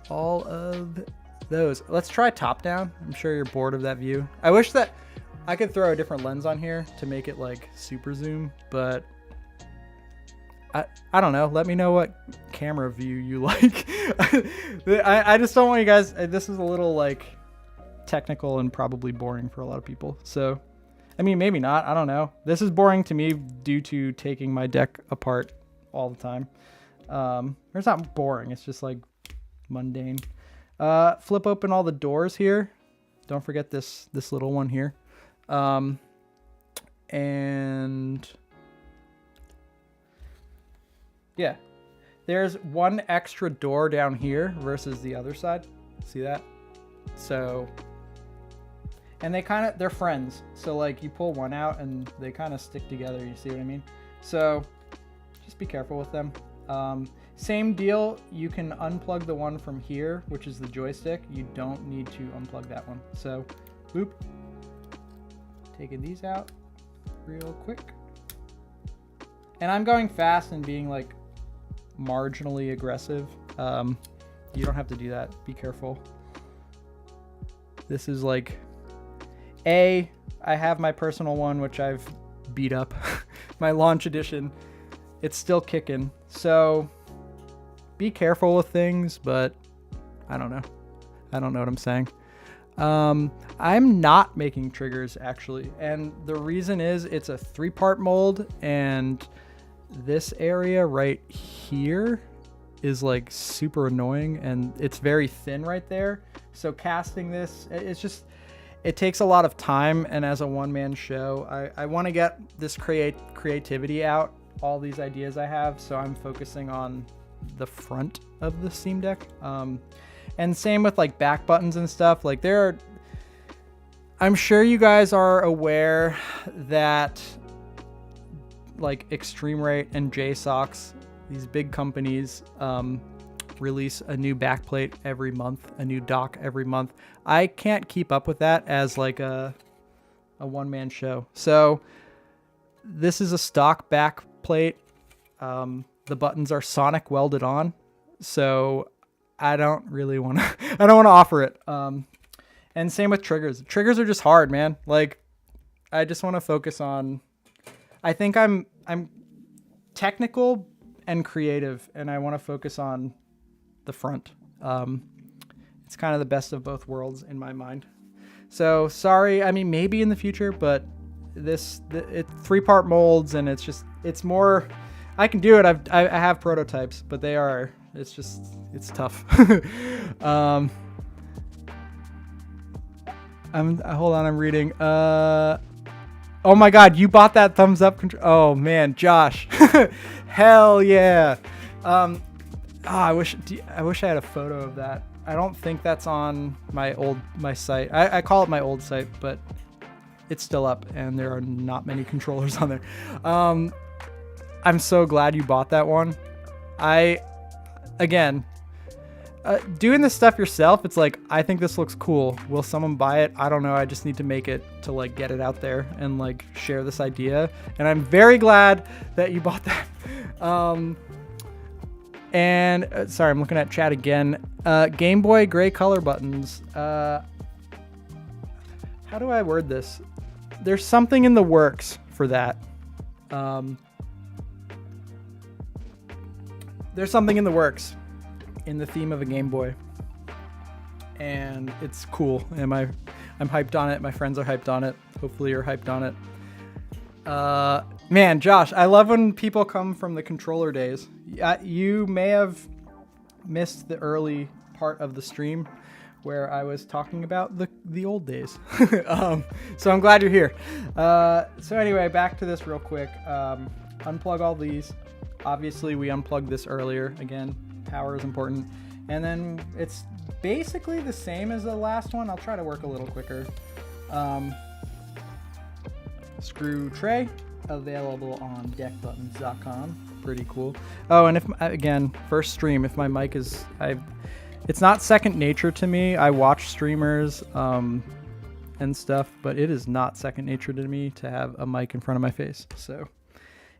all of those. Let's try top down. I'm sure you're bored of that view. I wish that I could throw a different lens on here to make it like super zoom, but I don't know. Let me know what camera view you like. I just don't want you guys, this is a little like technical and probably boring for a lot of people. So, I mean, maybe not. I don't know. This is boring to me due to taking my deck apart all the time. It's not boring. It's just like mundane. Flip open all the doors here. Don't forget this little one here. And yeah, there's one extra door down here versus the other side. See that? So, and they're friends. So like you pull one out and they kind of stick together. You see what I mean? So just be careful with them. Same deal. You can unplug the one from here, which is the joystick. You don't need to unplug that one. So, boop. Taking these out real quick. And I'm going fast and being like marginally aggressive. You don't have to do that. Be careful. This is like I have my personal one, which I've beat up. My launch edition. It's still kicking. So be careful with things, but I don't know. I don't know what I'm saying. I'm not making triggers actually. And the reason is it's a 3-part mold, and this area right here is like super annoying, and it's very thin right there. So casting this, it takes a lot of time. And as a one-man show, I want to get this creativity out, all these ideas I have. So I'm focusing on the front of the Steam Deck. And same with like back buttons and stuff. Like I'm sure you guys are aware that like Extreme Rate and JSOX, these big companies, release a new backplate every month, a new dock every month. I can't keep up with that as like a one-man show. So this is a stock backplate. The buttons are sonic welded on. So I don't really want to, I don't want to offer it. And same with triggers. Triggers are just hard, man. Like I just want to focus on, I think I'm technical and creative, and I want to focus on the front. It's kind of the best of both worlds in my mind. So sorry. I mean, maybe in the future, but it's 3-part molds, and it's more, I can do it. I have prototypes, but it's tough. Hold on, I'm reading. Oh my God, you bought that thumbs up control. Oh man, Josh. Hell yeah. I wish I had a photo of that. I don't think that's on my site. I call it my old site, but it's still up, and there are not many controllers on there. I'm so glad you bought that one. Doing this stuff yourself, it's like, I think this looks cool. Will someone buy it? I don't know. I just need to make it to like get it out there and like share this idea. And I'm very glad that you bought that. Sorry, I'm looking at chat again. Game Boy gray color buttons. How do I word this? There's something in the works for that. There's something in the works in the theme of a Game Boy, and it's cool, and I'm hyped on it. My friends are hyped on it. Hopefully you're hyped on it. Man, Josh, I love when people come from the controller days. You may have missed the early part of the stream where I was talking about the old days. So I'm glad you're here. So anyway, back to this real quick. Unplug all these. Obviously, we unplugged this earlier. Again, power is important. And then it's basically the same as the last one. I'll try to work a little quicker. Screw tray, available on deckbuttons.com. Pretty cool. Oh, and if, again, first stream, if my mic is... it's not second nature to me. I watch streamers and stuff, but it is not second nature to me to have a mic in front of my face. So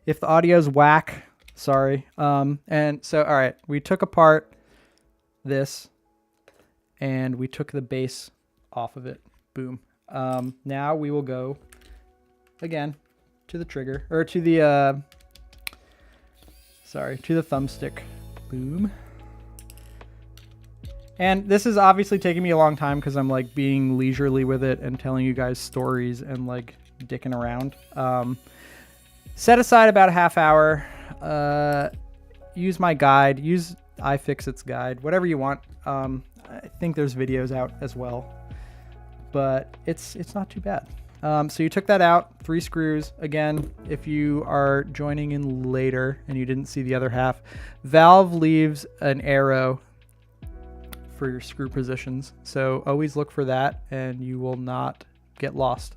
if the audio's whack, sorry. And so, all right, we took apart this and we took the base off of it. Boom. Now we will go again to the trigger, or to the to the thumbstick. Boom. And this is obviously taking me a long time because I'm like being leisurely with it and telling you guys stories and like dicking around. Set aside about a half hour. Use my guide. Use iFixit's guide. Whatever you want. I think there's videos out as well, but it's not too bad. So you took that out, 3 screws. Again, if you are joining in later and you didn't see the other half, Valve leaves an arrow for your screw positions. So always look for that and you will not get lost.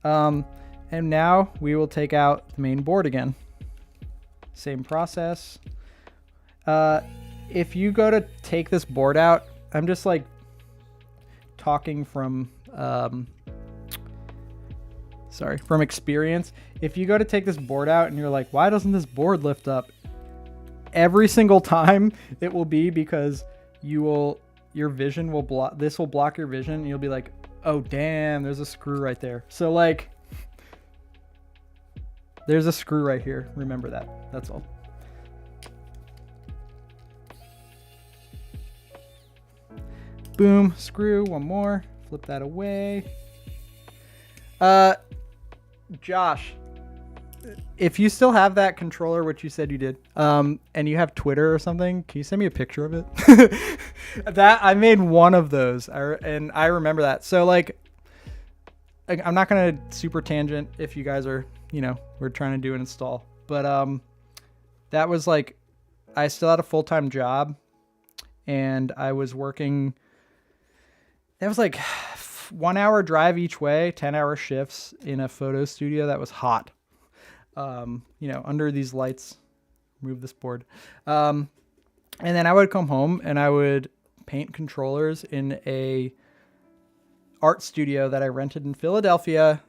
And now we will take out the main board again. Same process. If you go to take this board out, I'm just like talking from, from experience. If you go to take this board out and you're like, why doesn't this board lift up? Every single time it will be because your vision will block, this will block your vision and you'll be like, oh damn, there's a screw right there. So like, there's a screw right here. Remember that, that's all. Boom, screw, one more, flip that away. Josh, if you still have that controller, which you said you did, and you have Twitter or something, can you send me a picture of it? That I made one of those, and I remember that. So like, I'm not gonna super tangent if you guys are, we're trying to do an install, but that was like, I still had a full-time job, and I was working. That was like 1 hour drive each way, 10-hour shifts in a photo studio that was hot. Under these lights, move this board. And then I would come home and I would paint controllers in a art studio that I rented in Philadelphia.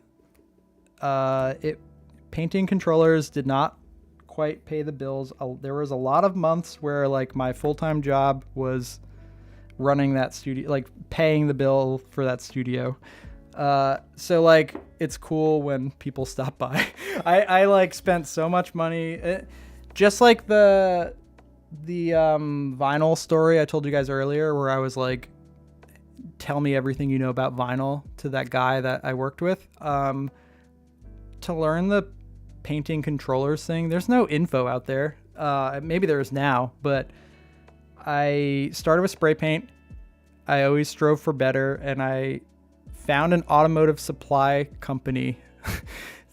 Painting controllers did not quite pay the bills. There was a lot of months where like my full-time job was running that studio, like paying the bill for that studio. So like, it's cool when people stop by. I like spent so much money, just like the vinyl story I told you guys earlier, where I was like, tell me everything you know about vinyl to that guy that I worked with. To learn the painting controllers thing, there's no info out there. Maybe there is now, but I started with spray paint. I always strove for better, and I found an automotive supply company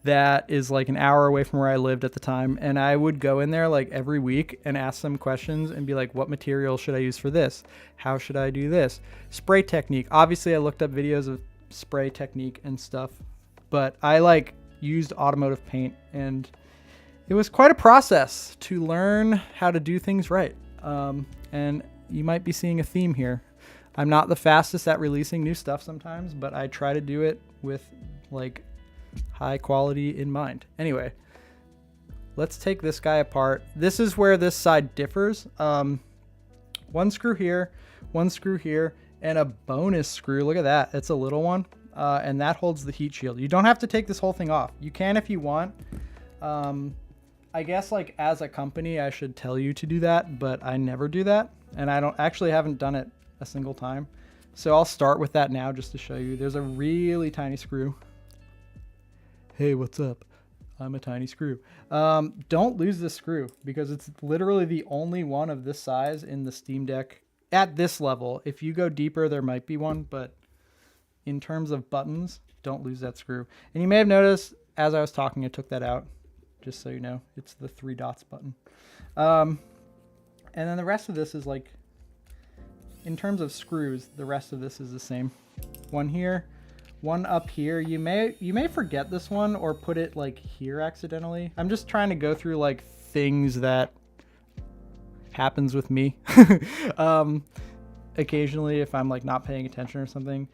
that is like an hour away from where I lived at the time. And I would go in there like every week and ask them questions and be like, what material should I use for this? How should I do this? Spray technique. Obviously I looked up videos of spray technique and stuff, but I like used automotive paint, and it was quite a process to learn how to do things right. And you might be seeing a theme here. I'm not the fastest at releasing new stuff sometimes, but I try to do it with like high quality in mind. Anyway, let's take this guy apart. This is where this side differs. One screw here, and a bonus screw. Look at that. It's a little one. And that holds the heat shield. You don't have to take this whole thing off. You can if you want. I guess like as a company, I should tell you to do that, but I never do that. And I haven't done it a single time. So I'll start with that now just to show you. There's a really tiny screw. Hey, what's up? I'm a tiny screw. Don't lose this screw because it's literally the only one of this size in the Steam Deck at this level. If you go deeper, there might be one, but in terms of buttons, don't lose that screw. And you may have noticed as I was talking, I took that out just so you know. It's the 3 dots button. And then the rest of this is like, in terms of screws, the rest of this is the same. One here, one up here. You may forget this one or put it like here accidentally. I'm just trying to go through like things that happens with me. Occasionally if I'm like not paying attention or something.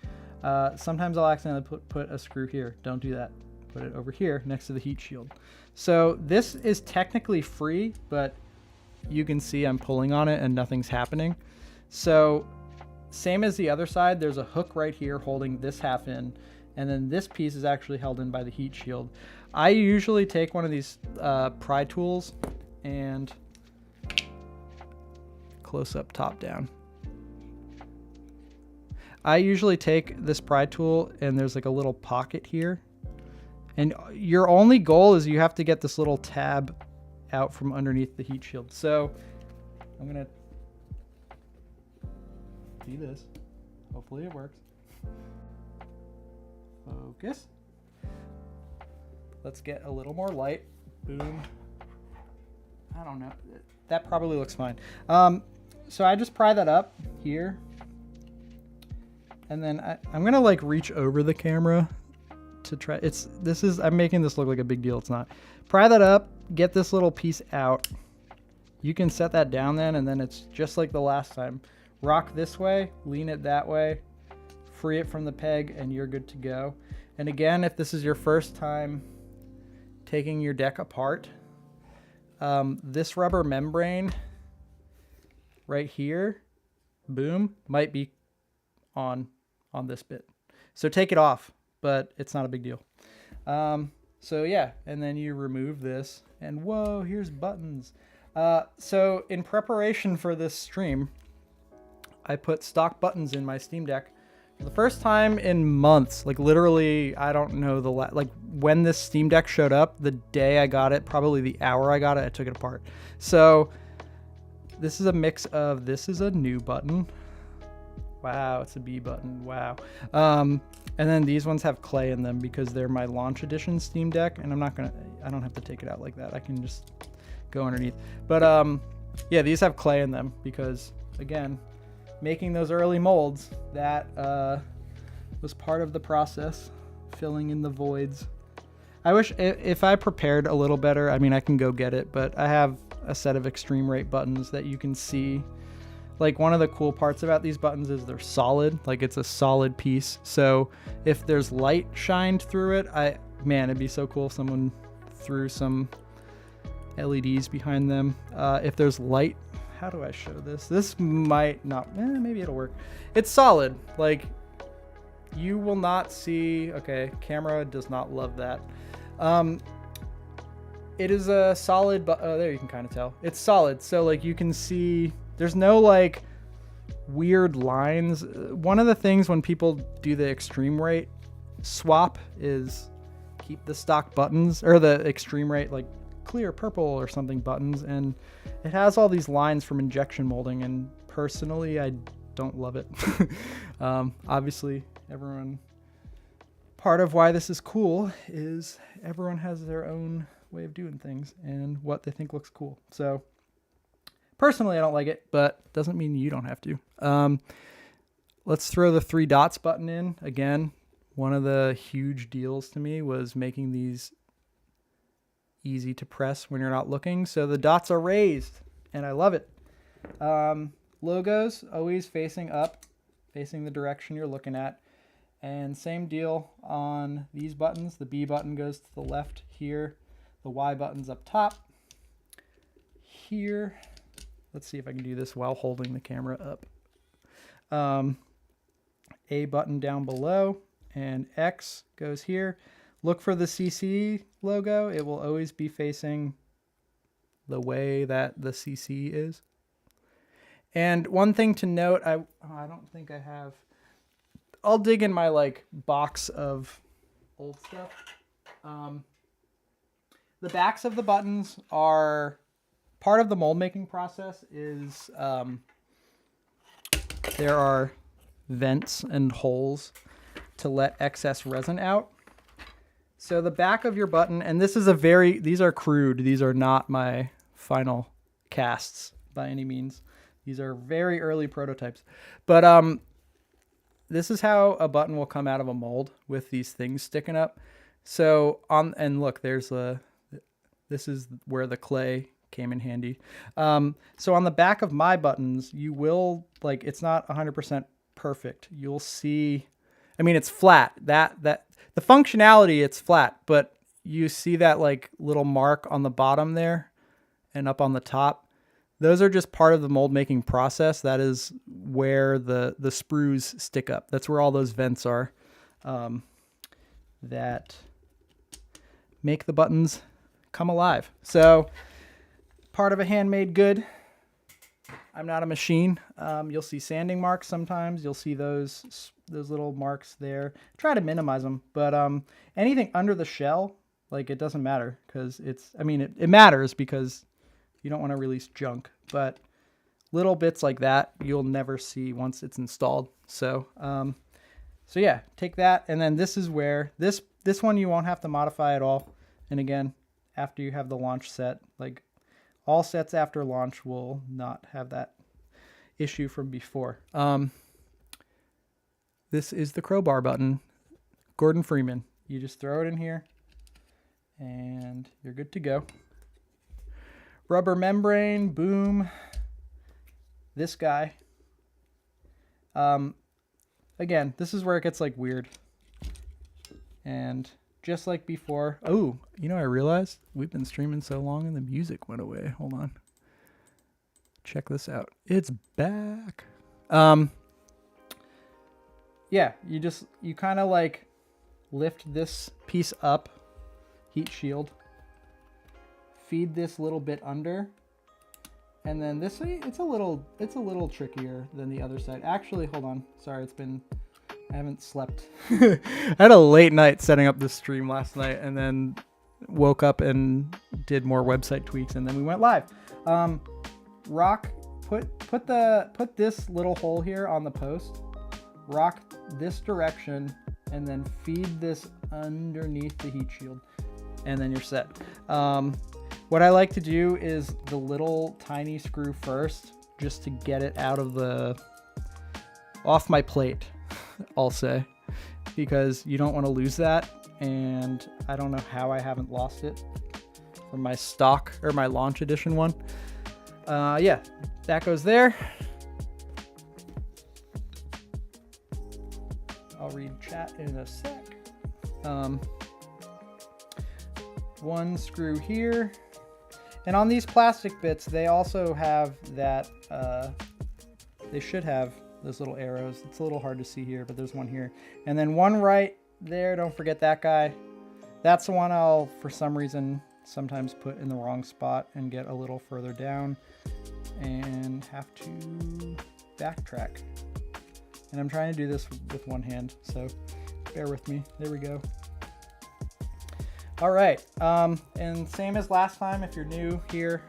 Sometimes I'll accidentally put a screw here. Don't do that. Put it over here next to the heat shield. So this is technically free, but you can see I'm pulling on it and nothing's happening. So same as the other side, there's a hook right here holding this half in, and then this piece is actually held in by the heat shield. I usually take one of these pry tools and close up, top down. I usually take this pry tool and there's like a little pocket here. And your only goal is you have to get this little tab out from underneath the heat shield. So I'm gonna do this. Hopefully it works. Focus. Let's get a little more light. Boom. I don't know. That probably looks fine. So I just pry that up here. And then I'm gonna like reach over the camera to try. I'm making this look like a big deal. It's not. Pry that up, get this little piece out. You can set that down then, and then it's just like the last time. Rock this way, lean it that way, free it from the peg, and you're good to go. And again, if this is your first time taking your deck apart, this rubber membrane right here, boom, might be on this bit. So take it off, but it's not a big deal. So yeah, and then you remove this, and whoa, here's buttons. So in preparation for this stream, I put stock buttons in my Steam Deck for the first time in months. Like literally, I don't know like when this Steam Deck showed up, the day I got it, probably the hour I got it, I took it apart. So this is a mix of, this is a new button. Wow, it's a B button. Wow. And then these ones have clay in them because they're my launch edition Steam Deck, and I don't have to take it out like that. I can just go underneath. But yeah, these have clay in them because, again, making those early molds, that was part of the process, filling in the voids. I wish if I prepared a little better, I mean, I can go get it, but I have a set of extreme rate buttons that you can see. Like, one of the cool parts about these buttons is they're solid, like it's a solid piece. So if there's light shined through it, man, it'd be so cool if someone threw some LEDs behind them. If there's light, how do I show this? This might not, maybe it'll work. It's solid. Like, you will not see, okay, camera does not love that. It is a solid, but there you can kind of tell. It's solid. So like you can see, there's no like weird lines. One of the things when people do the extreme rate swap is keep the stock buttons, or the extreme rate like clear purple or something buttons, and it has all these lines from injection molding, and personally I don't love it. Obviously part of why this is cool is everyone has their own way of doing things and what they think looks cool. So personally I don't like it, but doesn't mean you don't have to. Let's throw the 3 dots button in. Again, one of the huge deals to me was making these easy to press when you're not looking. So the dots are raised and I love it. Logos always facing up, facing the direction you're looking at. And same deal on these buttons. The B button goes to the left here. The Y button's up top here. Let's see if I can do this while holding the camera up. A button down below, and X goes here. Look for the CC logo. It will always be facing the way that the CC is. And one thing to note, I don't think I have, I'll dig in my like box of old stuff. The backs of the buttons are part of the mold making process. Is there are vents and holes to let excess resin out. So the back of your button, and this is these are crude. These are not my final casts by any means. These are very early prototypes. But this is how a button will come out of a mold with these things sticking up. So and look, this is where the clay came in handy. So on the back of my buttons, you will, like, it's not 100% perfect. You'll see, I mean, it's flat. The functionality, it's flat, but you see that like little mark on the bottom there and up on the top. Those are just part of the mold making process. That is where the sprues stick up. That's where all those vents are that make the buttons come alive. So part of a handmade good. I'm not a machine. You'll see sanding marks sometimes. You'll see those little marks there. Try to minimize them, but anything under the shell, like, it doesn't matter because it matters because you don't want to release junk, but little bits like that you'll never see once it's installed. So yeah, take that, and then this is where this one you won't have to modify at all. And again, after you have the launch set, like all sets after launch will not have that issue from before. This is the crowbar button, Gordon Freeman. You just throw it in here and you're good to go. Rubber membrane, boom. This guy. Again, this is where it gets like weird. And just like before. Oh, I realized we've been streaming so long and the music went away. Hold on. Check this out. It's back. Yeah, you kind of like lift this piece up, heat shield, feed this little bit under, and then this, it's a little trickier than the other side. Actually, hold on. Sorry, I haven't slept. I had a late night setting up this stream last night, and then woke up and did more website tweaks, and then we went live. Rock, put this little hole here on the post. Rock this direction, and then feed this underneath the heat shield, and then you're set. What I like to do is the little tiny screw first, just to get it off my plate, I'll say, because you don't want to lose that, and I don't know how I haven't lost it from my stock or my launch edition one. Yeah, that goes there. I'll read chat in a sec. One screw here. And on these plastic bits, they also have that, they should have those little arrows. It's a little hard to see here, but there's one here. And then one right there, don't forget that guy. That's the one I'll, for some reason, sometimes put in the wrong spot and get a little further down and have to backtrack. And I'm trying to do this with one hand, so bear with me. There we go. All right, and same as last time, if you're new here,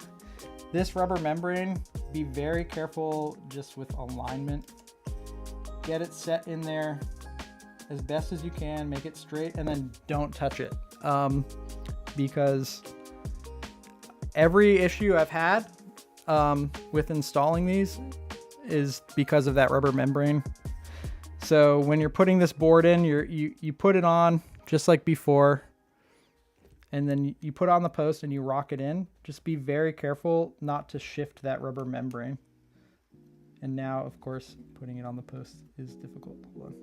this rubber membrane, be very careful just with alignment. Get it set in there as best as you can, make it straight, and then don't touch it. Because every issue I've had with installing these is because of that rubber membrane. So when you're putting this board in, you put it on just like before, and then you put on the post and you rock it in. Just be very careful not to shift that rubber membrane. And now, of course, putting it on the post is difficult. Hold on.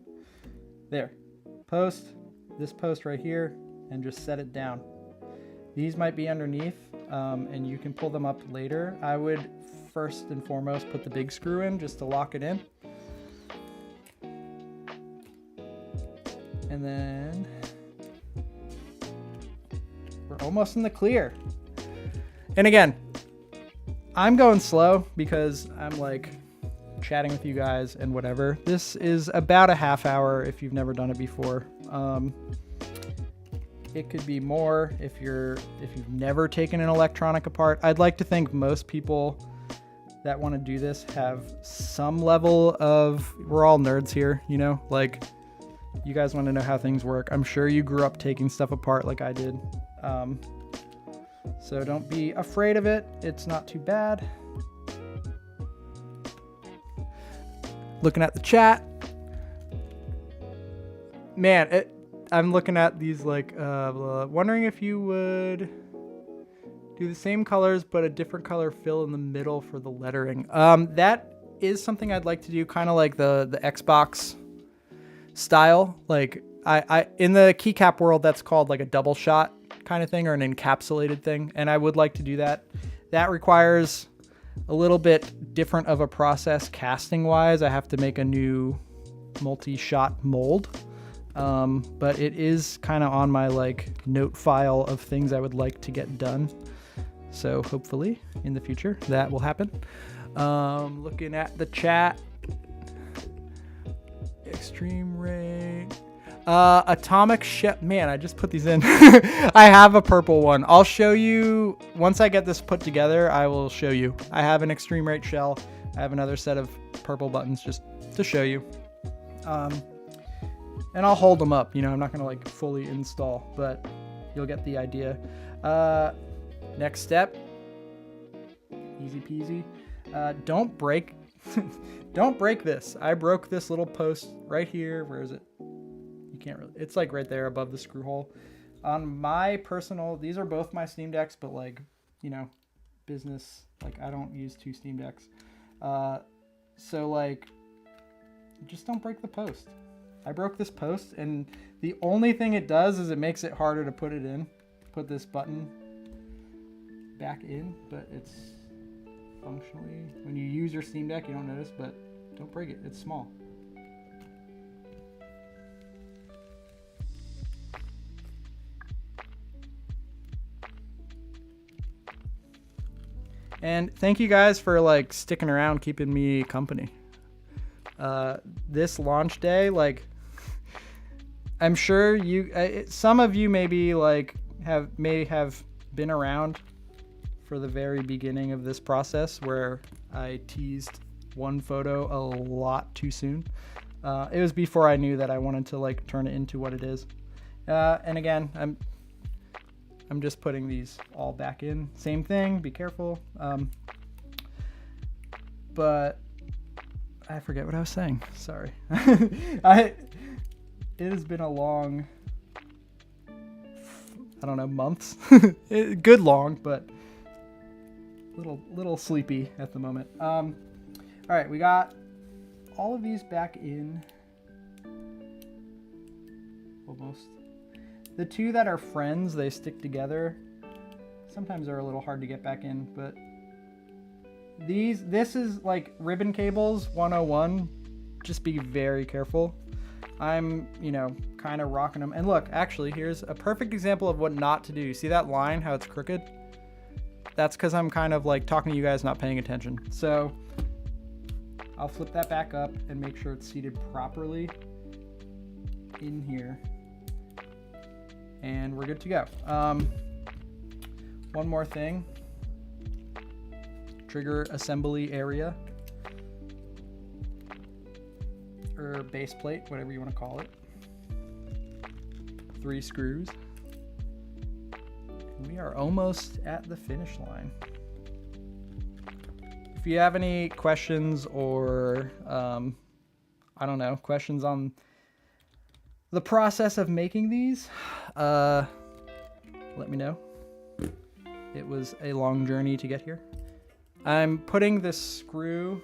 There. Post, this post right here, and just set it down. These might be underneath, and you can pull them up later. I would first and foremost put the big screw in just to lock it in. And then we're almost in the clear. And again, I'm going slow because I'm like chatting with you guys and whatever. This is about a half hour if you've never done it before. It could be more if you've never taken an electronic apart. I'd like to think most people that want to do this have some level of, we're all nerds here, like You guys want to know how things work. I'm sure you grew up taking stuff apart like I did. So don't be afraid of it. It's not too bad. Looking at the chat. Man, I'm looking at these like, wondering if you would do the same colors, but a different color fill in the middle for the lettering. That is something I'd like to do, kind of like the Xbox style. Like I in the keycap world, that's called like a double shot kind of thing, or an encapsulated thing. And I would like to do that. That requires a little bit different of a process casting wise. I have to make a new multi-shot mold. But it is kind of on my like note file of things I would like to get done. So hopefully in the future that will happen. Looking at the chat. Extreme rate. Atomic shell. Man, I just put these in. I have a purple one. I'll show you once I get this put together. I will show you. I have an extreme rate shell. I have another set of purple buttons just to show you. And I'll hold them up. You know, I'm not gonna like fully install, but you'll get the idea. Next step. Easy peasy. Don't break. Don't break this. I broke this little post right here. Where is it? You can't really. It's like right there above the screw hole. On my personal, these are both my Steam Decks, but like, you know, business. Like I don't use two Steam Decks. So like, just don't break the post. I broke this post, and the only thing it does is it makes it harder to put it in. Put this button back in, but it's functionally, when you use your Steam Deck, you don't notice, but don't break it. It's small. And thank you guys for like sticking around, keeping me company. This launch day, like, I'm sure you, some of you maybe like may have been around for the very beginning of this process where I teased one photo a lot too soon. It was before I knew that I wanted to like turn it into what it is. And again, I'm just putting these all back in. Same thing, be careful. But I forget what I was saying. Sorry. It has been a long, I don't know, months. Good long, but little sleepy at the moment. All right, we got all of these back in. Almost. The two that are friends, they stick together. Sometimes they're a little hard to get back in, but this is like ribbon cables 101. Just be very careful. I'm, you know, kind of rocking them. And look, actually, here's a perfect example of what not to do. You see that line, how it's crooked? That's because I'm kind of like talking to you guys, not paying attention. So I'll flip that back up and make sure it's seated properly in here. And we're good to go. One more thing. Trigger assembly area. Or base plate, whatever you want to call it. 3 screws. And we are almost at the finish line. If you have any questions or, I don't know, questions on the process of making these, let me know. It was a long journey to get here. I'm putting this screw,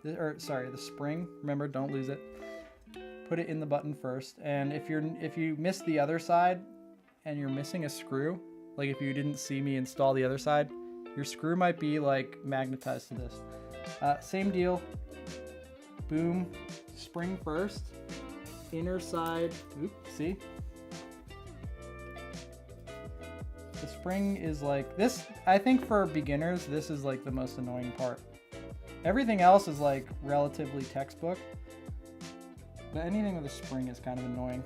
the spring. Remember, don't lose it. Put it in the button first. And if you miss the other side and you're missing a screw, like if you didn't see me install the other side, your screw might be like magnetized to this. Same deal. Boom. Spring first. Inner side. Oop, see? The spring is like this. I think for beginners, this is like the most annoying part. Everything else is like relatively textbook, but anything with a spring is kind of annoying.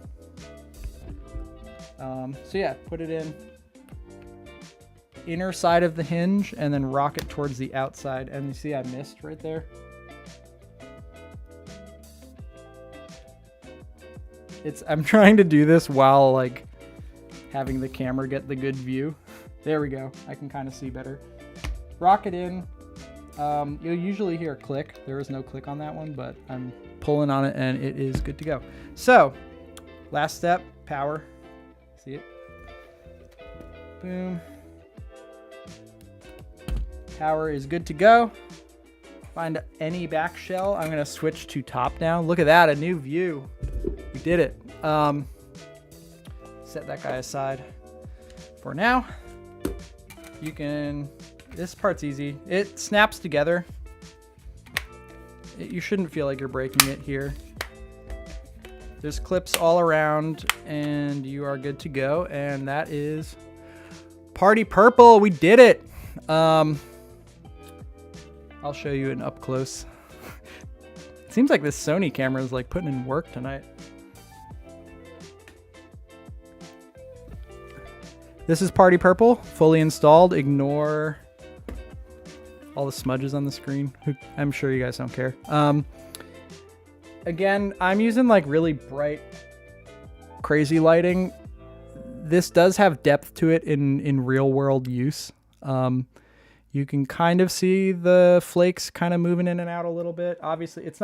So yeah, put it in inner side of the hinge and then rock it towards the outside. And you see I missed right there. I'm trying to do this while like having the camera get the good view. There we go. I can kind of see better. Rock it in. You'll usually hear a click. There is no click on that one, but I'm pulling on it and it is good to go. So last step, power. See it? Boom. Power is good to go. Find any back shell. I'm gonna switch to top down. Look at that, a new view. We did it. Set that guy aside for now. You can, this part's easy. It snaps together. You shouldn't feel like you're breaking it here. There's clips all around and you are good to go. And that is Party Purple. We did it. I'll show you an up close. It seems like this Sony camera is like putting in work tonight. This is Party Purple, fully installed. Ignore all the smudges on the screen. I'm sure you guys don't care. Again, I'm using like really bright, crazy lighting. This does have depth to it in real world use. You can kind of see the flakes kind of moving in and out a little bit. Obviously, it's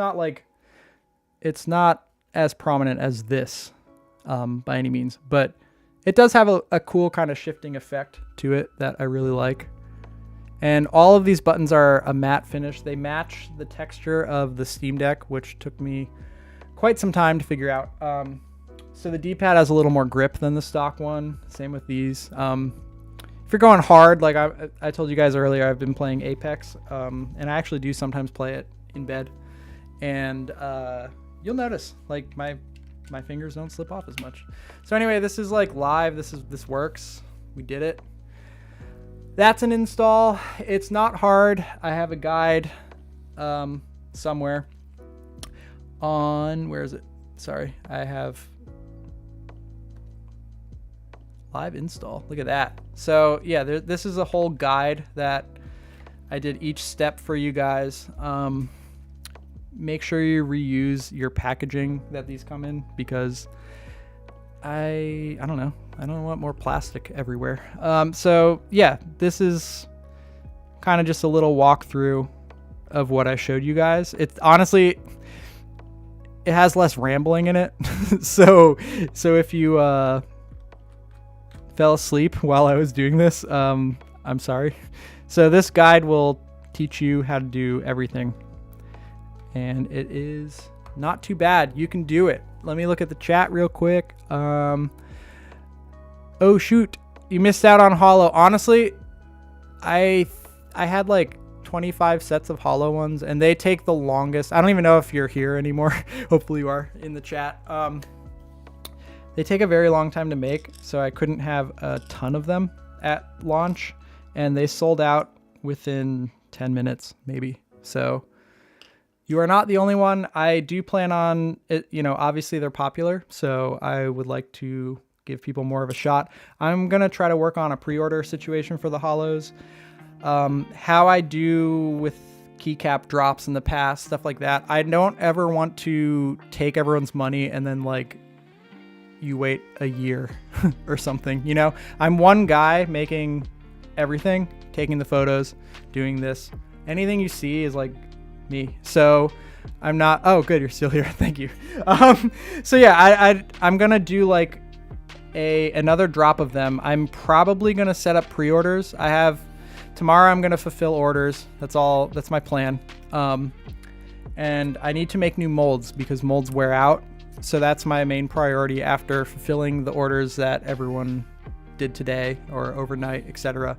not as prominent as this by any means, but it does have a cool kind of shifting effect to it that I really like. And all of these buttons are a matte finish. They match the texture of the Steam Deck, which took me quite some time to figure out. So the D-pad has a little more grip than the stock one. Same with these. If you're going hard, like I told you guys earlier, I've been playing Apex, and I actually do sometimes play it in bed. And you'll notice, like my fingers don't slip off as much. So anyway, this is like live. This works. We did it. That's an install. It's not hard. I have a guide somewhere on, where is it? Sorry, I have live install. Look at that. So yeah, this is a whole guide that I did each step for you guys. Make sure you reuse your packaging that these come in, because I don't know. I don't want more plastic everywhere. So yeah, this is kind of just a little walkthrough of what I showed you guys. It's honestly, it has less rambling in it. so if you fell asleep while I was doing this, I'm sorry. So this guide will teach you how to do everything. And it is not too bad. You can do it. Let me look at the chat real quick. Oh shoot, you missed out on Holo. Honestly, I had like 25 sets of Holo ones, and they take the longest. I don't even know if you're here anymore. Hopefully you are in the chat. They take a very long time to make, so I couldn't have a ton of them at launch, and they sold out within 10 minutes maybe. So you are not the only one. I do plan on it, obviously they're popular, so I would like to give people more of a shot. I'm going to try to work on a pre-order situation for the Holos. How I do with keycap drops in the past, stuff like that. I don't ever want to take everyone's money and then like you wait a year or something. I'm one guy making everything, taking the photos, doing this. Anything you see is like me. So I'm not, oh good, you're still here. Thank you. So yeah, I'm going to do like another drop of them. I'm probably going to set up pre-orders. Tomorrow I'm going to fulfill orders. That's my plan. And I need to make new molds because molds wear out. So that's my main priority after fulfilling the orders that everyone did today or overnight, etc.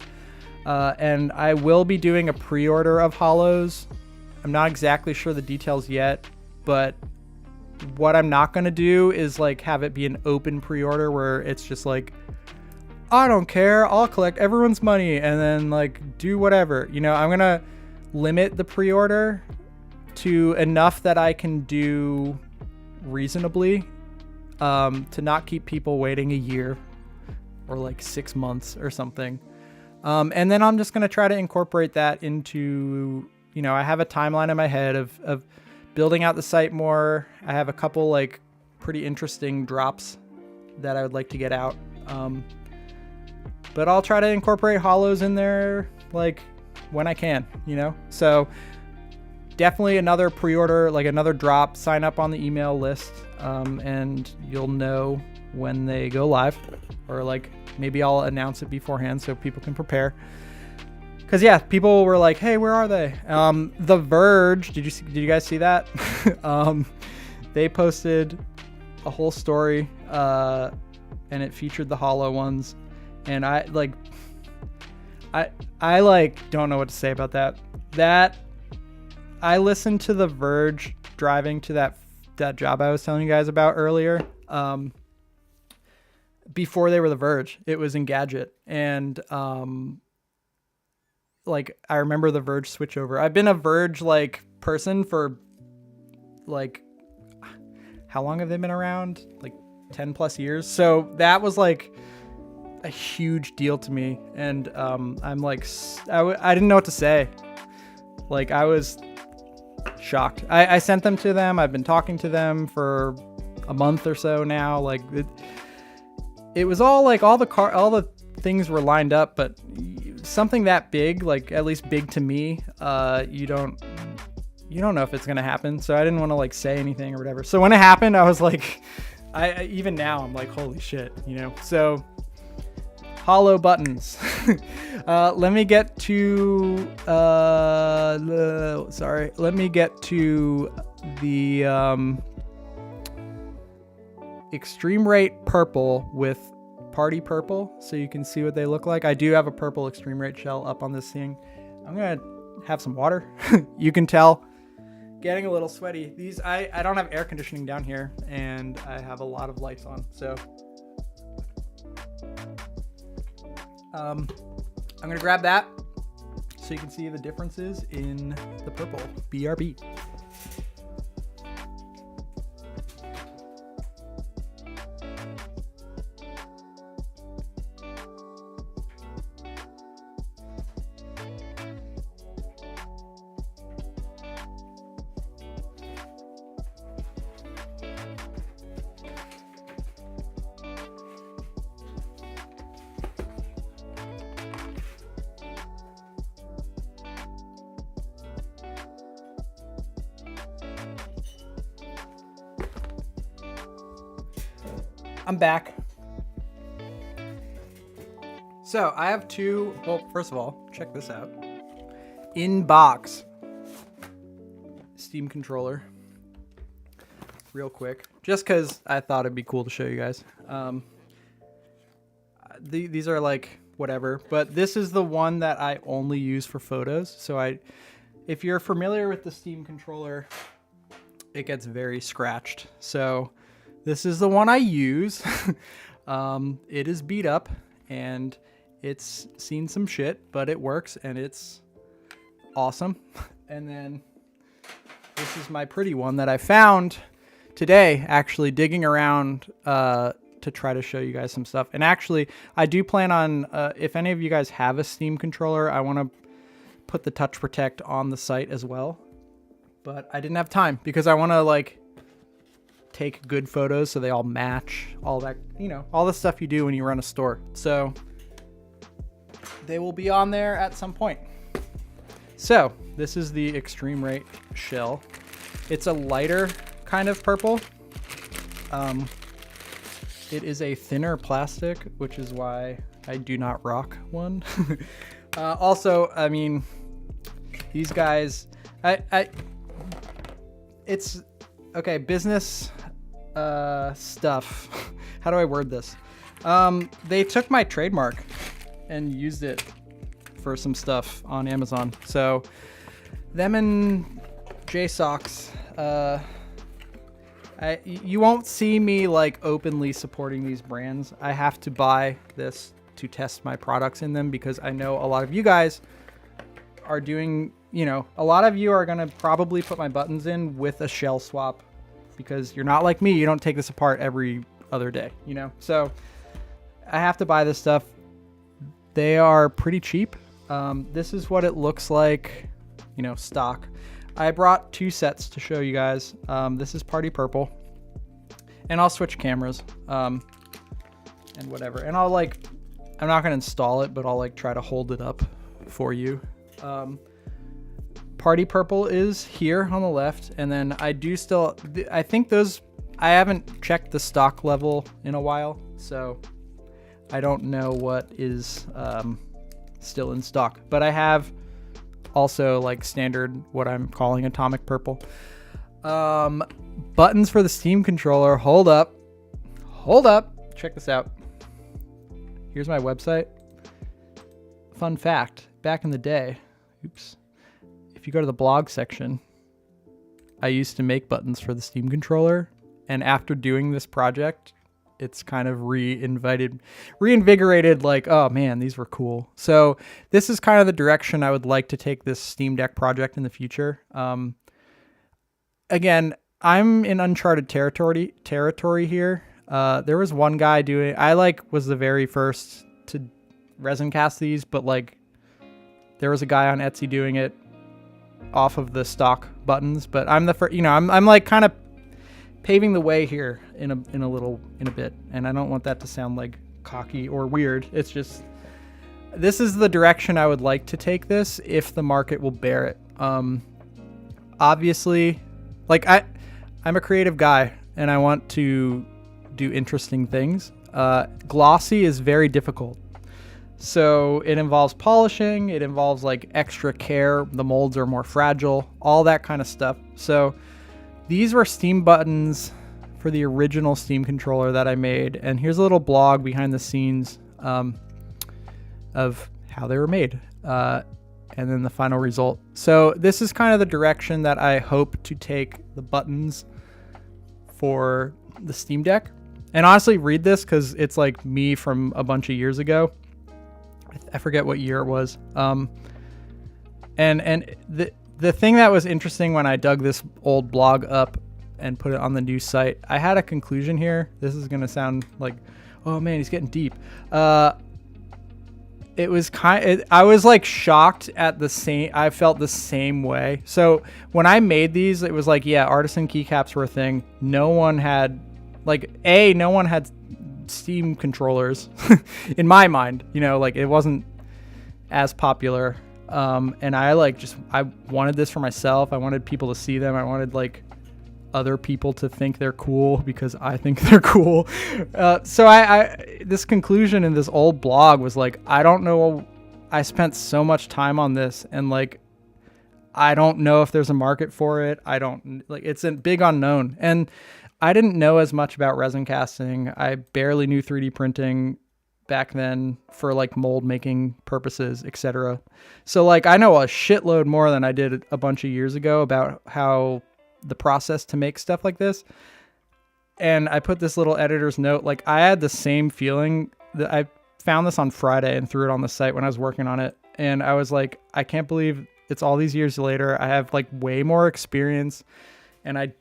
And I will be doing a pre-order of Holos. I'm not exactly sure the details yet, but what I'm not going to do is like have it be an open pre-order where it's just like, I don't care, I'll collect everyone's money and then like do whatever. I'm going to limit the pre-order to enough that I can do reasonably, to not keep people waiting a year or like 6 months or something. And then I'm just going to try to incorporate that into, I have a timeline in my head of building out the site more. I have a couple like pretty interesting drops that I would like to get out. But I'll try to incorporate holos in there like when I can, you know? So definitely another pre-order, like another drop, sign up on the email list, and you'll know when they go live, or like maybe I'll announce it beforehand so people can prepare. Cause yeah, people were like, hey, where are they? The Verge, did you guys see that? They posted a whole story, and it featured the holo ones. And I don't know what to say about that. I listened to The Verge driving to that job I was telling you guys about earlier. Before they were The Verge, it was Engadget. And, like, I remember the Verge switchover. I've been a Verge like person for like, how long have they been around? Like 10 plus years. So that was like a huge deal to me. And, I'm like, I didn't know what to say. Like, I was shocked. I sent them to them. I've been talking to them for a month or so now. Like it was all like all the things were lined up, but something that big, like at least big to me, you don't know if it's gonna happen. So I didn't want to like say anything or whatever. So when it happened, I was like, I even now I'm like, holy shit, you know. So holo buttons. Let me get to the Extreme Rate purple with Party Purple, so you can see what they look like. I do have a purple Extreme Rate shell up on this thing. I'm gonna have some water. You can tell getting a little sweaty. These I don't have air conditioning down here, and I have a lot of lights on, so I'm gonna grab that so you can see the differences in the purple BRB. I'm back. So I have two, well, first of all, check this out. In box Steam controller. Real quick, just because I thought it'd be cool to show you guys. These are like whatever, but this is the one that I only use for photos. So if you're familiar with the Steam controller, it gets very scratched. So this is the one I use. It is beat up and it's seen some shit, but it works and it's awesome. And then this is my pretty one that I found today, actually digging around to try to show you guys some stuff. And actually, I do plan on, if any of you guys have a Steam controller, I want to put the Touch Protect on the site as well. But I didn't have time because I want to like take good photos so they all match, all that, you know, all the stuff you do when you run a store. So they will be on there at some point. So this is the Extreme Rate shell. It's a lighter kind of purple. It is a thinner plastic, which is why I do not rock one. Also, I mean, these guys, it's okay. Business stuff. How do I word this? They took my trademark and used it for some stuff on Amazon. So them and JSOX, you won't see me like openly supporting these brands. I have to buy this to test my products in them because I know a lot of you guys are doing, you know, a lot of you are going to probably put my buttons in with a shell swap because you're not like me. You don't take this apart every other day, you know? So I have to buy this stuff. They are pretty cheap. This is what it looks like, you know, stock. I brought two sets to show you guys. This is Party Purple. And I'll switch cameras, and whatever. And I'll like, I'm not gonna install it, but I'll like try to hold it up for you. Party Purple is here on the left, and then I do still, I think those, I haven't checked the stock level in a while, so I don't know what is still in stock, but I have also like standard, what I'm calling Atomic Purple. Buttons for the Steam controller. Hold up, check this out. Here's my website. Fun fact, back in the day, oops, if you go to the blog section, I used to make buttons for the Steam controller, and after doing this project, it's kind of reinvigorated, like, oh man, these were cool. So this is kind of the direction I would like to take this Steam Deck project in the future. Again, I'm in uncharted territory here. There was one guy doing, I like was the very first to resin cast these, but like there was a guy on Etsy doing it off of the stock buttons, but I'm the first, you know, I'm like kind of paving the way here in a bit, and I don't want that to sound like cocky or weird. It's just, this is the direction I would like to take this if the market will bear it. Obviously, like I'm a creative guy and I want to do interesting things. Glossy is very difficult. So it involves polishing, it involves like extra care, the molds are more fragile, all that kind of stuff. So these were Steam buttons for the original Steam controller that I made, and here's a little blog behind the scenes of how they were made, and then the final result. So this is kind of the direction that I hope to take the buttons for the Steam Deck. And honestly, read this because it's like me from a bunch of years ago. I forget what year it was. And the thing that was interesting when I dug this old blog up and put it on the new site, I had a conclusion here. This is going to sound like, oh man, he's getting deep. It was I was like shocked at I felt the same way. So when I made these, it was like, yeah, artisan keycaps were a thing. No one had Steam controllers in my mind, you know, like it wasn't as popular. And I wanted this for myself. I wanted people to see them. I wanted like other people to think they're cool because I think they're cool. So this conclusion in this old blog was like, I don't know. I spent so much time on this and like, I don't know if there's a market for it. It's a big unknown. And I didn't know as much about resin casting. I barely knew 3D printing back then for like mold making purposes, etc. So like I know a shitload more than I did a bunch of years ago about how the process to make stuff like this. And I put this little editor's note, like I had the same feeling that I found this on Friday and threw it on the site when I was working on it. And I was like, I can't believe it's all these years later. I have like way more experience and I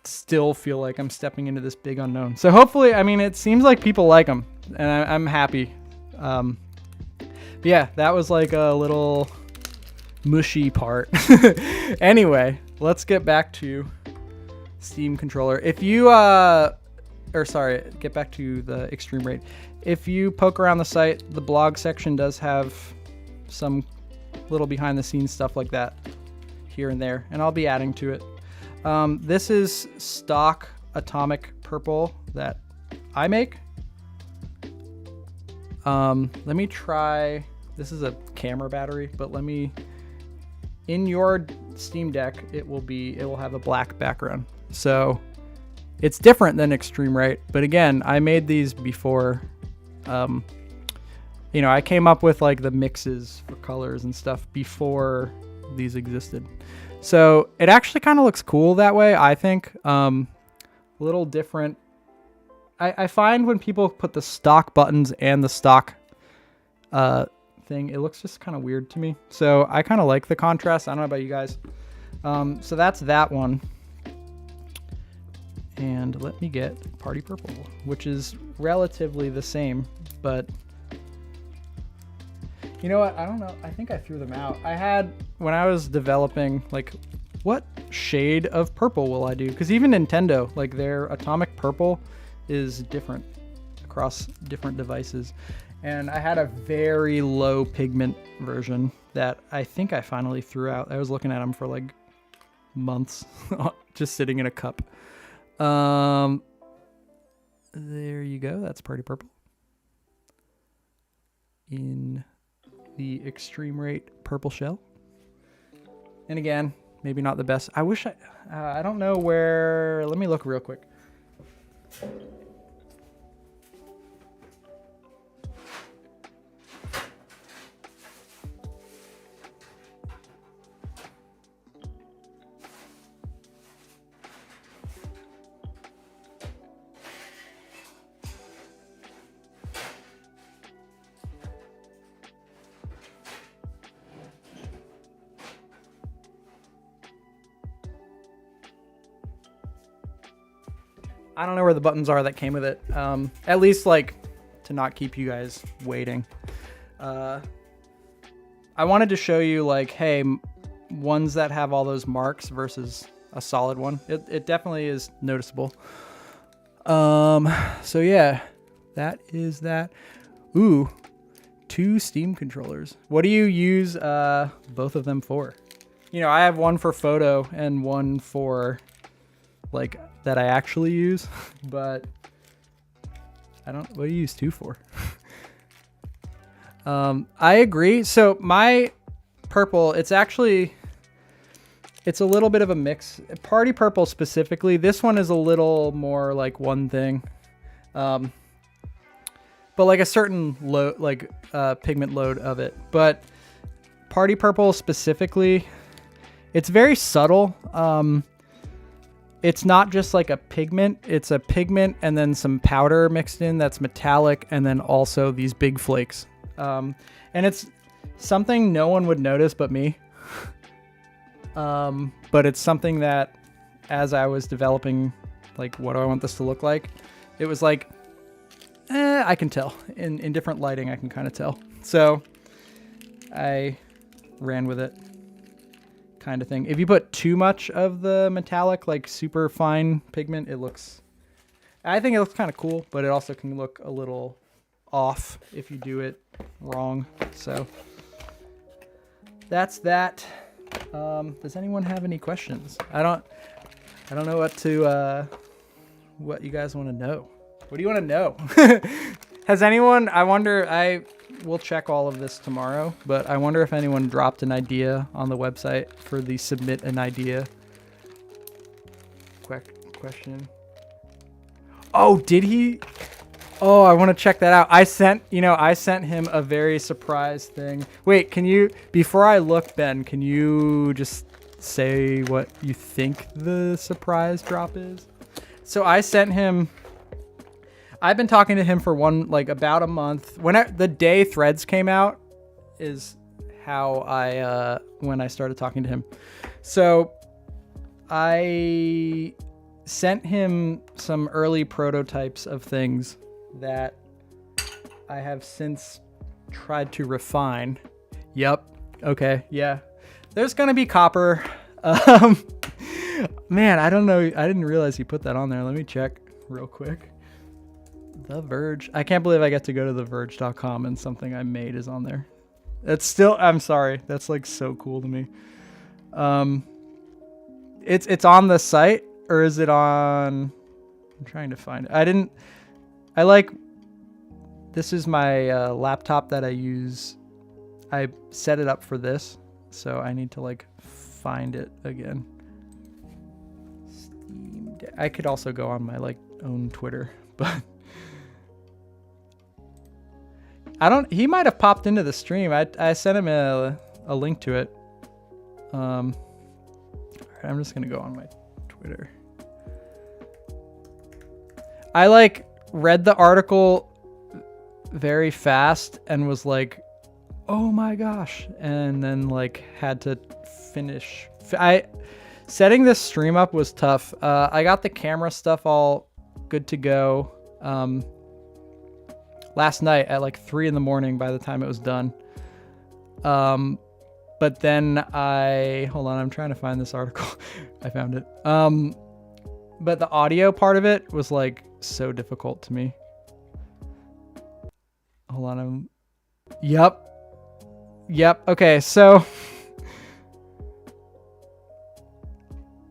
still feel like I'm stepping into this big unknown. So hopefully, I mean, it seems like people like them and I'm happy. But yeah, that was like a little mushy part. Anyway, let's get back to Steam controller. If you, get back to the Extreme Raid. If you poke around the site, the blog section does have some little behind the scenes stuff like that here and there, and I'll be adding to it. This is stock Atomic Purple that I make. Let me try, this is a camera battery, but in your Steam Deck, it will have a black background. So it's different than Extreme Right, but again, I made these before, I came up with like the mixes for colors and stuff before these existed. So it actually kind of looks cool that way, I think. A little different. I find when people put the stock buttons and the stock thing, it looks just kind of weird to me. So I kind of like the contrast. I don't know about you guys. So that's that one. And let me get Party Purple, which is relatively the same, but you know what? I don't know. I think I threw them out. When I was developing, like what shade of purple will I do? Because even Nintendo, like their atomic purple is different across different devices. And I had a very low pigment version that I think I finally threw out. I was looking at them for like months, just sitting in a cup. There you go. That's Party Purple in the extreme rate purple shell. And again, maybe not the best. I wish I don't know where. Let me look real quick. I don't know where the buttons are that came with it. At least like to not keep you guys waiting. I wanted to show you like, hey, ones that have all those marks versus a solid one. It definitely is noticeable. So yeah, that is that. Ooh, 2 Steam controllers. What do you use both of them for? You know, I have one for photo and one for like that I actually use, but I don't, what do you use 2 for? I agree. So my purple, it's a little bit of a mix. Party Purple specifically, this one is a little more like one thing. But like a certain load, like pigment load of it. But Party Purple specifically, it's very subtle. It's not just like a pigment, it's a pigment and then some powder mixed in that's metallic, and then also these big flakes. And it's something no one would notice but me. But it's something that as I was developing, like, what do I want this to look like? It was like, I can tell. In different lighting, I can kind of tell. So I ran with it. Kind of thing. If you put too much of the metallic, like super fine pigment, I think it looks kind of cool, but it also can look a little off if you do it wrong. So that's that. Does anyone have any questions? I don't know what you guys want to know. What do you want to know? Has anyone, I will check all of this tomorrow, but I wonder if anyone dropped an idea on the website for the submit an idea question. Oh, did he? Oh, I want to check that out. I sent him a very surprise thing. Wait, before I look, Ben, can you just say what you think the surprise drop is? So I sent him, I've been talking to him for about a month. The day Threads came out is how when I started talking to him. So I sent him some early prototypes of things that I have since tried to refine. Yep. Okay. Yeah. There's going to be copper. Man, I don't know. I didn't realize he put that on there. Let me check real quick. The Verge. I can't believe I get to go to theverge.com and something I made is on there. I'm sorry. That's like so cool to me. It's on the site, or is it on? I'm trying to find it. This is my laptop that I use. I set it up for this, so I need to find it again. Steam Deck. I could also go on my own Twitter, but he might have popped into the stream. I sent him a link to it. I'm just gonna go on my Twitter. I read the article very fast and was like, oh my gosh, and then had to finish. Setting this stream up was tough. I got the camera stuff all good to go last night at 3 a.m. by the time it was done. But but then hold on, I'm trying to find this article. I found it. But the audio part of it was like so difficult to me. Hold on. Yep. Okay. So,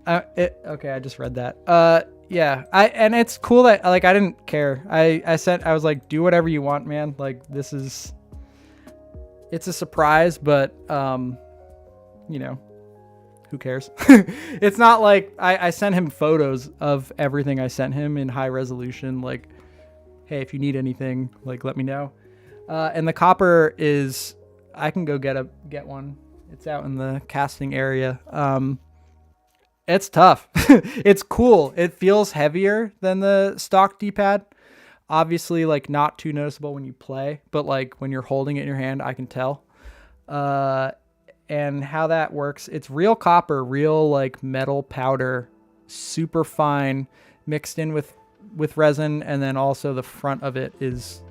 okay. I just read that. Yeah. And it's cool that like, I didn't care. I was like, do whatever you want, man. Like it's a surprise, but, you know, who cares? It's not like I sent him photos of everything I sent him in high resolution. Like, hey, if you need anything, like, let me know. And the copper is, I can go get one. It's out in the casting area. It's tough. It's cool. It feels heavier than the stock D-pad. Obviously, like not too noticeable when you play, but like when you're holding it in your hand, I can tell. And how that works, it's real copper, real like metal powder, super fine, mixed in with resin, and then also the front of it is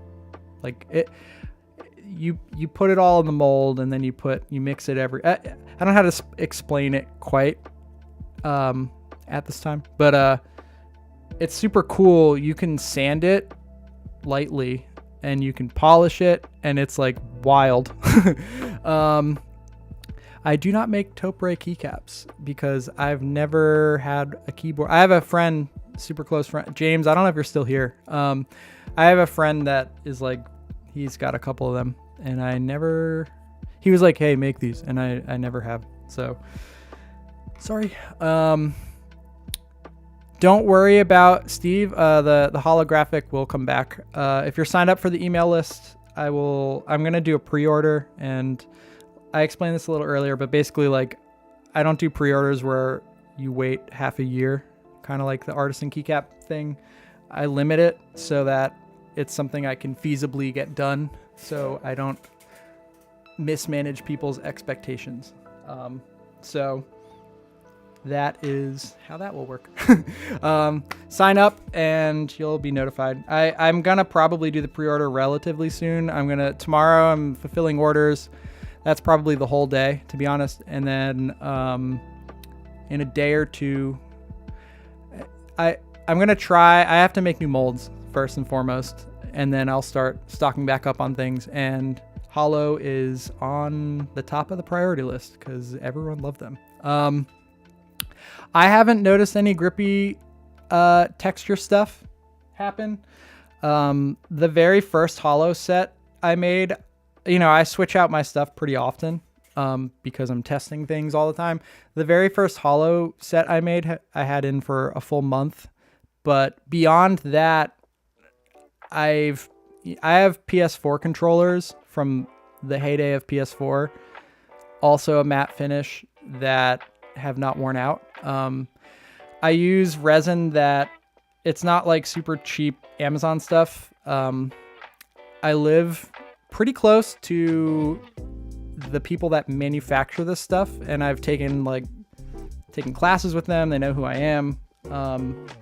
like it. You put it all in the mold, and then you mix it every. I don't know how to explain it quite at this time, but it's super cool. You can sand it lightly, and you can polish it, and it's like wild. I do not make Toprey keycaps because I've never had a keyboard. I have a friend, super close friend, James. I don't know if you're still here. I have a friend that is like, he's got a couple of them, and he was like, hey, make these, and I never have. So sorry. Don't worry about Steve. The holographic will come back. If you're signed up for the email list, I'm going to do a pre-order, and I explained this a little earlier, but basically like I don't do pre-orders where you wait half a year, kind of like the Artisan keycap thing. I limit it so that it's something I can feasibly get done, so I don't mismanage people's expectations. So that is how that will work. Sign up and you'll be notified. I'm gonna probably do the pre-order relatively soon. Tomorrow I'm fulfilling orders. That's probably the whole day, to be honest. And then in a day or two, I'm gonna try. I have to make new molds first and foremost, and then I'll start stocking back up on things. And Holo is on the top of the priority list because everyone loved them. I haven't noticed any grippy texture stuff happen. The very first Holo set I made, I switch out my stuff pretty often because I'm testing things all the time. The very first Holo set I made, I had in for a full month. But beyond that, I have PS4 controllers from the heyday of PS4. Also a matte finish that have not worn out. I use resin that it's not like super cheap Amazon stuff. I live pretty close to the people that manufacture this stuff, and I've taken classes with them. They know who I am.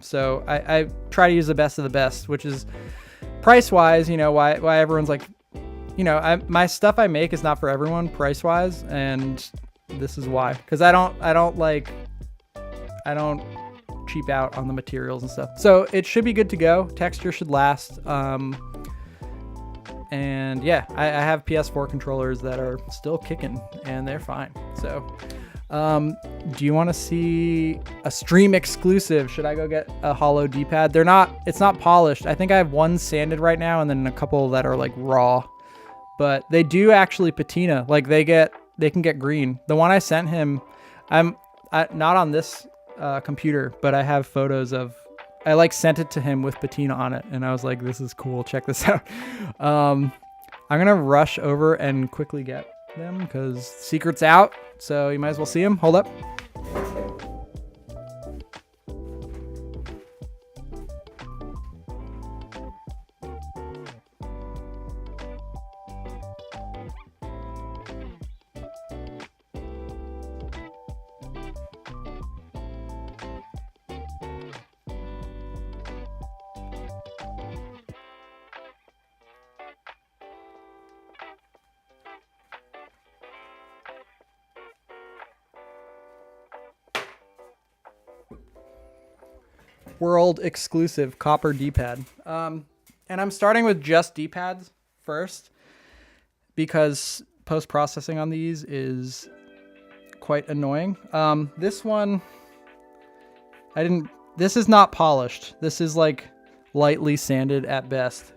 So I try to use the best of the best, which is price wise, why everyone's like, my stuff I make is not for everyone price wise. And this is why, because I don't cheap out on the materials and stuff. So it should be good to go. Texture should last. And yeah, I have PS4 controllers that are still kicking and they're fine. So, do you want to see a stream exclusive? Should I go get a Holo D-pad? It's not polished. I think I have one sanded right now and then a couple that are like raw, but they do actually patina. Like they can get green. The one I sent him, I'm not on this computer, but I have photos of, I sent it to him with patina on it, and I was like, this is cool, check this out. I'm gonna rush over and quickly get them because secret's out, so you might as well see them. Hold up. world exclusive copper D-pad. And I'm starting with just D-pads first because post-processing on these is quite annoying. This one, this is not polished. This is like lightly sanded at best.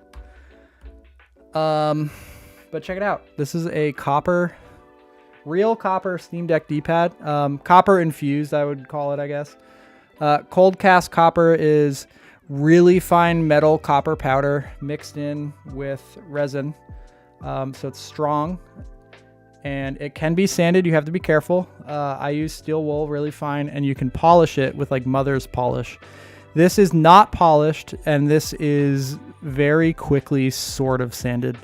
But check it out. This is a real copper Steam Deck D-pad. Copper infused, I would call it, I guess. Cold cast copper is really fine metal copper powder mixed in with resin. So it's strong and it can be sanded. You have to be careful. I use steel wool really fine, and you can polish it with like mother's polish. This is not polished, and this is very quickly sort of sanded.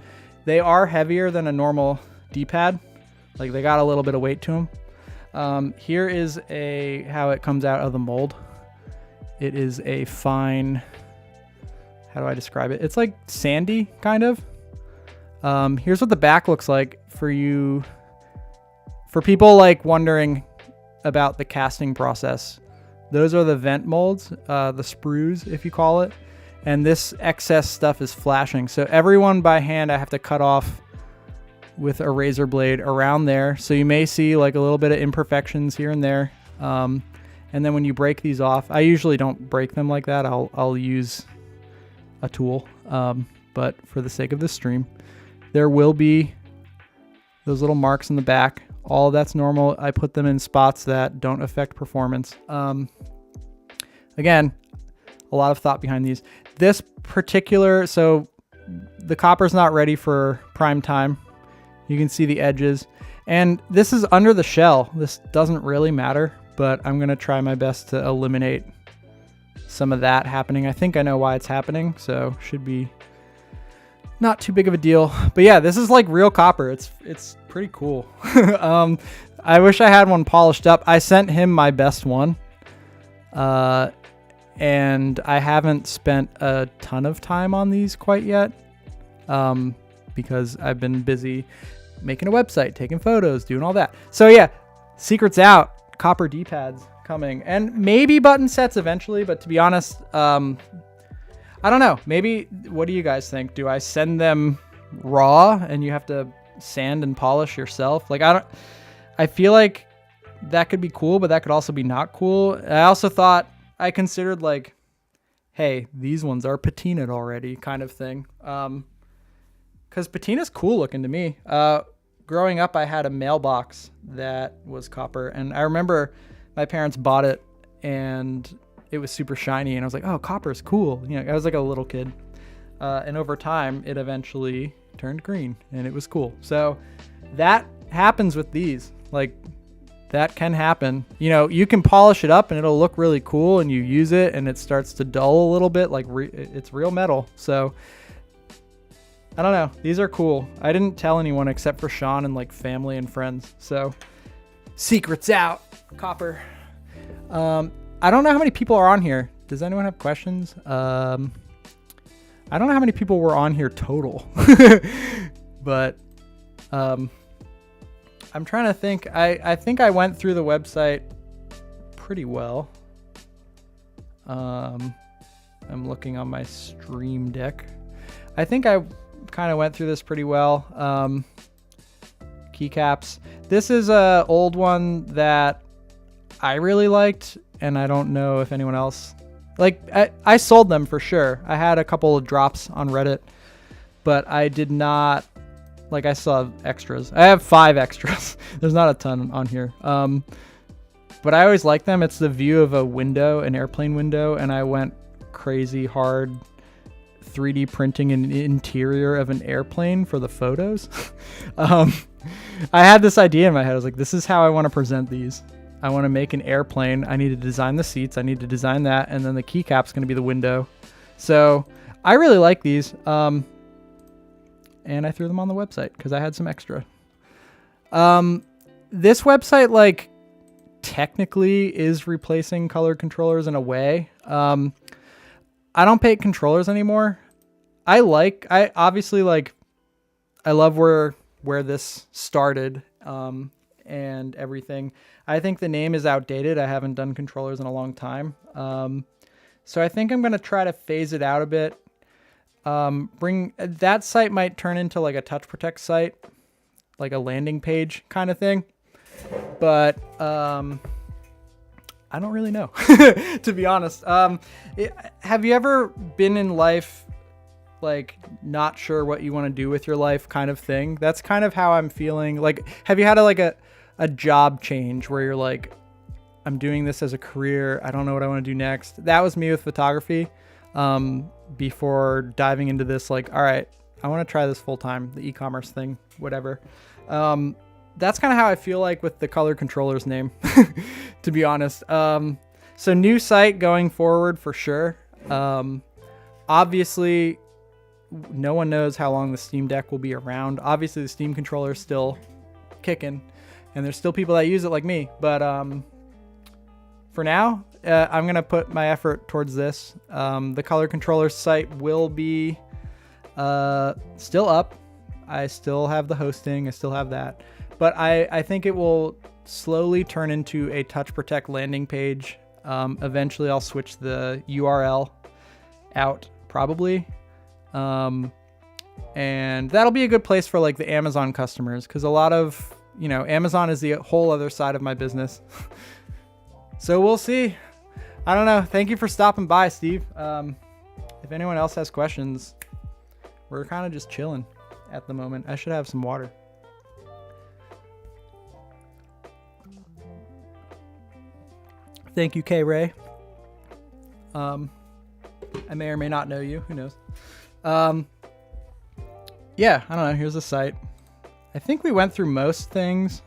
They are heavier than a normal D-pad. Like, they got a little bit of weight to them. Here is how it comes out of the mold. It is a fine, how do I describe it? It's like sandy, kind of. Here's what the back looks like for people like wondering about the casting process. Those are the vent molds, the sprues, if you call it. And this excess stuff is flashing. So everyone by hand, I have to cut off with a razor blade around there. So you may see like a little bit of imperfections here and there. And then when you break these off, I usually don't break them like that. I'll use a tool. But for the sake of this stream, there will be those little marks in the back. All that's normal. I put them in spots that don't affect performance. Again, a lot of thought behind these. This particular, so the copper's not ready for prime time. You can see the edges. And this is under the shell. This doesn't really matter, but I'm going to try my best to eliminate some of that happening. I think I know why it's happening, so should be not too big of a deal. But yeah, this is like real copper. It's pretty cool. I wish I had one polished up. I sent him my best one. And I haven't spent a ton of time on these quite yet. Because I've been busy making a website, taking photos, doing all that. So yeah, secret's out. Copper D-pads coming, and maybe button sets eventually. But to be honest, I don't know. Maybe, what do you guys think? Do I send them raw and you have to sand and polish yourself? Like, I feel like that could be cool, but that could also be not cool. I also I considered like, hey, these ones are patinaed already kind of thing. Because patina's cool looking to me. Growing up, I had a mailbox that was copper, and I remember my parents bought it, and it was super shiny, and I was like, oh, copper's cool. You know, I was like a little kid. And over time, it eventually turned green, and it was cool. So that happens with these. Like, that can happen. You know, you can polish it up, and it'll look really cool, and you use it, and it starts to dull a little bit. Like, it's real metal. So I don't know. These are cool. I didn't tell anyone except for Sean and like family and friends. So secret's out. Copper. I don't know how many people are on here. Does anyone have questions? I don't know how many people were on here total. But I'm trying to think. I think I went through the website pretty well. I'm looking on my Stream Deck. I think I kind of went through this pretty well. Keycaps. This is a old one that I really liked, and I don't know if anyone else, like, I sold them for sure. I had a couple of drops on Reddit, but I did not, like, I still have extras. I have 5 extras. There's not a ton on here. But I always like them. It's the view of a window, an airplane window, and I went crazy hard 3D printing an interior of an airplane for the photos. I had this idea in my head. I was like, this is how I want to present these. I want to make an airplane. I need to design the seats. I need to design that. And then the keycap's going to be the window. So I really like these. And I threw them on the website because I had some extra. This website, like, technically is replacing color controllers in a way. I don't paint controllers anymore. I obviously, like, I love where this started, and everything. I think the name is outdated. I haven't done controllers in a long time. So I think I'm going to try to phase it out a bit. Bring that site might turn into like a Touch Protect site, like a landing page kind of thing. But I don't really know, to be honest. Have you ever been in life like not sure what you want to do with your life kind of thing? That's kind of how I'm feeling. Like, have you had a job change where you're like, I'm doing this as a career, I don't know what I want to do next? That was me with photography. Before diving into this, like, all right, I want to try this full time, the e-commerce thing, whatever. That's kind of how I feel like with the Color Controller's name, to be honest. So new site going forward for sure. Obviously, no one knows how long the Steam Deck will be around. Obviously, the Steam controller is still kicking, and there's still people that use it like me. But for now, I'm going to put my effort towards this. The Color Controller site will be still up. I still have the hosting. I still have that. But I think it will slowly turn into a Touch Protect landing page. Eventually, I'll switch the URL out, probably. And that'll be a good place for like the Amazon customers, because a lot of, Amazon is the whole other side of my business. So we'll see. I don't know. Thank you for stopping by, Steve. If anyone else has questions, we're kind of just chilling at the moment. I should have some water. Thank you, K Ray. I may or may not know you. Who knows? Yeah, I don't know. Here's the site. I think we went through most things.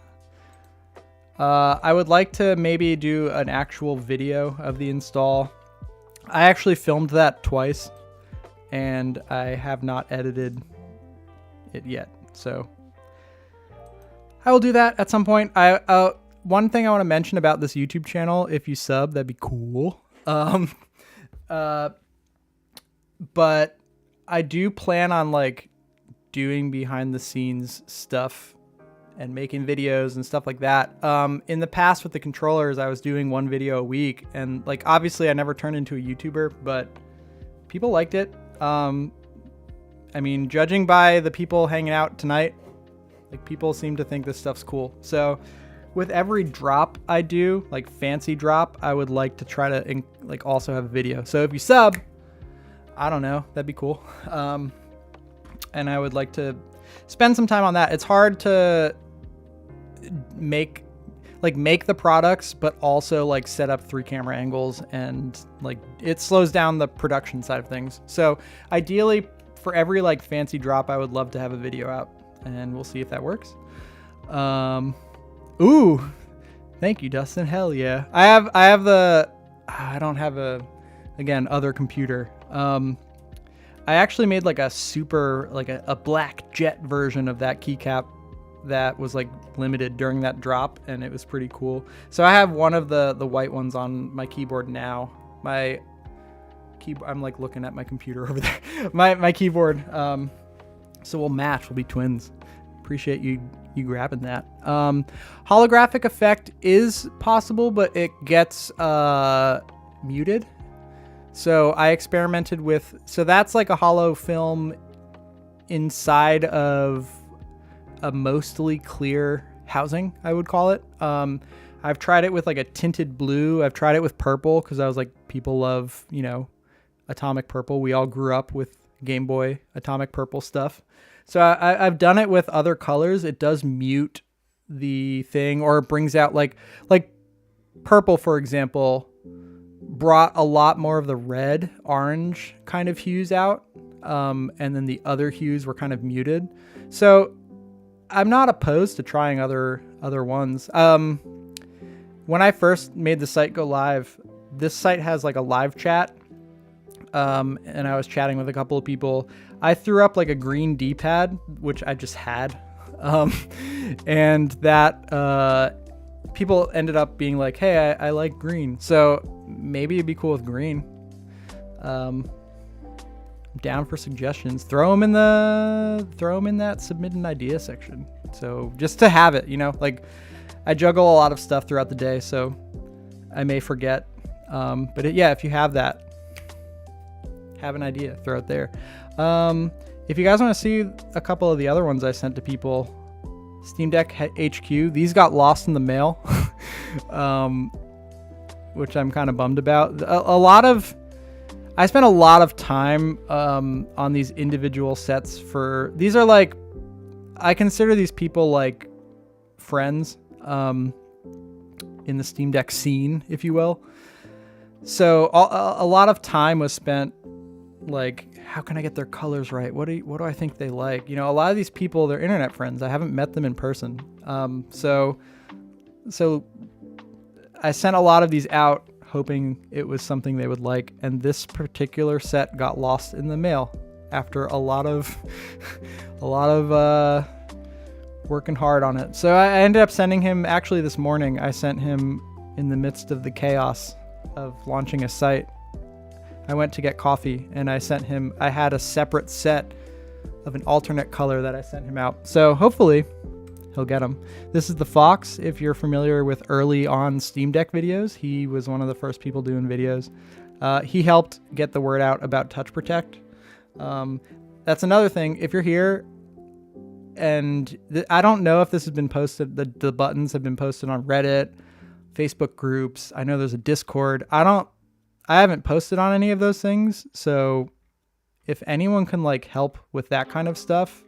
I would like to maybe do an actual video of the install. I actually filmed that twice, and I have not edited it yet. So I will do that at some point. One thing I want to mention about this YouTube channel, if you sub, that'd be cool. But I do plan on like doing behind the scenes stuff and making videos and stuff like that. In the past with the controllers, I was doing one video a week, and like obviously I never turned into a YouTuber, but people liked it. I mean, judging by the people hanging out tonight, like people seem to think this stuff's cool. So with every drop I do, like fancy drop, I would like to try to like also have a video. So if you sub, I don't know, that'd be cool. And I would like to spend some time on that. It's hard to make the products, but also like set up 3 camera angles, and like it slows down the production side of things. So ideally for every like fancy drop, I would love to have a video out, and we'll see if that works. Ooh, thank you, Dustin. Hell yeah. I don't have other computer. I actually made like a black jet version of that keycap that was like limited during that drop, and it was pretty cool. So I have one of the white ones on my keyboard now. I'm like looking at my computer over there. my keyboard. So we'll match. We'll be twins. Appreciate you grabbing that. Holographic effect is possible, but it gets muted. So I experimented with, so that's like a hollow film inside of a mostly clear housing, I would call it. I've tried it with like a tinted blue. I've tried it with purple because I was like, people love, Atomic Purple. We all grew up with Game Boy Atomic Purple stuff. So I've done it with other colors. It does mute the thing, or it brings out like purple, for example, brought a lot more of the red, orange kind of hues out. And then the other hues were kind of muted. So I'm not opposed to trying other ones. When I first made the site go live, this site has like a live chat. And I was chatting with a couple of people. I threw up like a green D-pad, which I just had. And that people ended up being like, hey, I like green. So maybe it'd be cool with green. I'm down for suggestions. Throw them in that submit an idea section. So just to have it, like I juggle a lot of stuff throughout the day, so I may forget. But if you have that, have an idea, throw it there. If you guys want to see a couple of the other ones I sent to people, Steam Deck HQ, these got lost in the mail, which I'm kind of bummed about. I spent a lot of time on these individual sets these are like, I consider these people like friends in the Steam Deck scene, if you will. So a lot of time was spent like, how can I get their colors right? What do I think they like? You know, a lot of these people, they're internet friends. I haven't met them in person. So I sent a lot of these out hoping it was something they would like. And this particular set got lost in the mail after a lot of working hard on it. So I ended up sending him, actually this morning, I sent him in the midst of the chaos of launching a site. I went to get coffee and I had a separate set of an alternate color that I sent him out. So hopefully he'll get them. This is the Fox. If you're familiar with early on Steam Deck videos, he was one of the first people doing videos. He helped get the word out about Touch Protect. That's another thing. If you're here, and I don't know if this has been posted, the buttons have been posted on Reddit, Facebook groups. I know there's a Discord. I haven't posted on any of those things. So if anyone can like help with that kind of stuff,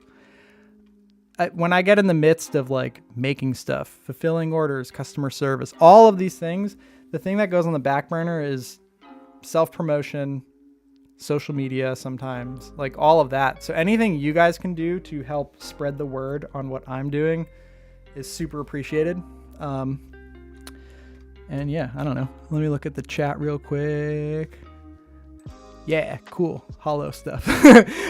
when I get in the midst of like making stuff, fulfilling orders, customer service, all of these things, the thing that goes on the back burner is self-promotion, social media sometimes, like all of that. So anything you guys can do to help spread the word on what I'm doing is super appreciated. And yeah, I don't know. Let me look at the chat real quick. Yeah, cool. Hollow stuff.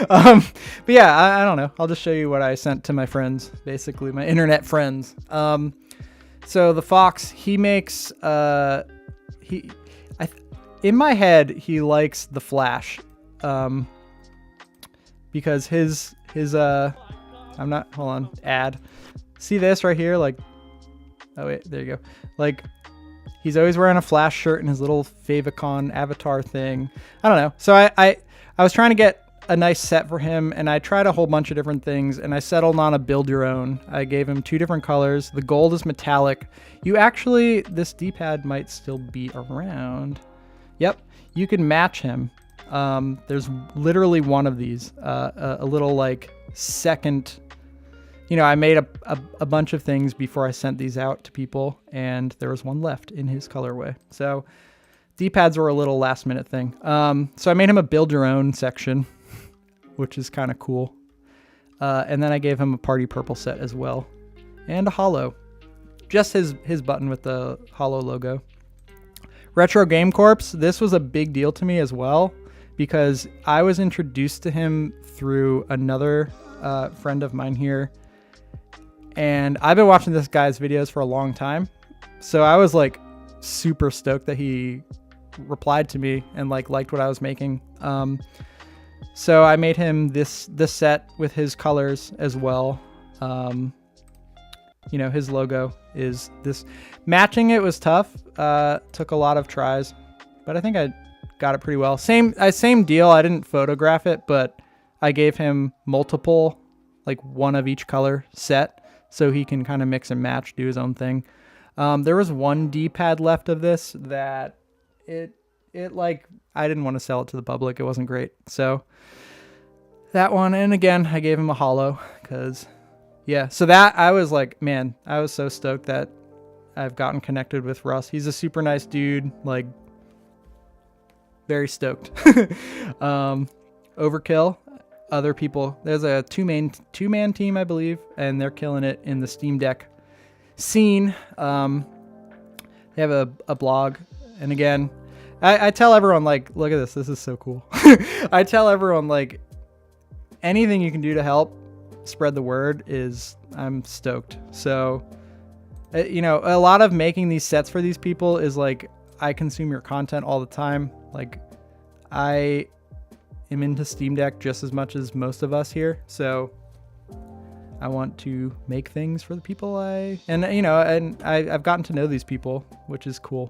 But yeah, I don't know. I'll just show you what I sent to my friends, basically my internet friends. So the Fox, he makes, in my head, he likes the Flash, because his hold on, ad. See this right here? Like, oh wait, there you go. Like, he's always wearing a Flash shirt and his little favicon avatar thing. I don't know. So I was trying to get a nice set for him, and I tried a whole bunch of different things, and I settled on a build your own. I gave him 2 different colors. The gold is metallic. This D-pad might still be around. Yep, you can match him. There's literally one of these, a little like second, you know, I made a bunch of things before I sent these out to people, and there was one left in his colorway. So D-pads were a little last minute thing. So I made him a build your own section, which is kind of cool. And then I gave him a party purple set as well, and a hollow, just his button with the hollow logo. Retro Game Corps, this was a big deal to me as well, because I was introduced to him through another friend of mine here, and I've been watching this guy's videos for a long time, so I was like super stoked that he replied to me and like liked what I was making. So I made him this set with his colors as well. You know, his logo is this. Matching it was tough. Took a lot of tries, but I think I got it pretty well. Same deal. I didn't photograph it, but I gave him multiple, like one of each color set, so he can kind of mix and match, do his own thing. There was one D-pad left of this that it like, I didn't want to sell it to the public. It wasn't great. So that one, and again, I gave him a hollow because, yeah. So that, I was like, man, I was so stoked that I've gotten connected with Russ. He's a super nice dude, like very stoked. Overkill, other people. There's a two-man team, I believe, and they're killing it in the Steam Deck scene. They have a blog, and again, I tell everyone, like, look at this. This is so cool. I tell everyone, like, anything you can do to help spread the word is, I'm stoked. So, you know, a lot of making these sets for these people is like, I consume your content all the time. Like, I am into Steam Deck just as much as most of us here. So I want to make things for the people and you know, and I've gotten to know these people, which is cool.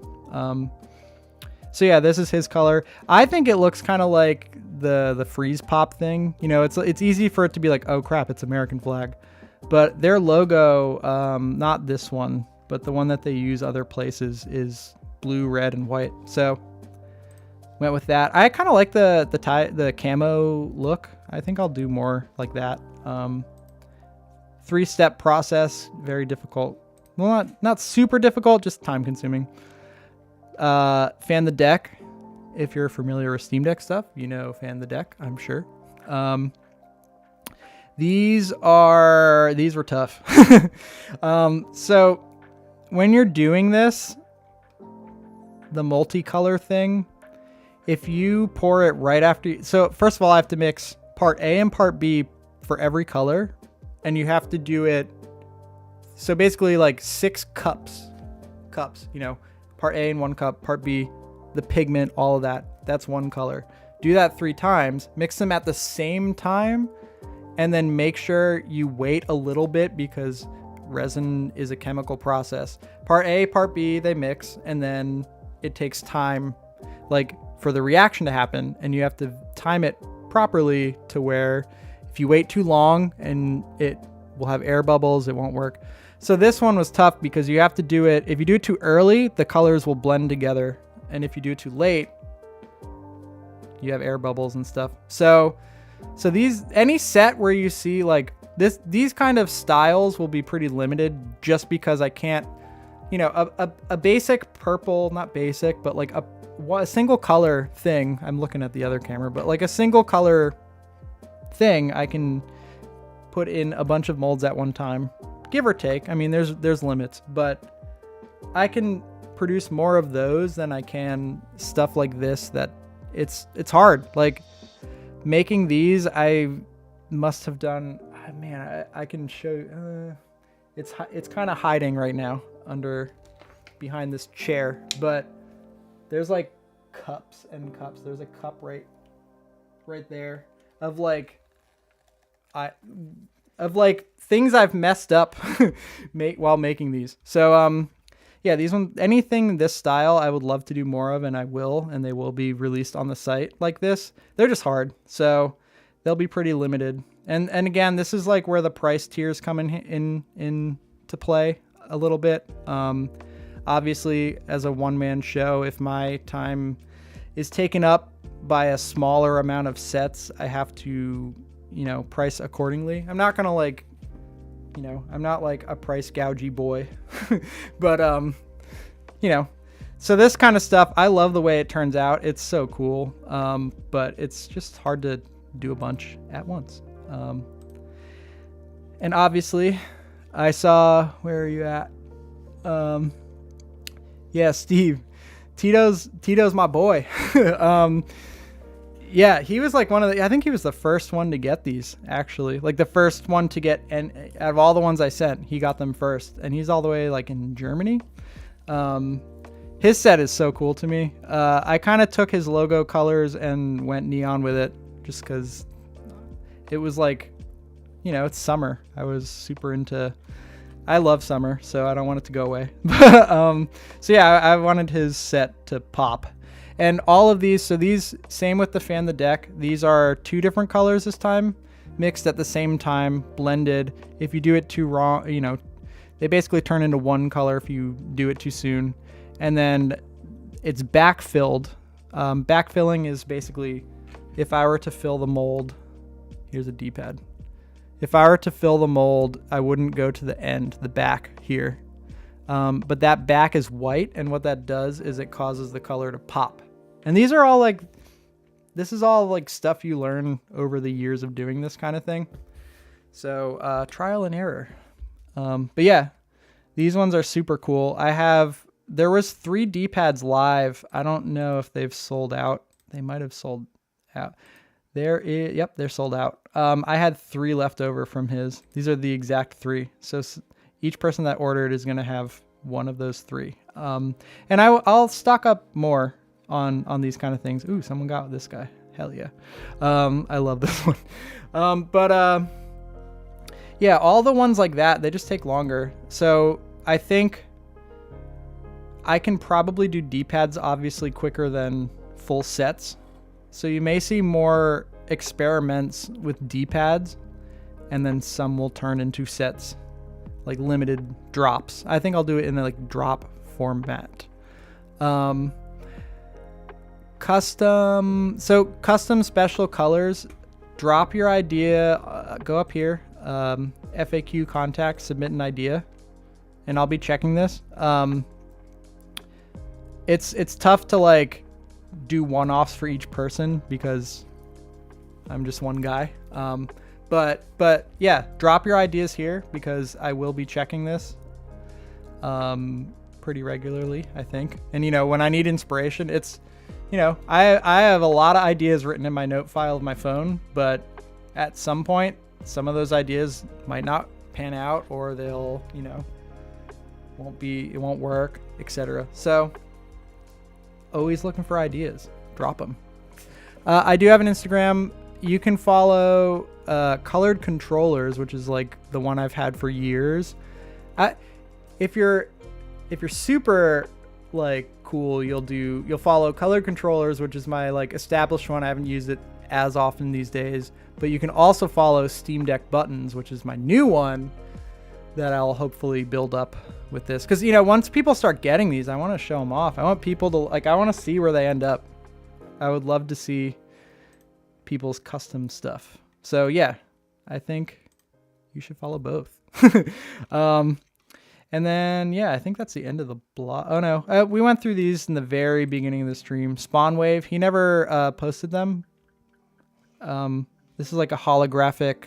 So yeah, this is his color. I think it looks kind of like the freeze pop thing. You know, it's easy for it to be like, oh crap, it's American flag. But their logo, not this one, but the one that they use other places, is blue, red, and white. So went with that. I kind of like the camo look. I think I'll do more like that. 3-step process, very difficult. Well, not super difficult, just time consuming. Fan the deck. If you're familiar with Steam Deck stuff, you know fan the deck, I'm sure. These were tough. So when you're doing this, the multicolor thing, if you pour it right after, so first of all, I have to mix part A and part B for every color, and you have to do it. So basically like 6 cups, you know, part A in 1 cup, part B, the pigment, all of that. That's 1 color. Do that 3 times, mix them at the same time, and then make sure you wait a little bit because resin is a chemical process. Part A, part B, they mix, and then it takes time like for the reaction to happen, and you have to time it properly to where if you wait too long and it will have air bubbles, it won't work. So this one was tough because you have to do it, if you do it too early, the colors will blend together. And if you do it too late, you have air bubbles and stuff. So these, any set where you see like this, these kind of styles will be pretty limited just because I can't, you know, a basic purple, not basic, but like a single color thing. I'm looking at the other camera, but like a single color thing, I can put in a bunch of molds at one time, give or take. I mean, there's limits, but I can produce more of those than I can stuff like this that it's hard. Like making these, I must have done, man, I can show you, it's kind of hiding right now behind this chair, but there's like cups and cups. There's a cup right there of like things I've messed up while making these. So yeah, these ones, anything this style, I would love to do more of, and I will, and they will be released on the site like this. They're just hard, so they'll be pretty limited. And again, this is like where the price tiers come in to play a little bit. Obviously, as a one-man show, if my time is taken up by a smaller amount of sets, I have to, you know, price accordingly. I'm not gonna like, you know, I'm not like a price gougey boy, but you know, so this kind of stuff, I love the way it turns out. It's so cool, but it's just hard to do a bunch at once. And obviously, I saw, where are you at? Yeah, Steve, Tito's my boy. Yeah, he was like I think he was the first one to get these, actually. Like the first one to get, and out of all the ones I sent, he got them first. And he's all the way like in Germany. His set is so cool to me. I kind of took his logo colors and went neon with it just because it was like, you know, it's summer. I was super into, I love summer, so I don't want it to go away. So yeah, I wanted his set to pop. And all of these, so these, same with the fan the deck, these are 2 different colors this time, mixed at the same time, blended. If you do it too wrong, you know, they basically turn into 1 color if you do it too soon. And then it's backfilled. Backfilling is basically, if I were to fill the mold, here's a D-pad. If I were to fill the mold, I wouldn't go to the end, the back here. But that back is white, and what that does is it causes the color to pop. And these are all like, this is all like stuff you learn over the years of doing this kind of thing. So trial and error. But yeah, these ones are super cool. There was 3 D-pads live. I don't know if they've sold out. They might have sold out. Yep, they're sold out. I had 3 left over from his. These are the exact 3. So each person that ordered is going to have one of those 3. And I'll stock up more on these kind of things. Ooh, someone got this guy. Hell yeah. I love this one. Yeah, all the ones like that, they just take longer. So I think I can probably do D-pads obviously quicker than full sets. So you may see more experiments with D-pads, and then some will turn into sets, like limited drops. I think I'll do it in a like drop format. Custom special colors. Drop your idea. Go up here. FAQ contact. Submit an idea, and I'll be checking this. It's tough to like do one-offs for each person because I'm just one guy. But yeah, drop your ideas here because I will be checking this pretty regularly, I think. And you know, when I need inspiration, it's, you know, I have a lot of ideas written in my note file of my phone, but at some point, some of those ideas might not pan out, or they'll, you know, it won't work, etc. So always looking for ideas. Drop them. I do have an Instagram. You can follow Colored Controllers, which is like the one I've had for years. If you're super like cool, you'll follow Colored Controllers, which is my like established one. I haven't used it as often these days, but you can also follow Steam Deck Buttons, which is my new one that I'll hopefully build up with this. Because, you know, once people start getting these, I want to show them off. I want people to like, I want to see where they end up. I would love to see people's custom stuff. So yeah, I think you should follow both. And then, yeah, I think that's the end of the blog. Oh no, we went through these in the very beginning of the stream. Spawnwave, he never posted them. This is like a holographic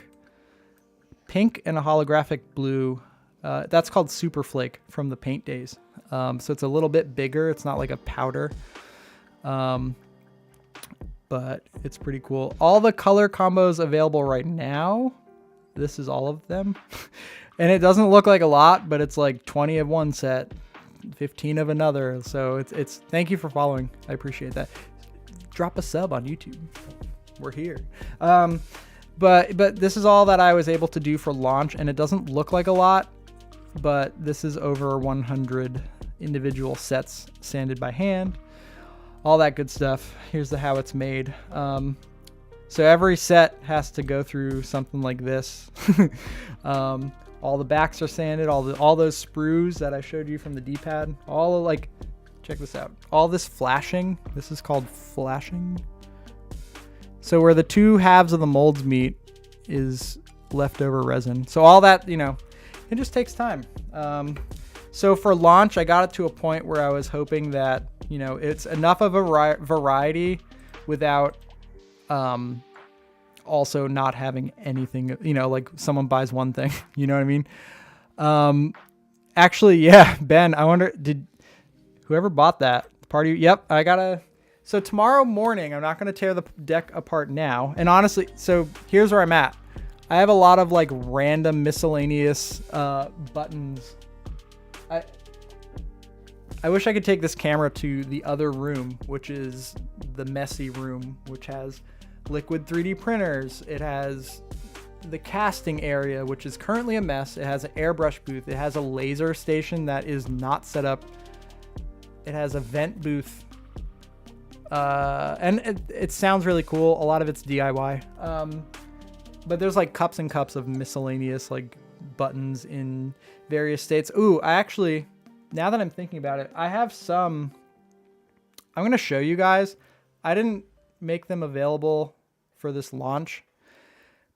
pink and a holographic blue. That's called Super Flake from the Paint days. So it's a little bit bigger. It's not like a powder. But it's pretty cool. All the color combos available right now. This is all of them. And it doesn't look like a lot, but it's like 20 of one set, 15 of another. So it's thank you for following. I appreciate that. Drop a sub on YouTube. We're here. But this is all that I was able to do for launch, and it doesn't look like a lot, but this is over 100 individual sets sanded by hand. All that good stuff. Here's how it's made. So every set has to go through something like this. All the backs are sanded. All those sprues that I showed you from the D-pad. All like, check this out. All this flashing. This is called flashing. So where the two halves of the molds meet is leftover resin. So all that, you know, it just takes time. So for launch, I got it to a point where I was hoping that, you know, it's enough of a variety without also not having anything, you know, like someone buys one thing, you know what I mean? Actually, yeah, Ben, I wonder, did whoever bought that party? Yep, I gotta. So tomorrow morning, I'm not going to tear the deck apart now. And honestly, so here's where I'm at. I have a lot of like random miscellaneous buttons. I wish I could take this camera to the other room, which is the messy room, which has liquid 3D printers. It has the casting area, which is currently a mess. It has an airbrush booth. It has a laser station that is not set up. It has a vent booth. And it sounds really cool. A lot of it's DIY. But there's like cups and cups of miscellaneous like buttons in various states. Ooh, I actually, now that I'm thinking about it, I have some, I'm going to show you guys. I didn't make them available for this launch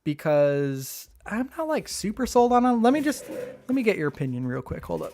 because I'm not like super sold on them. Let me get your opinion real quick. Hold up.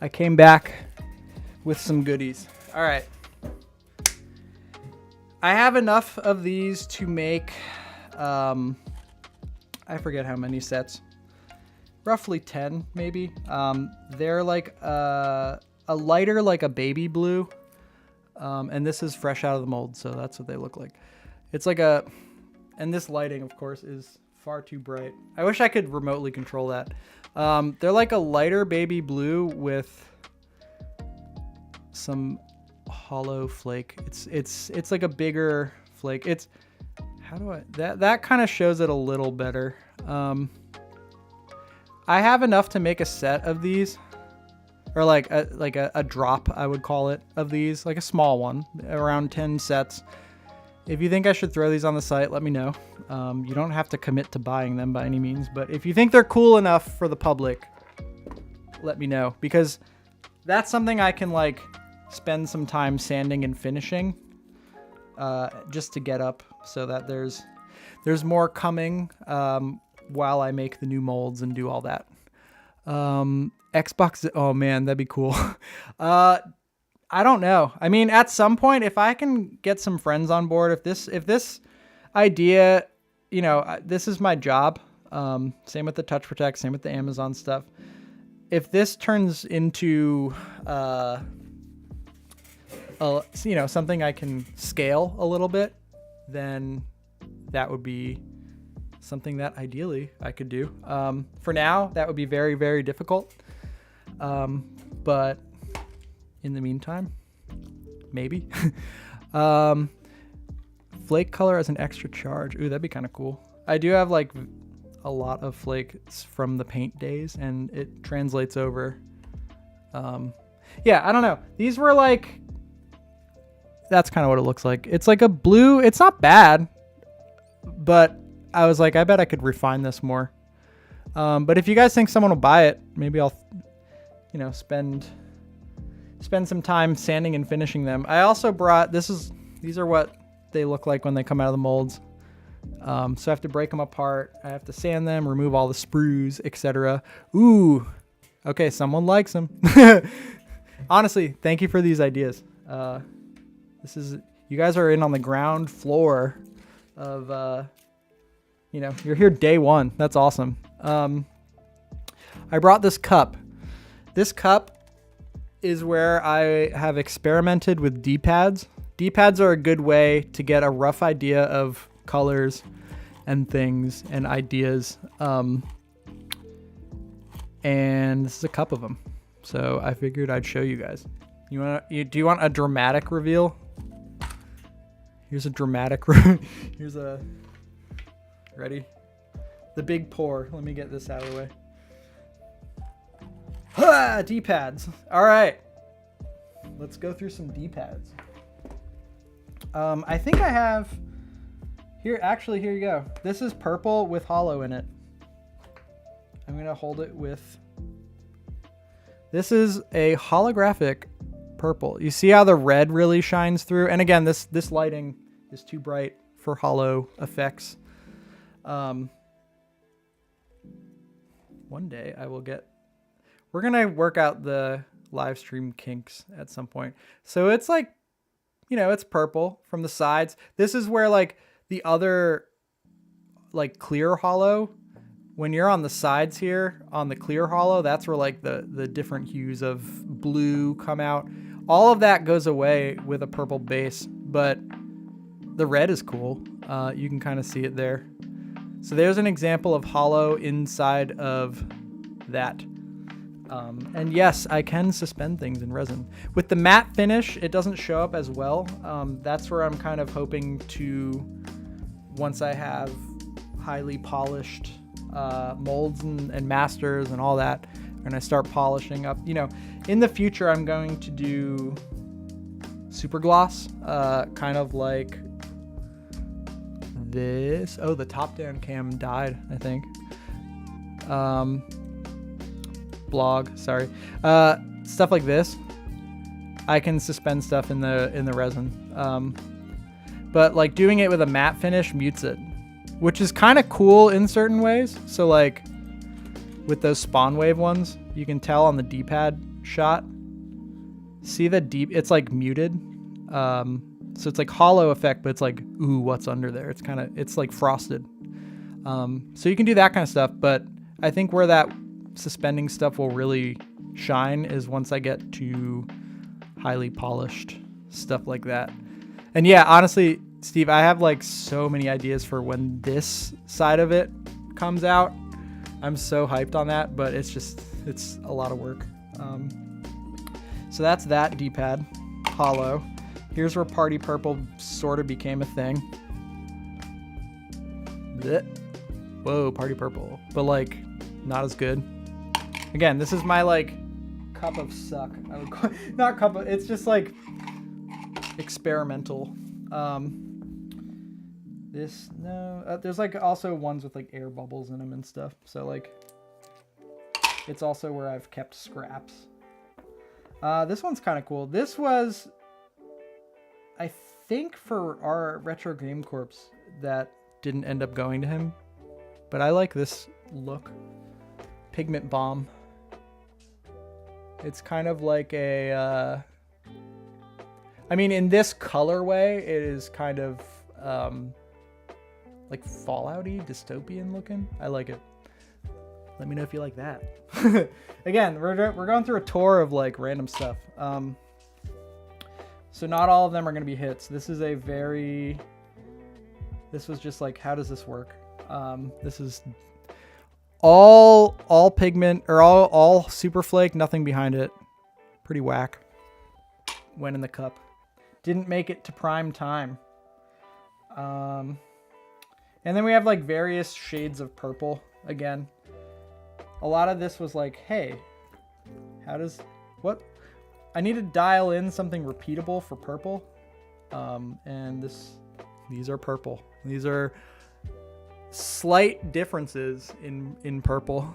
I came back with some goodies. All right. I have enough of these to make, I I forget how many sets, roughly 10 maybe. They're like a lighter, like a baby blue. And this is fresh out of the mold, so that's what they look like. It's like and this lighting, of course, is far too bright. I wish I could remotely control that. They're like a lighter baby blue with some hollow flake. It's like a bigger flake. That kind of shows it a little better. I have enough to make a set of these, or like a drop, I would call it, of these, like a small one, around 10 sets. If you think I should throw these on the site, let me know. You don't have to commit to buying them by any means, but if you think they're cool enough for the public, let me know, because that's something I can like spend some time sanding and finishing, just to get up, so that there's more coming while I make the new molds and do all that. Xbox, oh man, that'd be cool. I don't know. I mean, at some point, if I can get some friends on board, if this idea, you know, this is my job. Same with the Touch Protect, same with the Amazon stuff. If this turns into, you know, something I can scale a little bit, then that would be something that ideally I could do. For now, that would be very, very difficult. But in the meantime, maybe. Flake color as an extra charge. Ooh, that'd be kind of cool. I do have like a lot of flakes from the paint days, and it translates over. Yeah, I don't know. These were like, that's kind of what it looks like. It's like a blue. It's not bad, but I was like, I bet I could refine this more. But if you guys think someone will buy it, maybe I'll, you know, spend some time sanding and finishing them. I also brought, these are what they look like when they come out of the molds. So I have to break them apart. I have to sand them, remove all the sprues, etc. Ooh, okay, someone likes them. Honestly, thank you for these ideas. You guys are in on the ground floor of, you know, you're here day one. That's awesome. I brought this cup. This cup is where I have experimented with D-pads. D-pads are a good way to get a rough idea of colors and things and ideas. And this is a cup of them. So I figured I'd show you guys. Do you want a dramatic reveal? Here's a dramatic. Ready? The big pour. Let me get this out of the way. D-pads. All right. Let's go through some D-pads. I think I have here. Actually, here you go. This is purple with hollow in it. I'm going to hold it with. This is a holographic purple. You see how the red really shines through? And again, this lighting is too bright for hollow effects. One day I will get. We're going to work out the live stream kinks at some point. So it's like, you know, it's purple from the sides. This is where like the other like clear hollow, when you're on the sides here on the clear hollow, that's where like the different hues of blue come out. All of that goes away with a purple base, but the red is cool. You can kind of see it there. So there's an example of hollow inside of that. And yes, I can suspend things in resin. With the matte finish, it doesn't show up as well. That's where I'm kind of hoping to, once I have highly polished molds and masters and all that, and I start polishing up, you know, in the future, I'm going to do super gloss, kind of like this. Oh, the top down cam died, I think. Blog, sorry. Stuff like this, I can suspend stuff in the resin. But like doing it with a matte finish mutes it, which is kind of cool in certain ways. So like with those spawn wave ones, you can tell on the D-pad shot. See the it's like muted. So it's like hollow effect, but it's like, ooh, what's under there? It's like frosted. So you can do that kind of stuff, but I think where that suspending stuff will really shine is once I get to highly polished stuff like that. And yeah, honestly, Steve, I have like so many ideas for when this side of it comes out. I'm so hyped on that, but it's a lot of work. So that's that D-pad, hollow. Here's where Party Purple sort of became a thing. Blech. Whoa, Party Purple, but like not as good. Again, this is my like cup of suck. I would call it, not cup of, it's just like experimental. There's like also ones with like air bubbles in them and stuff. So like, it's also where I've kept scraps. This one's kind of cool. This was, I think, for our Retro Game Corps that didn't end up going to him, but I like this look. Pigment Bomb. It's kind of like a, I mean, in this colorway, it is kind of like Fallout-y, dystopian looking. I like it. Let me know if you like that. Again, we're going through a tour of like random stuff. So not all of them are going to be hits. This was just like, how does this work? This is all pigment, or all Super Flake, nothing behind it. Pretty whack. Went in the cup. Didn't make it to prime time. And then we have like various shades of purple. Again, a lot of this was like, hey, I need to dial in something repeatable for purple. And these are purple. These are slight differences in purple.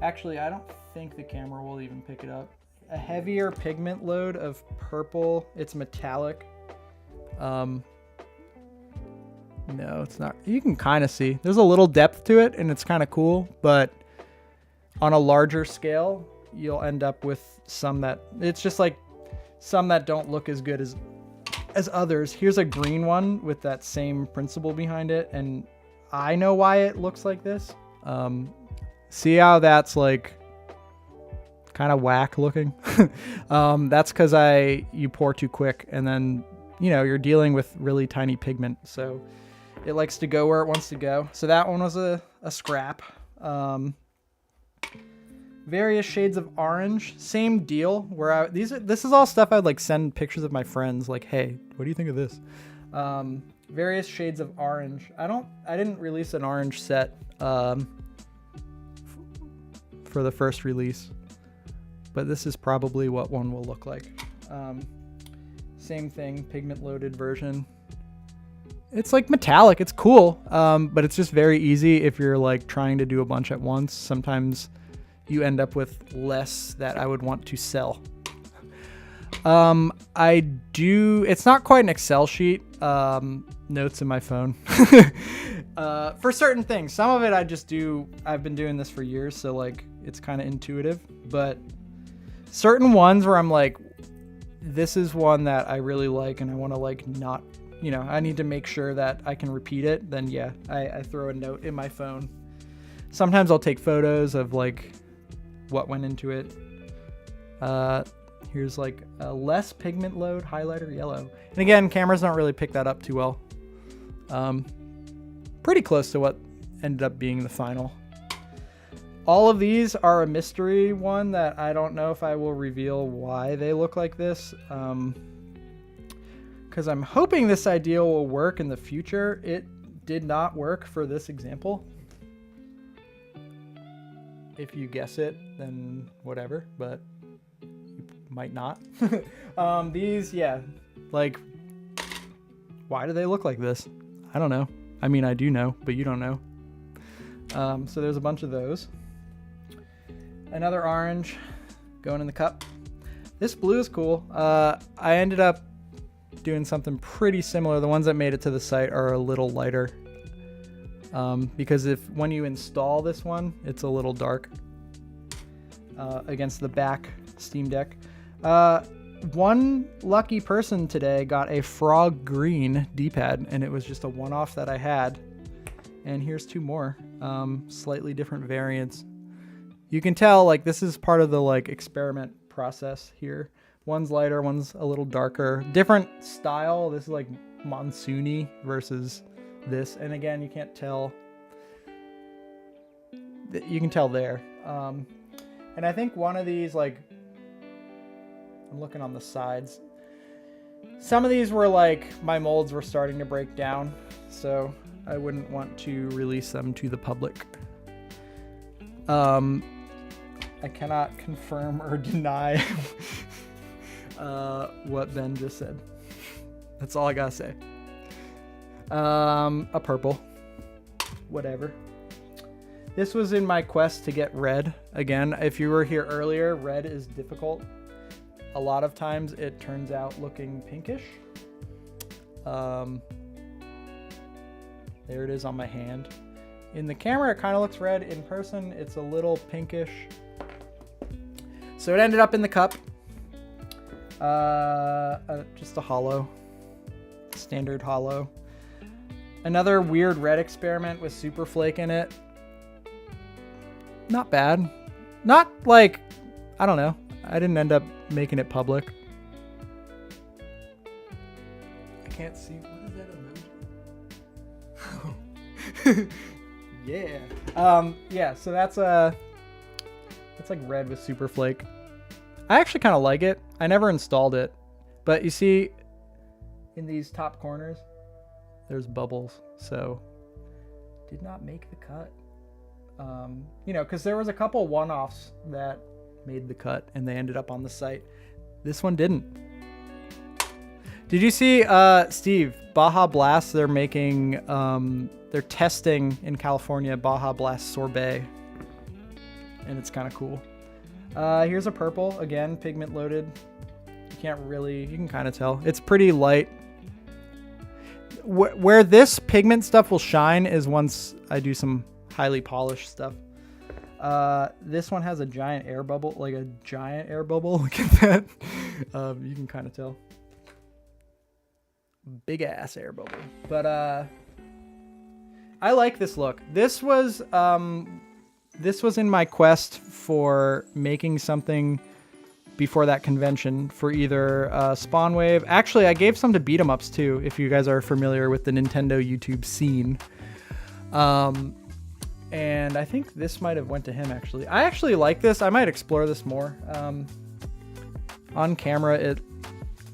Actually, I don't think the camera will even pick it up. A heavier pigment load of purple. It's metallic. No, it's not. You can kind of see. There's a little depth to it, and it's kind of cool. But on a larger scale, you'll end up with some that... It's just like some that don't look as good as others. Here's a green one with that same principle behind it, and I know why it looks like this. See how that's like kind of whack looking? That's because you pour too quick, and then you're dealing with really tiny pigment, so it likes to go where it wants to go. So that one was a scrap. Various shades of orange, same deal. Where this is all stuff I'd like send pictures of my friends, like, hey, what do you think of this? Various shades of orange. I didn't release an orange set for the first release, but this is probably what one will look like. Same thing, pigment loaded version. It's like metallic. It's cool, but it's just very easy if you're like trying to do a bunch at once. Sometimes you end up with less that I would want to sell. It's not quite an Excel sheet, notes in my phone. For certain things. Some of it I've been doing this for years, so like it's kind of intuitive, but certain ones where I'm like, this is one that I really like and I want to like not, I need to make sure that I can repeat it, then yeah, I throw a note in my phone. Sometimes I'll take photos of like what went into it. Here's like a less pigment load highlighter yellow. And again, cameras don't really pick that up too well. Pretty close to what ended up being the final. All of these are a mystery one that I don't know if I will reveal why they look like this. Because I'm hoping this idea will work in the future. It did not work for this example. If you guess it, then whatever, but you might not. These, yeah, like, why do they look like this? I don't know. I mean, I do know, but you don't know. So there's a bunch of those. Another orange going in the cup. This blue is cool. I ended up doing something pretty similar. The ones that made it to the site are a little lighter. Because when you install this one, it's a little dark against the back Steam Deck. one lucky person today got a frog green D-pad, and it was just a one-off that I had. And here's 2 more, slightly different variants. You can tell, like, this is part of the, like, experiment process here. One's lighter, one's a little darker. Different style. This is, like, monsoony versus this. And again, you can't tell. You can tell there. And I think one of these, like, I'm looking on the sides. Some of these were, like, my molds were starting to break down, so I wouldn't want to release them to the public. I cannot confirm or deny what Ben just said. That's all I gotta say. A purple. Whatever. This was in my quest to get red. Again, if you were here earlier, red is difficult. A lot of times it turns out looking pinkish. There it is on my hand. In the camera, it kind of looks red. In person, it's a little pinkish. So it ended up in the cup. Just a hollow. Standard hollow. Another weird red experiment with Super Flake in it. Not bad. Not like, I don't know. I didn't end up making it public. I can't see. What is that emoji? Yeah. Yeah, so that's like red with Super Flake. I actually kind of like it. I never installed it, but you see in these top corners, there's bubbles. So did not make the cut. You know, because there was a couple one-offs that made the cut and they ended up on the site. This one didn't. Did you see, Steve, Baja Blast? They're making, they're testing in California Baja Blast Sorbet, and it's kind of cool. Here's a purple, again, pigment loaded. You can kind of tell. It's pretty light. Where this pigment stuff will shine is once I do some highly polished stuff. This one has a giant air bubble, like a giant air bubble. Look at that. You can kind of tell. Big ass air bubble. But I like this look. This was in my quest for making something before that convention for either Spawn Wave. Actually, I gave some to Beat 'em Ups too, if you guys are familiar with the Nintendo YouTube scene. And I think this might have went to him, actually. I actually like this. I might explore this more. On camera, it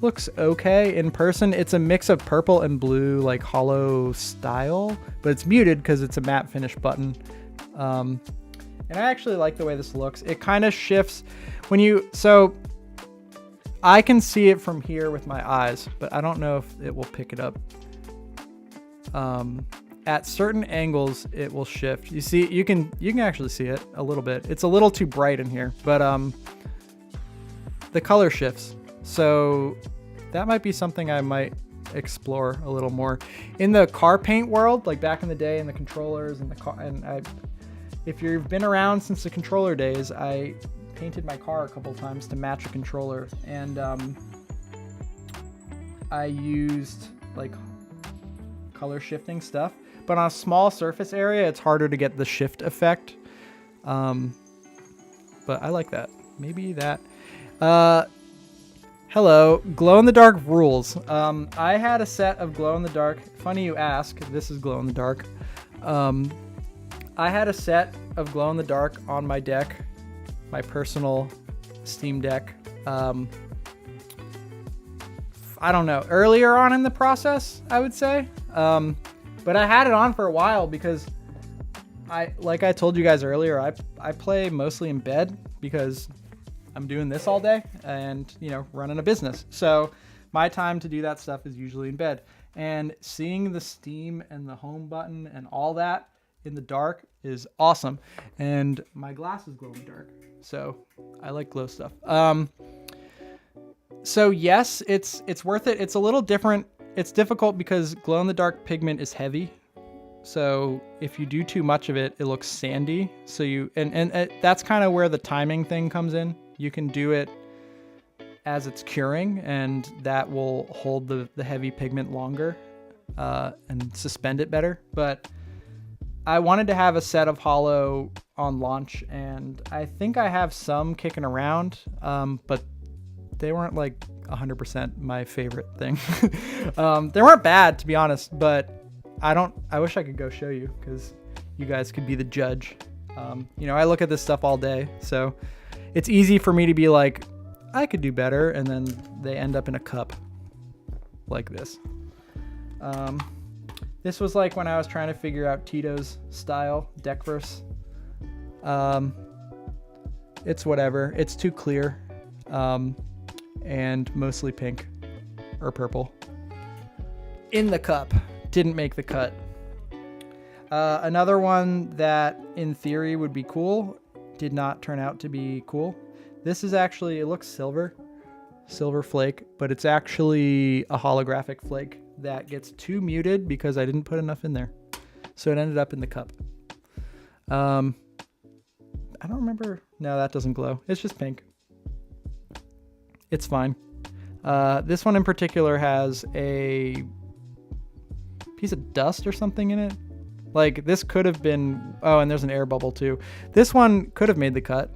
looks okay. In person, it's a mix of purple and blue, like hollow style, but it's muted because it's a matte finish button. And I actually like the way this looks. It kind of shifts when you... So I can see it from here with my eyes, but I don't know if it will pick it up. At certain angles, it will shift. You see, you can actually see it a little bit. It's a little too bright in here, but the color shifts. So that might be something I might explore a little more. In the car paint world, like back in the day, in the controllers and the car, if you've been around since the controller days, I painted my car a couple times to match a controller, and I used like color shifting stuff. But on a small surface area, it's harder to get the shift effect. But I like that. Maybe that. Hello, glow-in-the-dark rules. I had a set of glow-in-the-dark. Funny you ask, this is glow-in-the-dark. I had a set of glow-in-the-dark on my deck, my personal Steam Deck. I don't know, earlier on in the process, I would say. But I had it on for a while because like I told you guys earlier, I play mostly in bed because I'm doing this all day and, you know, running a business. So my time to do that stuff is usually in bed. And seeing the Steam and the home button and all that in the dark is awesome. And my glasses glow in the dark, so I like glow stuff. So yes, it's worth it. It's a little different. It's difficult because glow-in-the-dark pigment is heavy. So if you do too much of it, it looks sandy. So that's kind of where the timing thing comes in. You can do it as it's curing, and that will hold the heavy pigment longer and suspend it better. But I wanted to have a set of holo on launch, and I think I have some kicking around, but they weren't like 100% my favorite thing. They weren't bad, to be honest, but I wish I could go show you, because you guys could be the judge. I look at this stuff all day, so it's easy for me to be like, I could do better, and then they end up in a cup like this. This was like when I was trying to figure out Tito's style deck verse. It's whatever. It's too clear, and mostly pink or purple. In the cup. Didn't make the cut. Another one that in theory would be cool did not turn out to be cool. This is actually, it looks silver flake, but it's actually a holographic flake that gets too muted because I didn't put enough in there. So it ended up in the cup. I don't remember. No, that doesn't glow. It's just pink. It's fine. This one in particular has a piece of dust or something in it. Like, this could have been... Oh, and there's an air bubble too. This one could have made the cut,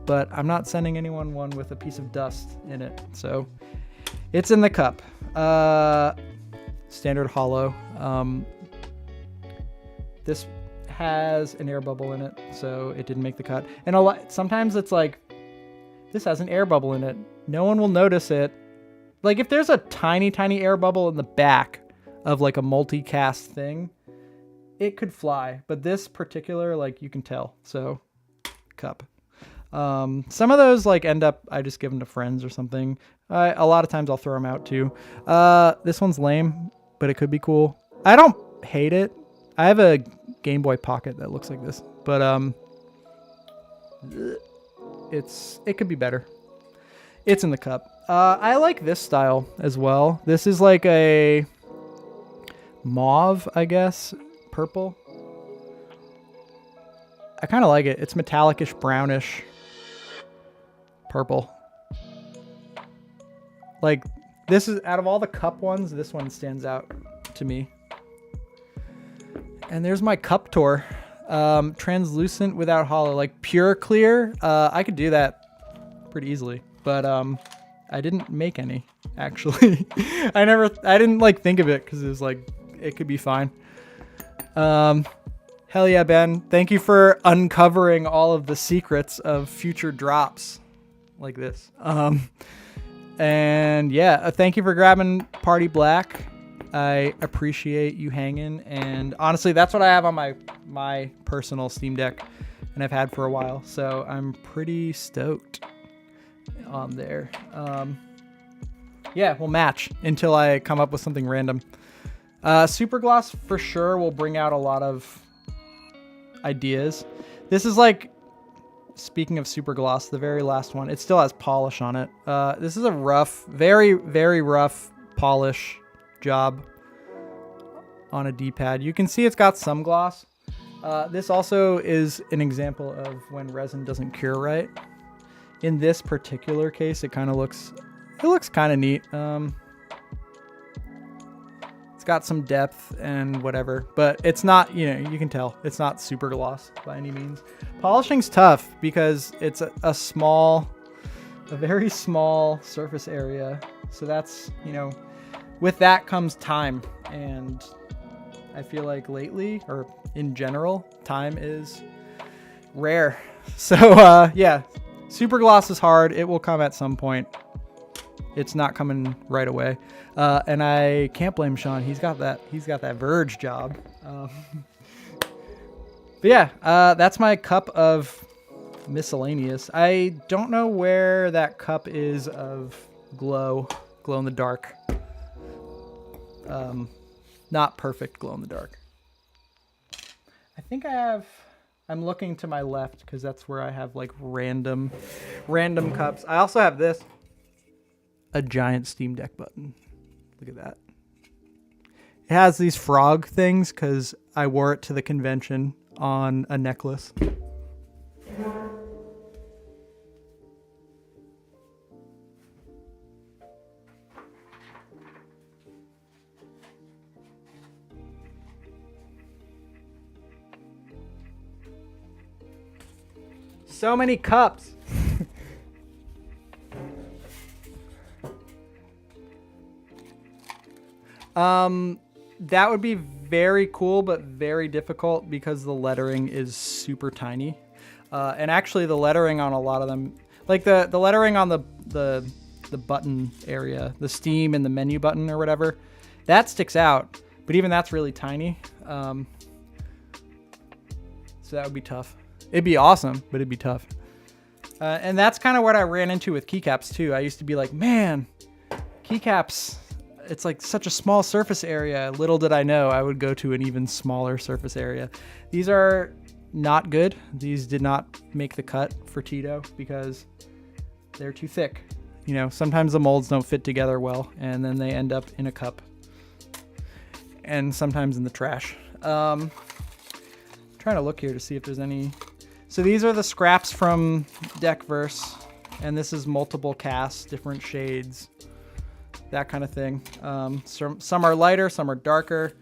but I'm not sending anyone one with a piece of dust in it. So it's in the cup. Standard holo. This has an air bubble in it, so it didn't make the cut. And sometimes it's like, this has an air bubble in it. No one will notice it. Like, if there's a tiny, tiny air bubble in the back of like a multicast thing, it could fly. But this particular, like, you can tell. So, cup. Some of those like end up, I just give them to friends or something. A lot of times I'll throw them out too. This one's lame, but it could be cool. I don't hate it. I have a Game Boy Pocket that looks like this, but it could be better. It's in the cup. I like this style as well. This is like a mauve, I guess, purple. I kind of like it. It's metallic-ish, brownish purple. Like, this is, out of all the cup ones, this one stands out to me. And there's my cup tour. Translucent without holo, like pure clear. I could do that pretty easily, but I didn't make any, actually. I didn't like think of it because it was like, it could be fine. Hell yeah, Ben. Thank you for uncovering all of the secrets of future drops like this. And yeah, thank you for grabbing Party Black. I appreciate you hanging, and honestly, that's what I have on my personal Steam Deck, and I've had for a while, so I'm pretty stoked on there. Yeah, we'll match until I come up with something random. Super Gloss for sure will bring out a lot of ideas. This is like, speaking of Super Gloss, the very last one, it still has polish on it. This is a rough, very, very rough polish job on a D-pad. You can see it's got some gloss. This also is an example of when resin doesn't cure right. In this particular case, it looks kind of neat. It's got some depth and whatever, but it's not, you can tell it's not super gloss by any means. Polishing's tough because it's a very small surface area. So that's, with that comes time, and I feel like lately, or in general, time is rare. So yeah, super gloss is hard. It will come at some point. It's not coming right away, and I can't blame Sean. He's got that Verge job. But yeah, that's my cup of miscellaneous. I don't know where that cup is of glow in the dark. Not perfect glow in the dark. I think I'm looking to my left because that's where I have like random cups. I also have this, a giant Steam Deck button. Look at that. It has these frog things because I wore it to the convention on a necklace. So many cups. That would be very cool, but very difficult because the lettering is super tiny. And actually the lettering on a lot of them, like the lettering on the button area, the Steam and the menu button or whatever, that sticks out. But even that's really tiny. So that would be tough. It'd be awesome, but it'd be tough. And that's kind of what I ran into with keycaps too. I used to be like, man, keycaps, it's like such a small surface area. Little did I know I would go to an even smaller surface area. These are not good. These did not make the cut for Tito because they're too thick. You know, sometimes the molds don't fit together well and then they end up in a cup and sometimes in the trash. Trying to look here to see if there's any. So these are the scraps from Deckverse, and this is multiple casts, different shades, that kind of thing. Some are lighter, some are darker.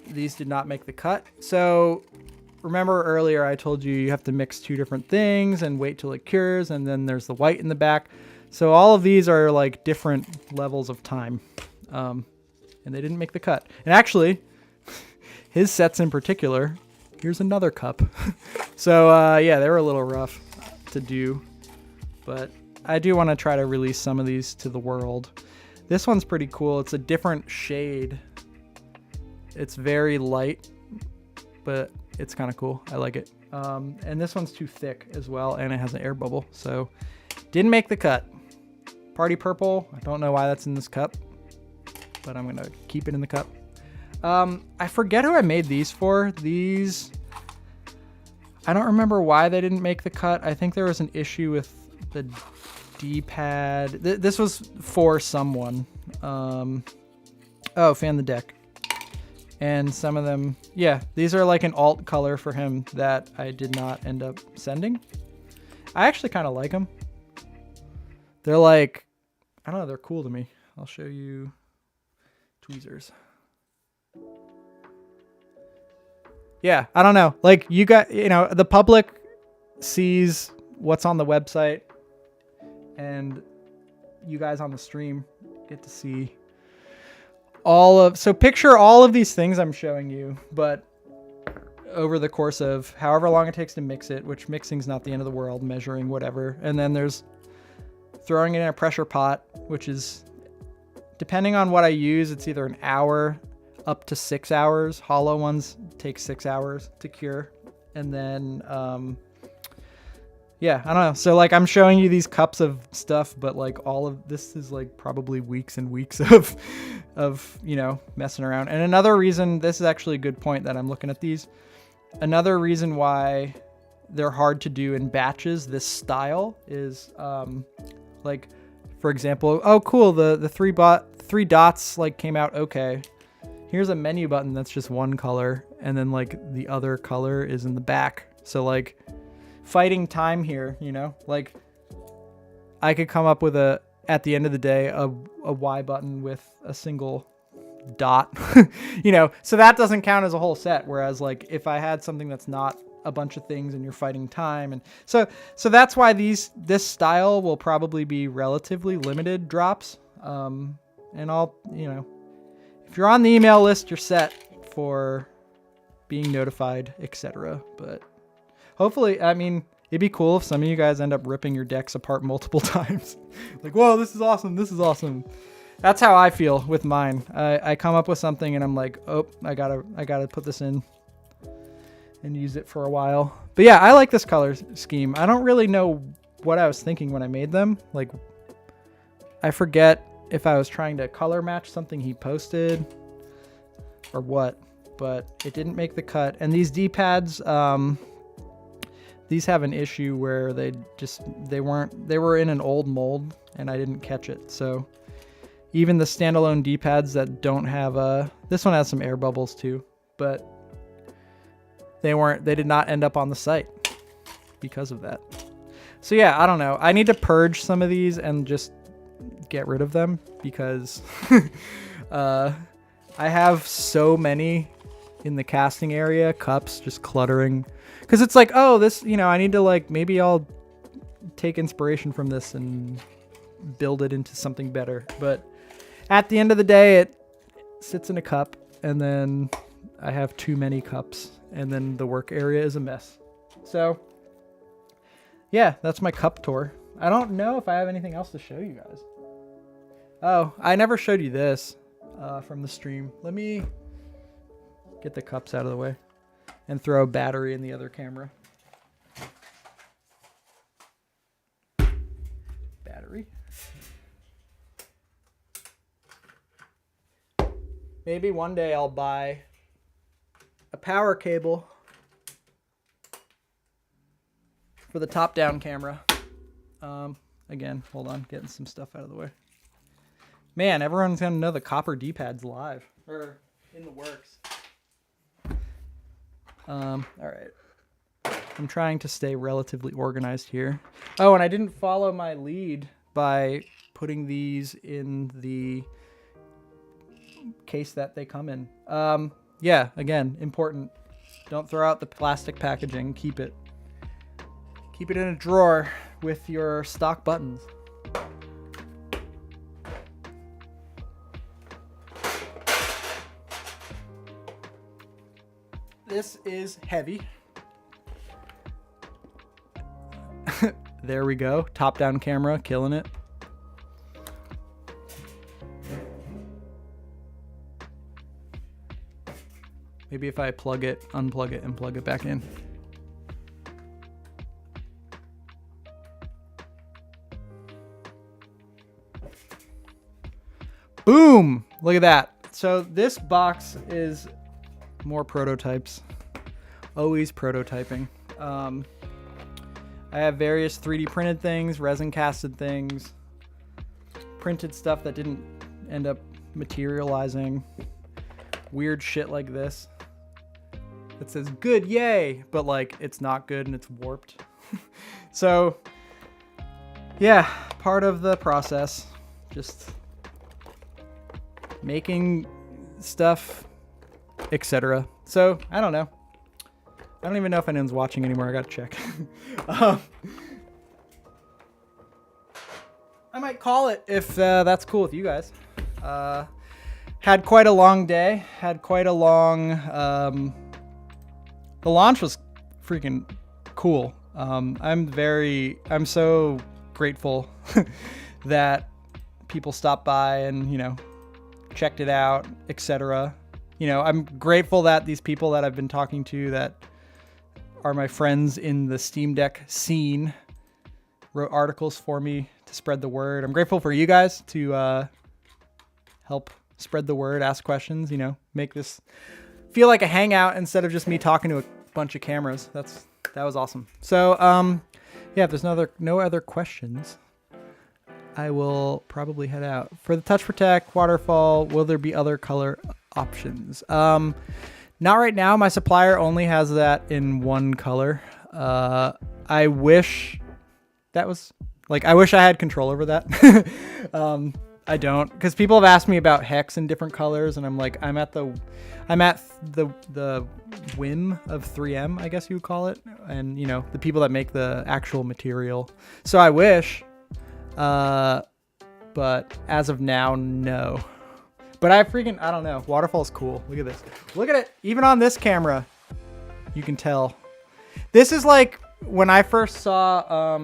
These did not make the cut. So remember earlier I told you have to mix two different things and wait till it cures, and then there's the white in the back. So all of these are like different levels of time, and they didn't make the cut. And actually, his sets in particular, here's another cup. So yeah, they were a little rough to do, but I do want to try to release some of these to the world. This one's pretty cool. It's a different shade. It's very light, but it's kind of cool. I like it. And this one's too thick as well, and it has an air bubble, so didn't make the cut. Party Purple, I don't know why that's in this cup, but I'm gonna keep it in the cup. I forget who I made these for. These, I don't remember why they didn't make the cut. I think there was an issue with the D-pad. This was for someone. Oh, Fan the Deck. And some of them, yeah, these are like an alt color for him that I did not end up sending. I actually kind of like them. They're like, I don't know, they're cool to me. I'll show you tweezers. Yeah, I don't know. Like you got, you know, the public sees what's on the website, and you guys on the stream get to see all of, so picture all of these things I'm showing you, but over the course of however long it takes to mix it, which mixing's not the end of the world, measuring whatever. And then there's throwing it in a pressure pot, which is, depending on what I use, it's either an hour up to 6 hours. Hollow ones take 6 hours to cure. And then, yeah, I don't know. So like I'm showing you these cups of stuff, but like all of this is like probably weeks and weeks of, you know, messing around. And another reason, this is actually a good point that I'm looking at these. Another reason why they're hard to do in batches, this style, is like, for example, oh cool, the three dots like came out okay. Here's a menu button that's just one color, and then like the other color is in the back. So like fighting time here, you know, like I could come up with at the end of the day, a Y button with a single dot, you know, so that doesn't count as a whole set. Whereas like if I had something that's not a bunch of things and you're fighting time, and so that's why this style will probably be relatively limited drops. And I'll, you know, if you're on the email list, you're set for being notified, etc. But hopefully, I mean, it'd be cool if some of you guys end up ripping your decks apart multiple times. Like, whoa, this is awesome. This is awesome. That's how I feel with mine. I come up with something and I'm like, oh, I gotta put this in and use it for a while. But yeah, I like this color scheme. I don't really know what I was thinking when I made them. Like, I forget if I was trying to color match something he posted or what, but it didn't make the cut. And these D-pads, these have an issue where they were in an old mold and I didn't catch it. So even the standalone D-pads that don't have this one has some air bubbles too, but they did not end up on the site because of that. So yeah, I don't know. I need to purge some of these and just get rid of them because I have so many in the casting area, cups just cluttering. Because it's like, oh, this, you know, I need to like, maybe I'll take inspiration from this and build it into something better. But at the end of the day, it sits in a cup, and then I have too many cups, and then the work area is a mess. So yeah, that's my cup tour. I don't know if I have anything else to show you guys. Oh, I never showed you this from the stream. Let me get the cups out of the way and throw a battery in the other camera. Battery. Maybe one day I'll buy a power cable for the top-down camera. Again, hold on, getting some stuff out of the way. Man, everyone's gonna know the copper D-pad's live, or in the works. All right. I'm trying to stay relatively organized here. Oh, and I didn't follow my lead by putting these in the case that they come in. Yeah, again, important. Don't throw out the plastic packaging. Keep it in a drawer with your stock buttons. This is heavy. There we go. Top-down camera, killing it. Maybe if I plug it, unplug it, and plug it back in. Boom! Look at that. So this box is more prototypes. Always prototyping. I have various 3D printed things, resin casted things, printed stuff that didn't end up materializing. Weird shit like this. It says good, yay, but like it's not good and it's warped. So yeah, part of the process, just making stuff, etc. So I don't know. I don't even know if anyone's watching anymore. I gotta check. I might call it if that's cool with you guys. Had quite a long day. Had quite a long. The launch was freaking cool. I'm so grateful that people stopped by and, you know, checked it out, etc. You know, I'm grateful that these people that I've been talking to that are my friends in the Steam Deck scene wrote articles for me to spread the word. I'm grateful for you guys to help spread the word, ask questions, you know, make this feel like a hangout instead of just me talking to a bunch of cameras. That was awesome. So yeah, if there's no other questions, I will probably head out. For the Touch Protect Waterfall, will there be other color options? Not right now. My supplier only has that in one color. I wish that was like, I wish I had control over that. I don't, because people have asked me about hex in different colors, and I'm like, I'm at the whim of 3M, I guess you would call it, and you know, the people that make the actual material. So I wish, but as of now, no. But I don't know. Waterfall's cool. Look at this. Look at it. Even on this camera, you can tell. This is like when I first saw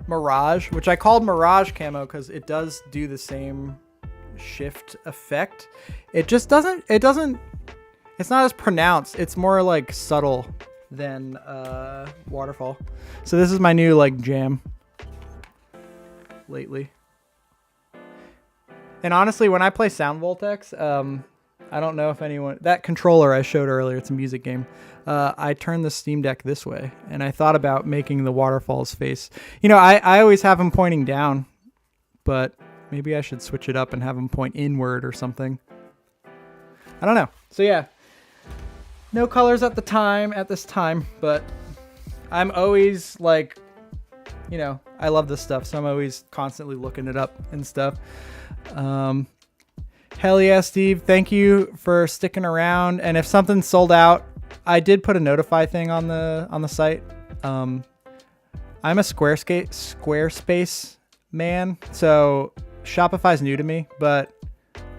Mirage, which I called Mirage camo because it does do the same shift effect. It just doesn't, it's not as pronounced. It's more like subtle than Waterfall. So this is my new like jam lately. And honestly, when I play Sound Voltex, I don't know if anyone, that controller I showed earlier, it's a music game. I turned the Steam Deck this way, and I thought about making the Waterfall's face. You know, I always have him pointing down, but maybe I should switch it up and have him point inward or something. I don't know. So yeah, no colors at this time, but I'm always like, you know, I love this stuff, so I'm always constantly looking it up and stuff. Hell yeah, Steve. Thank you for sticking around. And if something's sold out, I did put a notify thing on the site. I'm a Squarespace man, so Shopify's new to me, but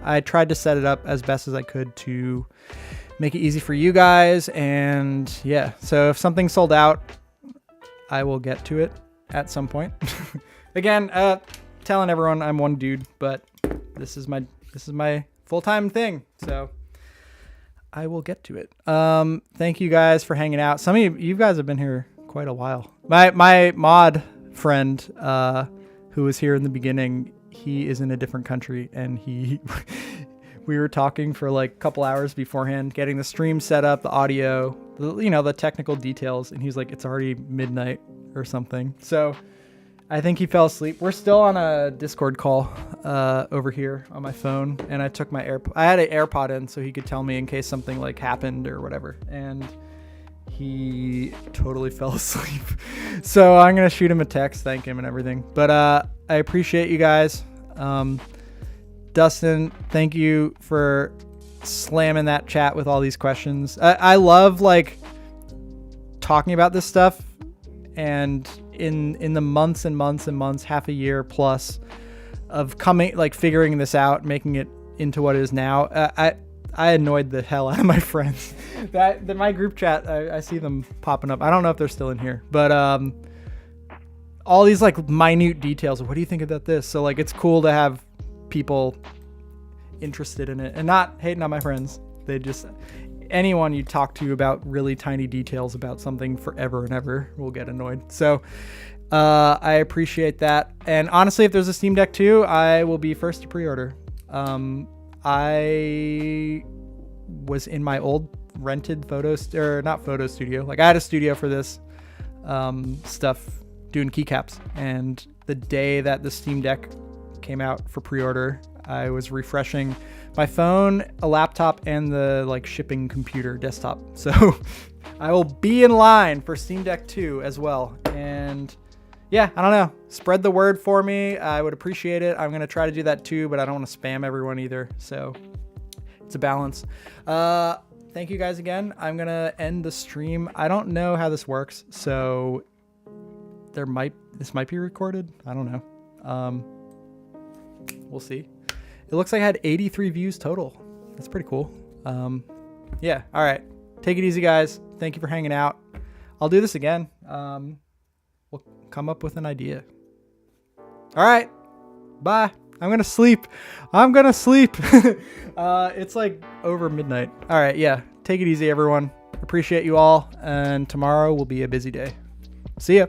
I tried to set it up as best as I could to make it easy for you guys. And yeah, so if something's sold out, I will get to it at some point. Again, telling everyone I'm one dude, but this is my full-time thing, so I will get to it. Thank you guys for hanging out. Some of you guys have been here quite a while. My mod friend, who was here in the beginning, he is in a different country, and we were talking for like a couple hours beforehand, getting the stream set up, the audio, the technical details, and he's like, it's already midnight or something. So I think he fell asleep. We're still on a Discord call over here on my phone, and I took I had an AirPod in so he could tell me in case something like happened or whatever, and he totally fell asleep. So I'm gonna shoot him a text, thank him and everything. But I appreciate you guys. Dustin, thank you for slamming that chat with all these questions. I love like talking about this stuff, and in the months and months and months, half a year plus of figuring this out, making it into what it is now. I annoyed the hell out of my friends. that my group chat, I see them popping up. I don't know if they're still in here, but all these like minute details of what do you think about this? So like it's cool to have people interested in it and not hating on my friends. They just, anyone you talk to about really tiny details about something forever and ever will get annoyed. So I appreciate that. And honestly, if there's a Steam Deck 2, I will be first to pre-order. I was in my old rented not photo studio. Like I had a studio for this stuff, doing keycaps. And the day that the Steam Deck came out for pre-order, I was refreshing my phone, a laptop, and the like shipping computer desktop. So I will be in line for Steam Deck 2 as well. And yeah, I don't know. Spread the word for me. I would appreciate it. I'm going to try to do that too, but I don't want to spam everyone either. So it's a balance. Thank you guys again. I'm going to end the stream. I don't know how this works, so this might be recorded. I don't know. We'll see. It looks like I had 83 views total. That's pretty cool. Yeah. All right. Take it easy, guys. Thank you for hanging out. I'll do this again. We'll come up with an idea. All right. Bye. I'm going to sleep. It's like over midnight. All right. Yeah. Take it easy, everyone. Appreciate you all. And tomorrow will be a busy day. See ya.